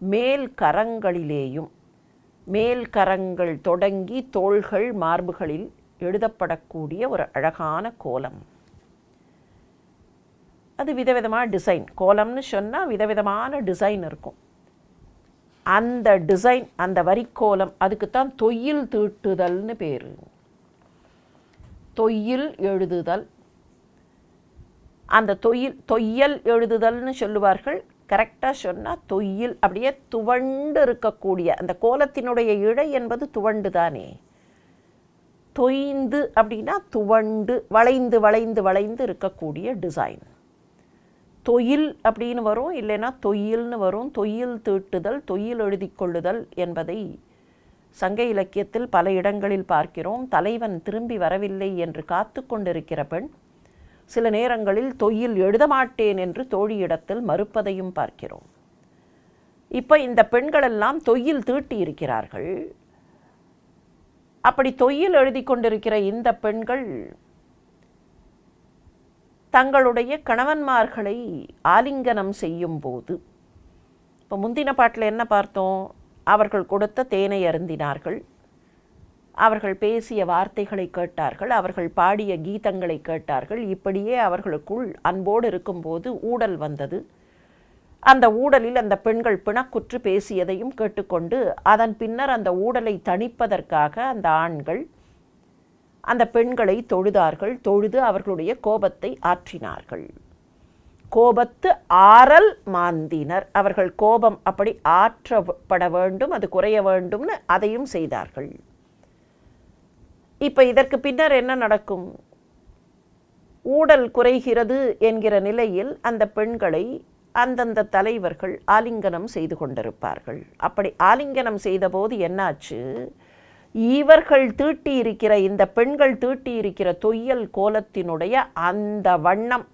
மேல் கரங்களிலேயும், மேல் கரங்கள் தொடங்கி தோள்கள் மார்புகளில் எழுதப்படக்கூடிய ஒரு அழகான கோலம். அது விதவிதமான டிசைன். கோலம்னு சொன்னால் விதவிதமான டிசைன் இருக்கும். அந்த டிசைன், அந்த வரிக்கோலம், அதுக்குத்தான் தொய்யில் தீட்டுதல்னு பேர். தொய்யில் எழுதுதல். அந்த தொய்யல் எழுதுதல்னு சொல்லுவார்கள். கரெக்டாக சொன்னால் தொய்யில், அப்படியே துவண்டு இருக்கக்கூடிய அந்த கோலத்தினுடைய இழை என்பது துவண்டு தானே. தொய்ந்து அப்படின்னா துவண்டு, வளைந்து வளைந்து வளைந்து இருக்கக்கூடிய டிசைன். தொயில் அப்படின்னு வரும், இல்லைன்னா தொய்யில்னு வரும். தொய்யில் தீட்டுதல், தொய்யில் எழுதி கொள்ளுதல் என்பதை சங்க இலக்கியத்தில் பல இடங்களில் பார்க்கிறோம். தலைவன் திரும்பி வரவில்லை என்று காத்து கொண்டிருக்கிற பெண் சில நேரங்களில் தொய்யில் எழுத மாட்டேன் என்று தோழியிடத்தில் மறுப்பதையும் பார்க்கிறோம். இப்போ இந்த பெண்களெல்லாம் தொய்யில் தீட்டி இருக்கிறார்கள். அப்படி தொய்யில் எழுதி கொண்டிருக்கிற இந்த பெண்கள் தங்களுடைய கணவன்மார்களை ஆலிங்கனம் செய்யும் போது, இப்போ முந்தின பாட்டில் என்ன பார்த்தோம்? அவர்கள் கொடுத்த தேனை அருந்தினார்கள், அவர்கள் பேசிய வார்த்தைகளை கேட்டார்கள், அவர்கள் பாடிய கீதங்களை கேட்டார்கள். இப்படியே அவர்களுக்குள் அன்போடு இருக்கும்போது ஊடல் வந்தது. அந்த ஊடலில் அந்த பெண்கள் பிணக்குற்று பேசியதையும் கேட்டுக்கொண்டு அதன் பின்னர் அந்த ஊடலை தணிப்பதற்காக அந்த ஆண்கள் அந்த பெண்களை தொழுதார்கள். தொழுது அவர்களுடைய கோபத்தை ஆற்றினார்கள். கோபத்து ஆறல் மாந்தினர். அவர்கள் கோபம் அப்படி ஆற்றப்பட வேண்டும், அது குறைய வேண்டும்னு அதையும் செய்தார்கள். இப்போ இதற்கு பின்னர் என்ன நடக்கும்? ஊடல் குறைகிறது என்கிற நிலையில் அந்த பெண்களை அந்தந்த தலைவர்கள் ஆலிங்கனம் செய்து கொண்டிருப்பார்கள். அப்படி ஆலிங்கனம் செய்தபோது என்னாச்சு? இவர்கள் தீட்டி இருக்கிற, இந்த பெண்கள் தீட்டி இருக்கிற தொய்யல் கோலத்தினுடைய அந்த வண்ணம்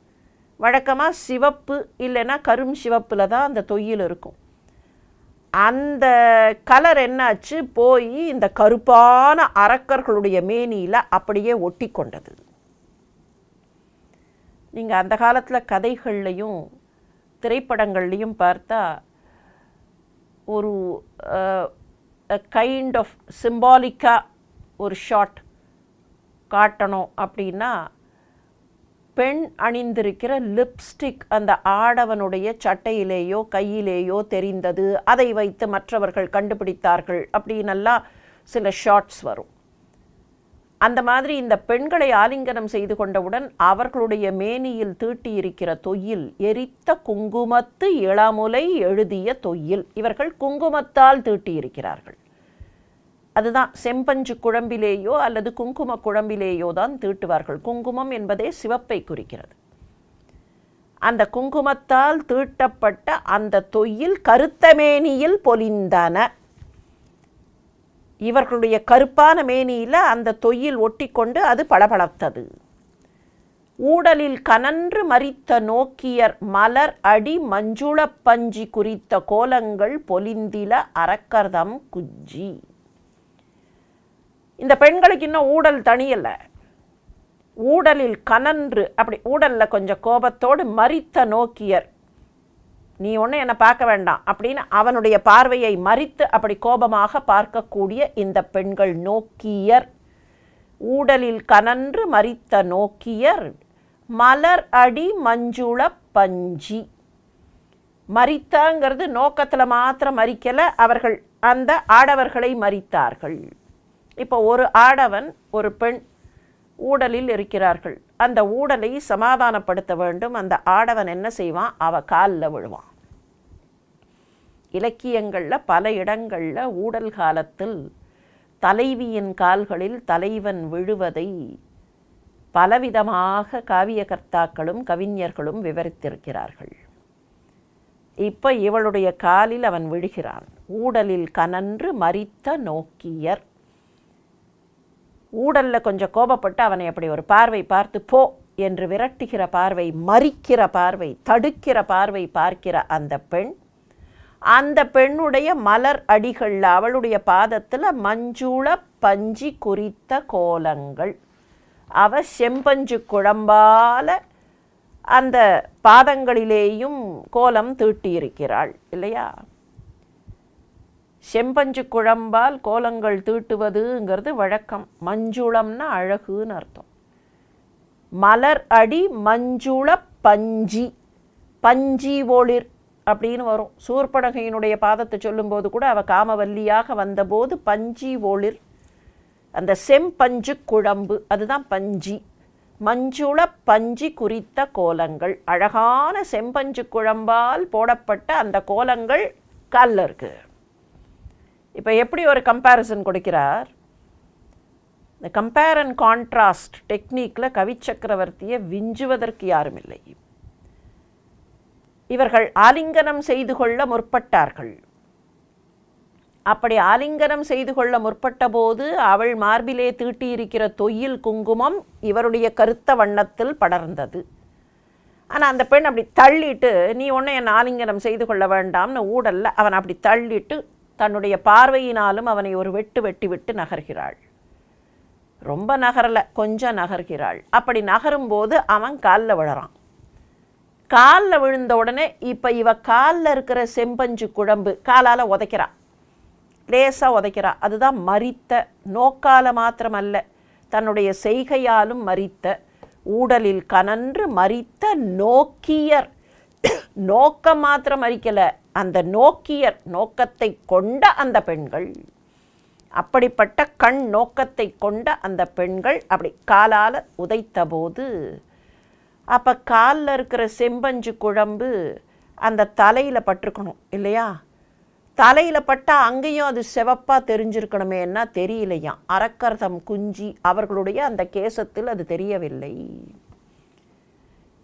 வழக்கமாக சிவப்பு இல்லைன்னா கரும் சிவப்பில் தான் அந்த தொய்யில் இருக்கும். அந்த கலர் என்னாச்சு? போய் இந்த கருப்பான அரக்கர்களுடைய மேனியில் அப்படியே ஒட்டி கொண்டது. நீங்கள் அந்த காலத்தில் கதைகள்லையும் திரைப்படங்கள்லையும் பார்த்தா ஒரு கைண்ட் ஆஃப் சிம்பாலிக்காக ஒரு ஷாட் காட்டணும் அப்படின்னா, பெண் அணிந்திருக்கிற லிப்ஸ்டிக் அந்த ஆடவனுடைய சட்டையிலேயோ கையிலேயோ தெரிந்தது, அதை வைத்து மற்றவர்கள் கண்டுபிடித்தார்கள் அப்படின்னெல்லாம் சில ஷாட்ஸ் வரும். அந்த மாதிரி இந்த பெண்களை ஆலிங்கனம் செய்து கொண்டவுடன் அவர்களுடைய மேனியில் தீட்டியிருக்கிற தொய்யில் எரித்த குங்குமத்து இளமுலை எழுதிய தொய்யில். இவர்கள் குங்குமத்தால் தீட்டியிருக்கிறார்கள். அதுதான் செம்பஞ்சு குழம்பிலேயோ அல்லது குங்கும குழம்பிலேயோ தான் தீட்டுவார்கள். குங்குமம் என்பதே சிவப்பை குறிக்கிறது. அந்த குங்குமத்தால் தீட்டப்பட்ட அந்த தொய்யில் கருத்த மேனியில் பொலிந்தன. இவர்களுடைய கருப்பான மேனியில் அந்த தொய்யில் ஒட்டி கொண்டு அது பளபளத்தது. ஊடலில் கனன்று மரித்த நோக்கியர் மலர் அடி மஞ்சுள பஞ்சி குறித்த கோலங்கள் பொலிந்தில அரக்கர்தம் குஜ்ஜி. இந்த பெண்களுக்கு இன்னும் ஊடல் தனியல்ல. ஊடலில் கனன்று, அப்படி ஊடலில் கொஞ்சம் கோபத்தோடு மரித்த நோக்கியர், நீ ஒன்றும் என்னை பார்க்க வேண்டாம் அப்படின்னு அவனுடைய பார்வையை மறித்து அப்படி கோபமாக பார்க்கக்கூடிய இந்த பெண்கள் நோக்கியர். ஊடலில் கனன்று மரித்த நோக்கியர் மலர் அடி மஞ்சுள பஞ்சி. மரித்தாங்கிறது நோக்கத்தில் மாத்திரம் மறிக்கலை, அவர்கள் அந்த ஆடவர்களை மறித்தார்கள். இப்போ ஒரு ஆடவன் ஒரு பெண் ஊடலில் இருக்கிறார்கள். அந்த ஊடலை சமாதானப்படுத்த வேண்டும். அந்த ஆடவன் என்ன செய்வான்? அவ காலில் விழுவான். இலக்கியங்களில் பல இடங்களில் ஊடல் காலத்தில் தலைவியின் கால்களில் தலைவன் விழுவதை பலவிதமாக காவியகர்த்தாக்களும் கவிஞர்களும் விவரித்திருக்கிறார்கள். இப்போ இவளுடைய காலில் அவன் விழுகிறான். ஊடலில் கனன்று மரித்த நோக்கியர். ஊடலில் கொஞ்சம் கோபப்பட்டு அவனை அப்படி ஒரு பார்வை பார்த்து போ என்று விரட்டுகிற பார்வை, மறிக்கிற பார்வை, தடுக்கிற பார்வை பார்க்கிற அந்த பெண், அந்த பெண்ணுடைய மலர் அடிகளில், அவளுடைய பாதத்தில் மஞ்சுள பஞ்சி குறித்த கோலங்கள். அவ செம்பஞ்சு குழம்பால அந்த பாதங்களிலேயும் கோலம் தீட்டியிருக்கிறாள் இல்லையா? செம்பஞ்சு குழம்பால் கோலங்கள் தீட்டுவதுங்கிறது வழக்கம். மஞ்சுளம்னா அழகுன்னு அர்த்தம். மலர் அடி மஞ்சுள பஞ்சி, பஞ்சி ஒளிர் அப்படின்னு வரும். சூர்பனகையினுடைய பாதத்தை சொல்லும்போது கூட அவ காமவல்லியாக வந்தபோது பஞ்சி ஒளிர், அந்த செம்பஞ்சு குழம்பு, அதுதான் பஞ்சி. மஞ்சுள பஞ்சி குறித்த கோலங்கள், அழகான செம்பஞ்சு குழம்பால் போடப்பட்ட அந்த கோலங்கள் காலில் இருக்கு. இப்போ எப்படி ஒரு கம்பேரிசன் கொடுக்கிறார்? இந்த கம்பேர் அண்ட் கான்ட்ராஸ்ட் டெக்னிக்கில் கவிச்சக்கரவர்த்தியை விஞ்சுவதற்கு யாரும் இல்லை. இவர்கள் ஆலிங்கனம் செய்து கொள்ள முற்பட்டார்கள். அப்படி ஆலிங்கனம் செய்து கொள்ள முற்பட்ட போது அவள் மார்பிலே தீட்டியிருக்கிற தொய்யில் குங்குமம் இவருடைய கருத்த வண்ணத்தில் படர்ந்தது. ஆனால் அந்த பெண் அப்படி தள்ளிட்டு, நீ ஒன்று என் ஆலிங்கனம் செய்து கொள்ள வேண்டாம்னு ஊடல்ல, அவன் அப்படி தள்ளிட்டு தன்னுடைய பார்வையினாலும் அவனை ஒரு வெட்டு வெட்டி விட்டு நகர்கிறாள். ரொம்ப நகரலை, கொஞ்சம் நகர்கிறாள். அப்படி நகரும்போது அவன் காலில் விழறான். காலில் விழுந்த உடனே இப்போ இவ காலில் இருக்கிற செம்பஞ்சு குழம்பு காலால் உதைக்கிறா, லேசாக உதைக்கிறா. அதுதான் மரித்த. நோக்கால மாத்திரமல்ல, தன்னுடைய செய்கையாலும் மரித்த. ஊடலில் கனன்று மரித்த நோக்கியர். நோக்கம் மாத்திரம் மறிக்கலை, அந்த நோக்கியர், நோக்கத்தை கொண்ட அந்த பெண்கள். அப்படிப்பட்ட கண் நோக்கத்தை கொண்ட அந்த பெண்கள் அப்படி காலால் உதைத்த போது, அப்போ காலில் இருக்கிற செம்பஞ்சு குழம்பு அந்த தலையில் பட்டிருக்கணும் இல்லையா? தலையில் பட்டால் அங்கேயும் அது சிவப்பாக தெரிஞ்சிருக்கணுமே, என்ன தெரியலையாம். அரக்கர்தம் குஞ்சி அவர்களுடைய அந்த கேசத்தில் அது தெரியவில்லை.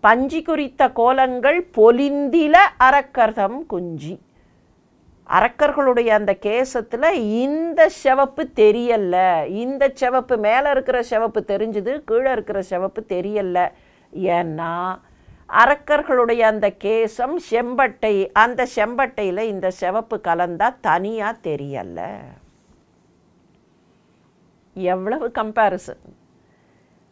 பஞ்சி குறித்த கோலங்கள் பொலிந்தில அரக்கர்தம் குஞ்சி. அரக்கர்களுடைய அந்த கேசத்தில் இந்த சிவப்பு தெரியல. இந்த சிவப்பு மேலே இருக்கிற சிவப்பு தெரிஞ்சுது, கீழே இருக்கிற சிவப்பு தெரியல. ஏன்னா அரக்கர்களுடைய அந்த கேசம் செம்பட்டை, அந்த செம்பட்டையில் இந்த சிவப்பு கலந்தா தனியாக தெரியல. எவ்வளவு கம்பேரிசன்!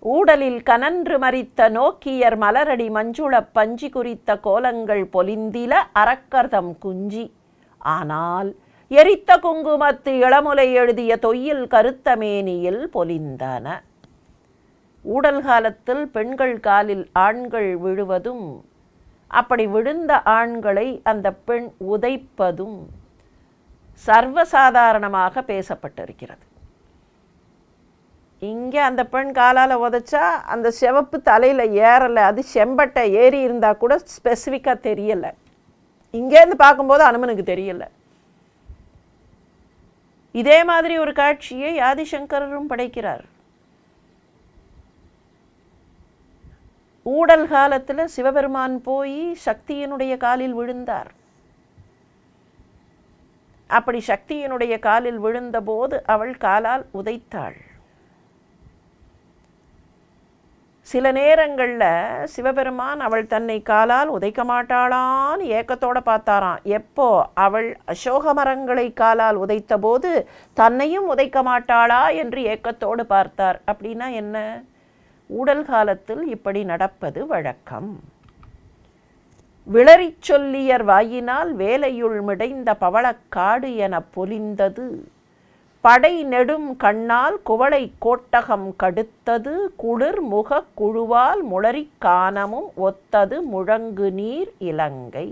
ஊடலில் கனன்று மரித்த நோக்கியர் மலரடி மஞ்சுள பஞ்சி குறித்த கோலங்கள் பொலிந்தில அரக்கர்தம் குஞ்சி. ஆனால் எரித்த குங்குமத்து இளமுலை எழுதிய தொய்யில் கருத்த மேனியில் பொலிந்தன. ஊடல் காலத்தில் பெண்கள் காலில் ஆண்கள் விழுவதும், அப்படி விழுந்த ஆண்களை அந்த பெண் உதைப்பதும் சர்வசாதாரணமாக பேசப்பட்டிருக்கிறது. இங்கே அந்த பெண் காலால் உதைச்சா அந்த சிவப்பு தலையில் ஏறலை, அது செம்பட்டை ஏறி இருந்தால் கூட ஸ்பெசிஃபிக்காக தெரியலை. இங்கேருந்து பார்க்கும்போது அனுமனுக்கு தெரியலை. இதே மாதிரி ஒரு காட்சியை ஆதிசங்கரரும் படைக்கிறார். ஊடல் காலத்தில் சிவபெருமான் போய் சக்தியினுடைய காலில் விழுந்தார். அப்படி சக்தியினுடைய காலில் விழுந்தபோது அவள் காலால் உதைத்தாள். சில நேரங்களில் சிவபெருமான் அவள் தன்னை காலால் உதைக்க மாட்டாளான்னு ஏக்கத்தோடு பார்த்தாராம். எப்போ அவள் அசோக மரங்களை காலால் உதைத்த போது தன்னையும் உதைக்க மாட்டாளா என்று ஏக்கத்தோடு பார்த்தார். அப்படின்னா என்ன? ஊடல் காலத்தில் இப்படி நடப்பது வழக்கம். விளறி சொல்லியர் வாயினால் வேலையுள் மிடைந்த பவளக்காடு என பொலிந்தது. படை நெடும் கண்ணால் குவளை கோட்டகம் கடுத்தது. குளிர் முக குழுவால் முளரி கானமும் ஒத்தது முழங்கு நீர் இலங்கை.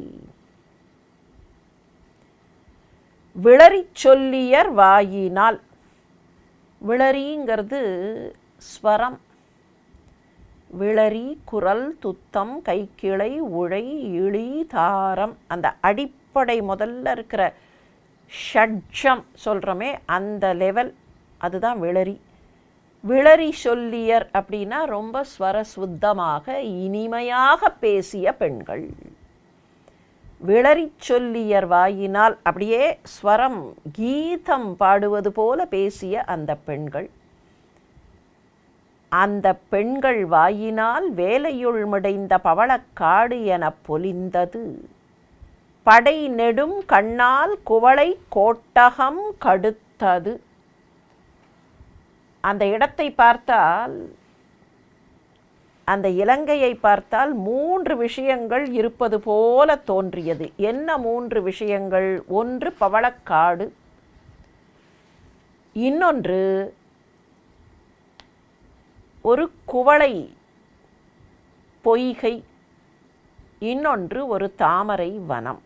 விளறி சொல்லியர் வாயினால். விளரிங்கிறது ஸ்வரம். விளரி, குரல், துத்தம், கைக்கிளை, உழை, இழி, தாரம், அந்த அடிப்படை முதல்ல இருக்கிற ஷட்ஜம் சொல்கிறோமே அந்த லெவல், அதுதான் விளரி. விளரி சொல்லியர் அப்படின்னா ரொம்ப ஸ்வரசுத்தமாக இனிமையாக பேசிய பெண்கள். விளரி சொல்லியர் வாயினால் அப்படியே ஸ்வரம் கீதம் பாடுவது போல பேசிய அந்த பெண்கள். அந்த பெண்கள் வாயினால் வேலையுள் மிடைந்த பவளக்காடு எனப் பொலிந்தது. படை நெடும் கண்ணால் குவளை கோட்டகம் கடுத்தது. அந்த இடத்தை பார்த்தால், அந்த இலங்கையை பார்த்தால் 3 விஷயங்கள் இருப்பது போல தோன்றியது. என்ன 3 விஷயங்கள்? ஒன்று பவளக்காடு, இன்னொன்று ஒரு குவளை பொய்கை, இன்னொன்று ஒரு தாமரை வனம்.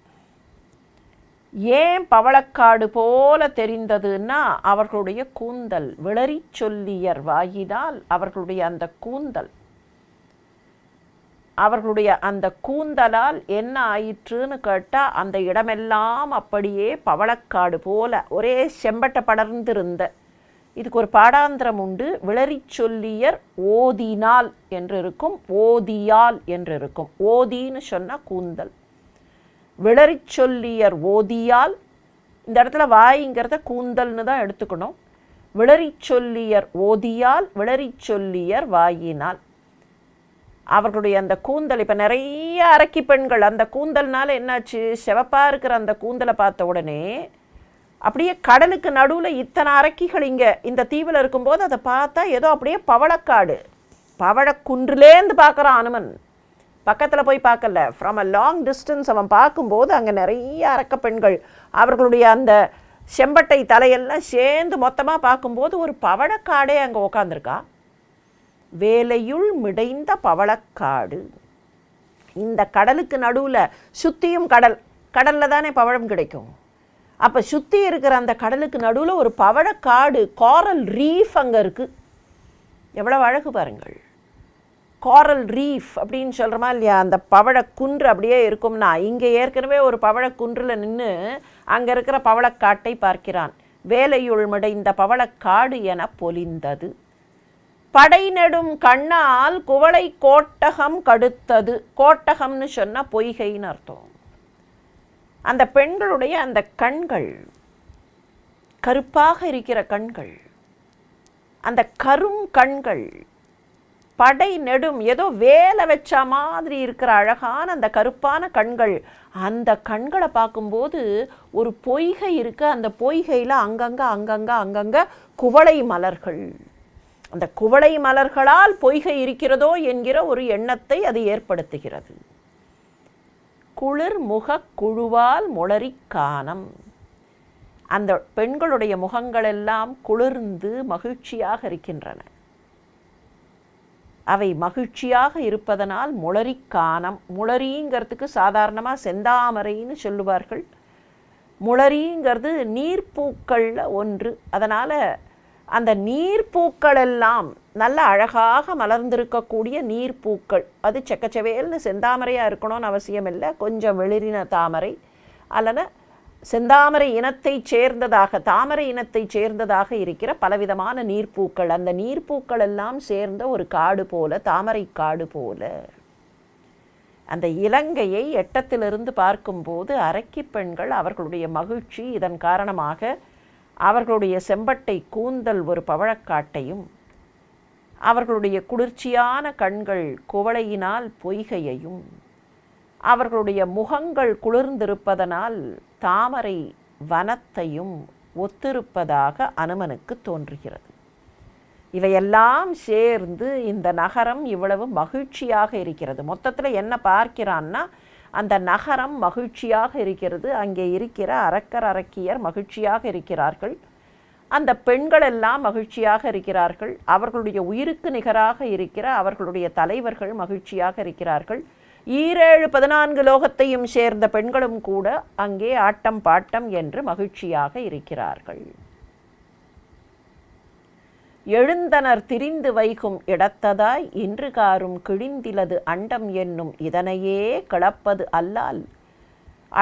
ஏன் பவளக்காடு போல தெரிந்ததுன்னா, அவர்களுடைய கூந்தல், விளரி சொல்லியர் வாயினால் அவர்களுடைய அந்த கூந்தல், அவர்களுடைய அந்த கூந்தலால் என்ன ஆயிற்றுன்னு கேட்டால், அந்த இடமெல்லாம் அப்படியே பவளக்காடு போல ஒரே செம்பட்ட படர்ந்திருந்த. இதுக்கு ஒரு பாடாந்திரம் உண்டு. விளரி சொல்லியர் ஓதினால் என்று இருக்கும், ஓதியால் என்று இருக்கும். ஓதின்னு சொன்னால் கூந்தல், விளரி சொல்லியர் ஓதியால். இந்த இடத்துல வாய்ங்கிறத கூந்தல்னு தான் எடுத்துக்கணும். விளரி சொல்லியர் ஓதியால், விளரி சொல்லியர் வாயினால். அவர்களுடைய அந்த கூந்தல், இப்போ நிறைய அரக்கி பெண்கள் அந்த கூந்தல்னால என்னாச்சு, சிவப்பாக இருக்கிற அந்த கூந்தலை பார்த்த உடனே அப்படியே கடலுக்கு நடுவில் இத்தனை அரக்கிகள் இங்கே இந்த தீவில் இருக்கும்போது அதை பார்த்தா ஏதோ அப்படியே பவளக்காடு, பவழக்குன்றிலேருந்து பார்க்குறான் அனுமன். பக்கத்தில் போய் பார்க்கல, ஃப்ரம் அ லாங் டிஸ்டன்ஸ் அவன் பார்க்கும்போது அங்கே நிறைய அரக்க பெண்கள் அவர்களுடைய அந்த செம்பட்டை தலையெல்லாம் சேர்ந்து மொத்தமாக பார்க்கும்போது ஒரு பவளக்காடே அங்கே உக்காந்துருக்கா. வேலையுள் மிடைந்த பவளக்காடு. இந்த கடலுக்கு நடுவில் சுற்றியும் கடல், கடலில் தானே பவழம் கிடைக்கும். அப்போ சுற்றி இருக்கிற அந்த கடலுக்கு நடுவில் ஒரு பவளக்காடு, காரல் ரீஃப் அங்கே இருக்குது. எவ்வளோ அழகு பாருங்கள். காரல் ரீஃப் அப்படின்னு சொல்கிறோமா இல்லையா, அந்த பவழக்குன்று அப்படியே இருக்கும்னா, இங்கே ஏற்கனவே ஒரு பவழக்குன்றில் நின்று அங்கே இருக்கிற பவளக்காட்டை பார்க்கிறான். வேலையுள் மிடைந்த பவளக்காடு என பொலிந்தது. படை நெடும் கண்ணால் குவளை கோட்டகம் கடுத்தது. கோட்டகம்னு சொன்னால் பொய்கைன்னு அர்த்தம். அந்த பெண்களுடைய அந்த கண்கள், கருப்பாக இருக்கிற கண்கள், அந்த கரும் கண்கள், படை நெடும் ஏதோ வேலை வச்ச மாதிரி இருக்கிற அழகான அந்த கருப்பான கண்கள். அந்த கண்களை பார்க்கும்போது ஒரு பொய்கை இருக்குது. அந்த பொய்கையில் அங்கங்கே குவளை மலர்கள். அந்த குவளை மலர்களால் பொய்கை இருக்கிறதோ என்கிற ஒரு எண்ணத்தை அது ஏற்படுத்துகிறது. குளிர் முக குழுவால் முளரி காணம். அந்த பெண்களுடைய முகங்களெல்லாம் குளிர்ந்து மகிழ்ச்சியாக இருக்கின்றன. அவை மகிழ்ச்சியாக இருப்பதனால் முளரி காணம். முளரிங்கிறதுக்கு சாதாரணமாக செந்தாமரைன்னு சொல்லுவார்கள். முளரிங்கிறது நீர்ப்பூக்களில் ஒன்று. அதனால் அந்த நீர்ப்பூக்கள் எல்லாம் நல்ல அழகாக மலர்ந்திருக்கக்கூடிய நீர்ப்பூக்கள். அது செக்கச்சவேல்னு செந்தாமரையாக இருக்கணும்னு அவசியம் இல்லை. கொஞ்சம் வெளிரின தாமரை அல்லது செந்தாமரை இனத்தை சேர்ந்ததாக, தாமரை இனத்தை சேர்ந்ததாக இருக்கிற பலவிதமான நீர்ப்பூக்கள். அந்த நீர்ப்பூக்கள் எல்லாம் சேர்ந்த ஒரு காடு போல, தாமரை காடு போல. அந்த இலங்கையை எட்டத்திலிருந்து பார்க்கும்போது அரக்கி பெண்கள் அவர்களுடைய மகிழ்ச்சி, இதன் காரணமாக அவர்களுடைய செம்பட்டை கூந்தல் ஒரு பவழக்காட்டையும், அவர்களுடைய குளிர்ச்சியான கண்கள் குவளையினால் பொய்கையையும், அவர்களுடைய முகங்கள் குளிர்ந்திருப்பதனால் தாமரை வனத்தையும் ஒத்திருப்பதாக அனுமனுக்கு தோன்றுகிறது. இவையெல்லாம் சேர்ந்து இந்த நகரம் இவ்வளவு மகிழ்ச்சியாக இருக்கிறது. மொத்தத்தில் என்ன பார்க்கிறான்னா, அந்த நகரம் மகிழ்ச்சியாக இருக்கிறது. அங்கே இருக்கிற அரக்கர் அரக்கியர் மகிழ்ச்சியாக இருக்கிறார்கள். அந்த பெண்கள் எல்லாம் மகிழ்ச்சியாக இருக்கிறார்கள். அவர்களுடைய உயிருக்கு நிகராக இருக்கிற அவர்களுடைய தலைவர்கள் மகிழ்ச்சியாக இருக்கிறார்கள். 14 லோகத்தையும் சேர்ந்த பெண்களும் கூட அங்கே ஆட்டம் பாட்டம் என்று மகிழ்ச்சியாக இருக்கிறார்கள். எழுந்தனர் திரிந்து வைகும் இடத்ததாய் இன்று காரும் கிழிந்திலது அண்டம் என்னும் இதனையே கிளப்பது அல்லால்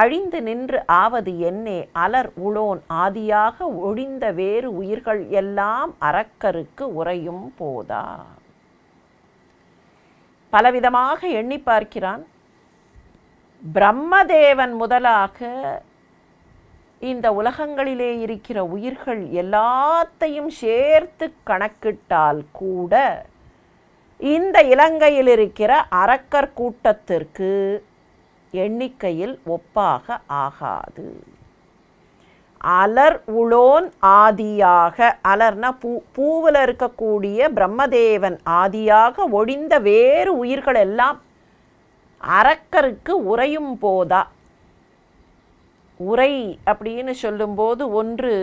அழிந்து நின்று ஆவது என்னே அலர் உளோன் ஆதியாக ஒழிந்த வேறு உயிர்கள் எல்லாம் அரக்கருக்கு உரையும் போதா. பலவிதமாக எண்ணி பார்க்கிறான். பிரம்மதேவன் முதலாக இந்த உலகங்களிலே இருக்கிற உயிர்கள் எல்லாத்தையும் சேர்த்து கணக்கிட்டால் கூட இந்த இலங்கையில் இருக்கிற அரக்கர் கூட்டத்திற்கு எண்ணிக்கையில் ஒப்பாக ஆகாது. அலர் உளோன் ஆதியாக, அலர்னா பூவில் இருக்கக்கூடிய பிரம்மதேவன் ஆதியாக ஒழிந்த வேறு உயிர்கள் எல்லாம் அரக்கருக்கு உரையும் போதா. உரை அப்படின்னு சொல்லும்போது ஒன்று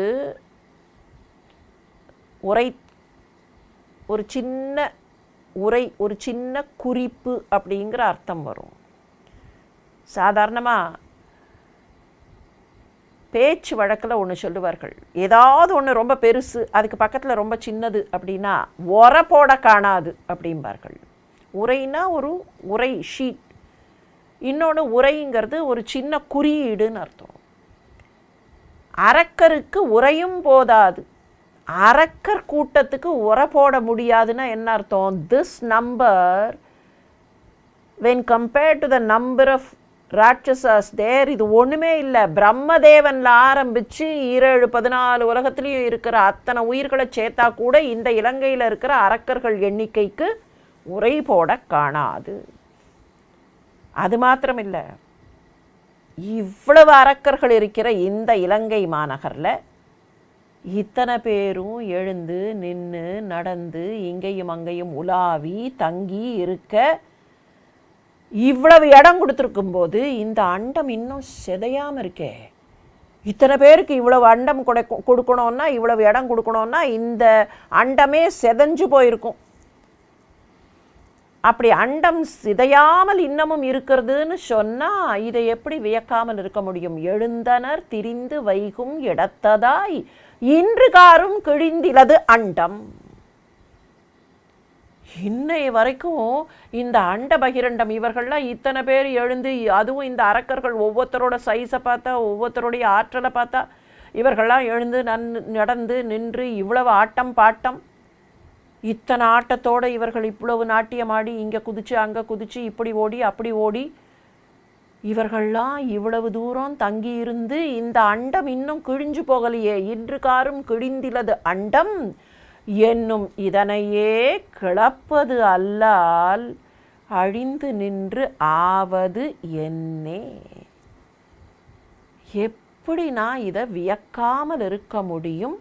உரை, ஒரு சின்ன உரை, ஒரு சின்ன குறிப்பு அப்படிங்கிற அர்த்தம் வரும். சாதாரணமாக பேச்சு வழக்கில் ஒன்று சொல்லுவார்கள், ஏதாவது ஒன்று ரொம்ப பெருசு அதுக்கு பக்கத்தில் ரொம்ப சின்னது அப்படின்னா உரை போட காணாது அப்படிம்பார்கள். உரைனா ஒரு உரை ஷீட், இன்னொன்று உரைங்கிறது ஒரு சின்ன குறியீடுன்னு அர்த்தம். அரக்கருக்கு உரையும் போதாது, அரக்கர் கூட்டத்துக்கு உரை போட முடியாதுன்னா என்ன அர்த்தம்? This number when compared to the number of rakshasas there, இது ஒன்றுமே இல்லை. பிரம்மதேவனில் ஆரம்பித்து 17 14 உலகத்துலேயும் இருக்கிற அத்தனை உயிர்களை சேர்த்தா கூட இந்த இலங்கையில் இருக்கிற அரக்கர்கள் எண்ணிக்கைக்கு உரை போட காணாது. அது மாத்திரமில்லை, இவ்வளவு அரக்கர்கள் இருக்கிற இந்த இலங்கை மாநகரில் இத்தனை பேரும் எழுந்து நின்று நடந்து இங்கேயும் அங்கேயும் உலாவி தங்கி இருக்க இவ்வளவு இடம் கொடுத்துருக்கும் போது இந்த அண்டம் இன்னும் சிதையாமல் இருக்கே. இத்தனை பேருக்கு இவ்வளவு அண்டம் கொடுக்கணும்னா, இவ்வளவு இடம் கொடுக்கணும்னா இந்த அண்டமே சிதைஞ்சு போயிருக்கும். அப்படி அண்டம் சிதையாமல் இன்னமும் இருக்கிறதுன்னு சொன்னால் இதை எப்படி வியக்காமல் இருக்க முடியும்? எழுந்தனர் திரிந்து வைகும் இடத்ததாய் இன்று காரும் கிழிந்திலது அண்டம். இன்னைய வரைக்கும் இந்த அண்ட பகிரண்டம் இவர்கள்லாம் இத்தனை பேர் எழுந்து, அதுவும் இந்த அரக்கர்கள் ஒவ்வொருத்தரோட சைஸை பார்த்தா, ஒவ்வொருத்தருடைய ஆற்றலை பார்த்தா, இவர்கள்லாம் எழுந்து நடந்து நின்று இவ்வளவு ஆட்டம் பாட்டம், இத்தனை ஆட்டத்தோடு இவர்கள் இவ்வளவு நாட்டியம் ஆடி இங்கே குதிச்சு அங்கே குதிச்சு இப்படி ஓடி அப்படி ஓடி இவர்கள்லாம் இவ்வளவு தூரம் தங்கி இருந்து இந்த அண்டம் இன்னும் கிழிஞ்சு போகலையே. இன்று காரும் கிழிந்திலது அண்டம் என்னும் இதனையே கிளப்பது அல்லால் அழிந்து நின்று ஆவது என்னே. எப்படி நான் இதை வியக்காமல் இருக்க முடியும்?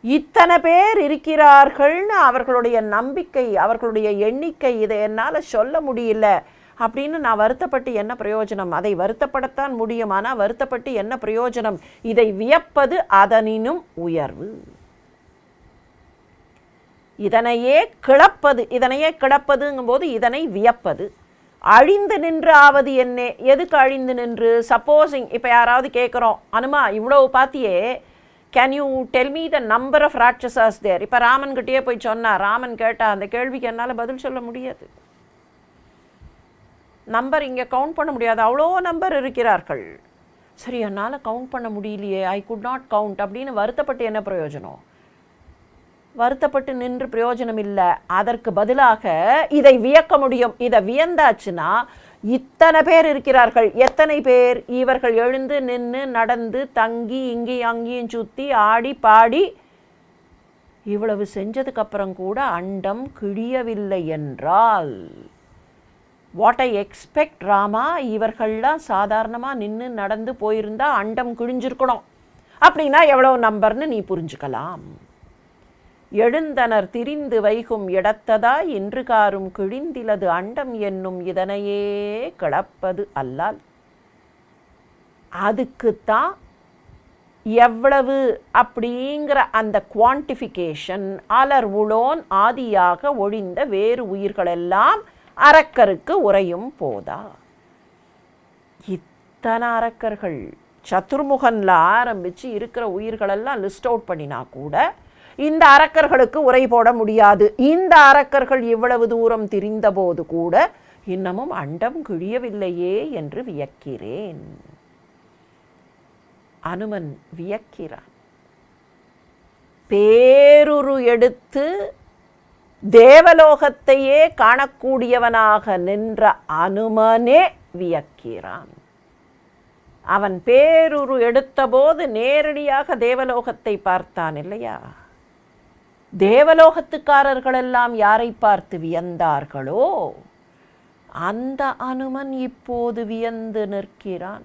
இத்தனை பேர் இருக்கிறார்கள்னு அவர்களுடைய நம்பிக்கை, அவர்களுடைய எண்ணிக்கை, இதை என்னால் சொல்ல முடியல அப்படின்னு நான் வருத்தப்பட்டு என்ன பிரயோஜனம்? அதை வருத்தப்படத்தான் முடியும், ஆனால் வருத்தப்பட்டு என்ன பிரயோஜனம்? இதை வியப்பது அதனினும் உயர்வு. இதனையே கிளப்பது, இதனையே கிளப்பதுங்கும்போது இதனை வியப்பது. அழிந்து நின்று ஆவது என்ன? எதுக்கு அழிந்து நின்று? சப்போஸிங் இப்போ யாராவது கேட்குறோம், அனுமா இவ்வளவு பார்த்தியே, can you tell me the number of rakshasas there? இப்போ ராமன்கிட்டயே போய் சொன்னார், ராமன் கேட்டால் அந்த கேள்விக்கு என்னால் பதில் சொல்ல முடியாது. நம்பர் இங்கே கவுண்ட் பண்ண முடியாது, அவ்வளோ நம்பர் இருக்கிறார்கள். சரி, என்னால் கவுண்ட் பண்ண முடியலையே, ஐ குட் நாட் கவுண்ட் அப்படின்னு வருத்தப்பட்டு என்ன பிரயோஜனம்? வருத்தப்பட்டு நின்று பிரயோஜனம் இல்லை. அதற்கு பதிலாக இதை வியக்க முடியும். இதை வியந்தாச்சுன்னா இத்தனை பேர் இருக்கிறார்கள். எத்தனை பேர்? இவர்கள் எழுந்து நின்று நடந்து தங்கி இங்கேயும் அங்கேயும் சுற்றி ஆடி பாடி இவ்வளவு செஞ்சதுக்கப்புறம் கூட அண்டம் கிழியவில்லை என்றால் வாட் ஐ எக்ஸ்பெக்ட் ராமா? இவர்கள்லாம் சாதாரணமாக நின்று நடந்து போயிருந்தா அண்டம் கிழிஞ்சிருக்கணும். அப்படின்னா எவ்வளோ நம்பர்னு நீ புரிஞ்சுக்கலாம். எழுந்தனர் திரிந்து வைகும் இடத்ததாய் இன்று காரும் கிழிந்திலது அண்டம் என்னும் இதனையே கிளப்பது அல்லால். அதுக்குத்தான் எவ்வளவு அப்படிங்கிற அந்த குவான்டிஃபிகேஷன், அலர் உளோன் ஆதியாக ஒழிந்த வேறு உயிர்களெல்லாம் அரக்கருக்கு உரையும் போதா. இத்தனை அரக்கர்கள் சதுர்முகனில் ஆரம்பித்து இருக்கிற உயிர்களெல்லாம் லிஸ்ட் அவுட் பண்ணினா கூட இந்த அரக்கர்களுக்கு உரை போட முடியாது. இந்த அரக்கர்கள் இவ்வளவு தூரம் திரிந்த போது கூட இன்னமும் அண்டம் கிழியவில்லையே என்று வியக்கிறேன். அனுமன் வியக்கிறான். பேருரு எடுத்து தேவலோகத்தையே காணக்கூடியவனாக நின்ற அனுமனே வியக்கிறான். அவன் பேருரு எடுத்தபோது நேரடியாக தேவலோகத்தை பார்த்தான் இல்லையா? தேவலோகத்துக்காரர்களெல்லாம் யாரை பார்த்து வியந்தார்களோ அந்த அனுமன் இப்போது வியந்து நிற்கிறான்.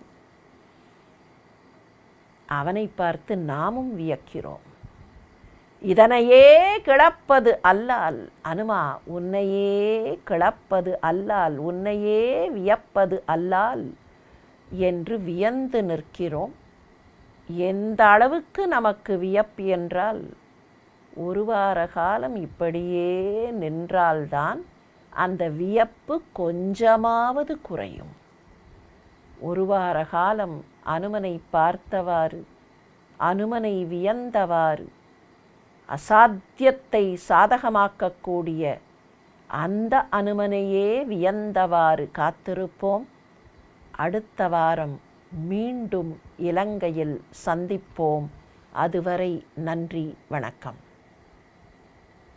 அவனை பார்த்து நாமும் வியக்கிறோம். இதனையே கிளப்பது அல்லால், அனுமா உன்னையே கிளப்பது அல்லால், உன்னையே வியப்பது அல்லால் என்று வியந்து நிற்கிறோம். எந்த அளவுக்கு நமக்கு வியப்பு என்றால், ஒரு வார காலம் இப்படியே நின்றால்தான் அந்த வியப்பு கொஞ்சமாவது குறையும். ஒரு வார காலம் அனுமனை பார்த்தவாறு, அனுமனை வியந்தவாறு, அசாத்தியத்தை சாதகமாக்கக்கூடிய அந்த அனுமனையே வியந்தவாறு காத்திருப்போம். அடுத்த வாரம் மீண்டும் இலங்கையில் சந்திப்போம். அதுவரை நன்றி, வணக்கம்.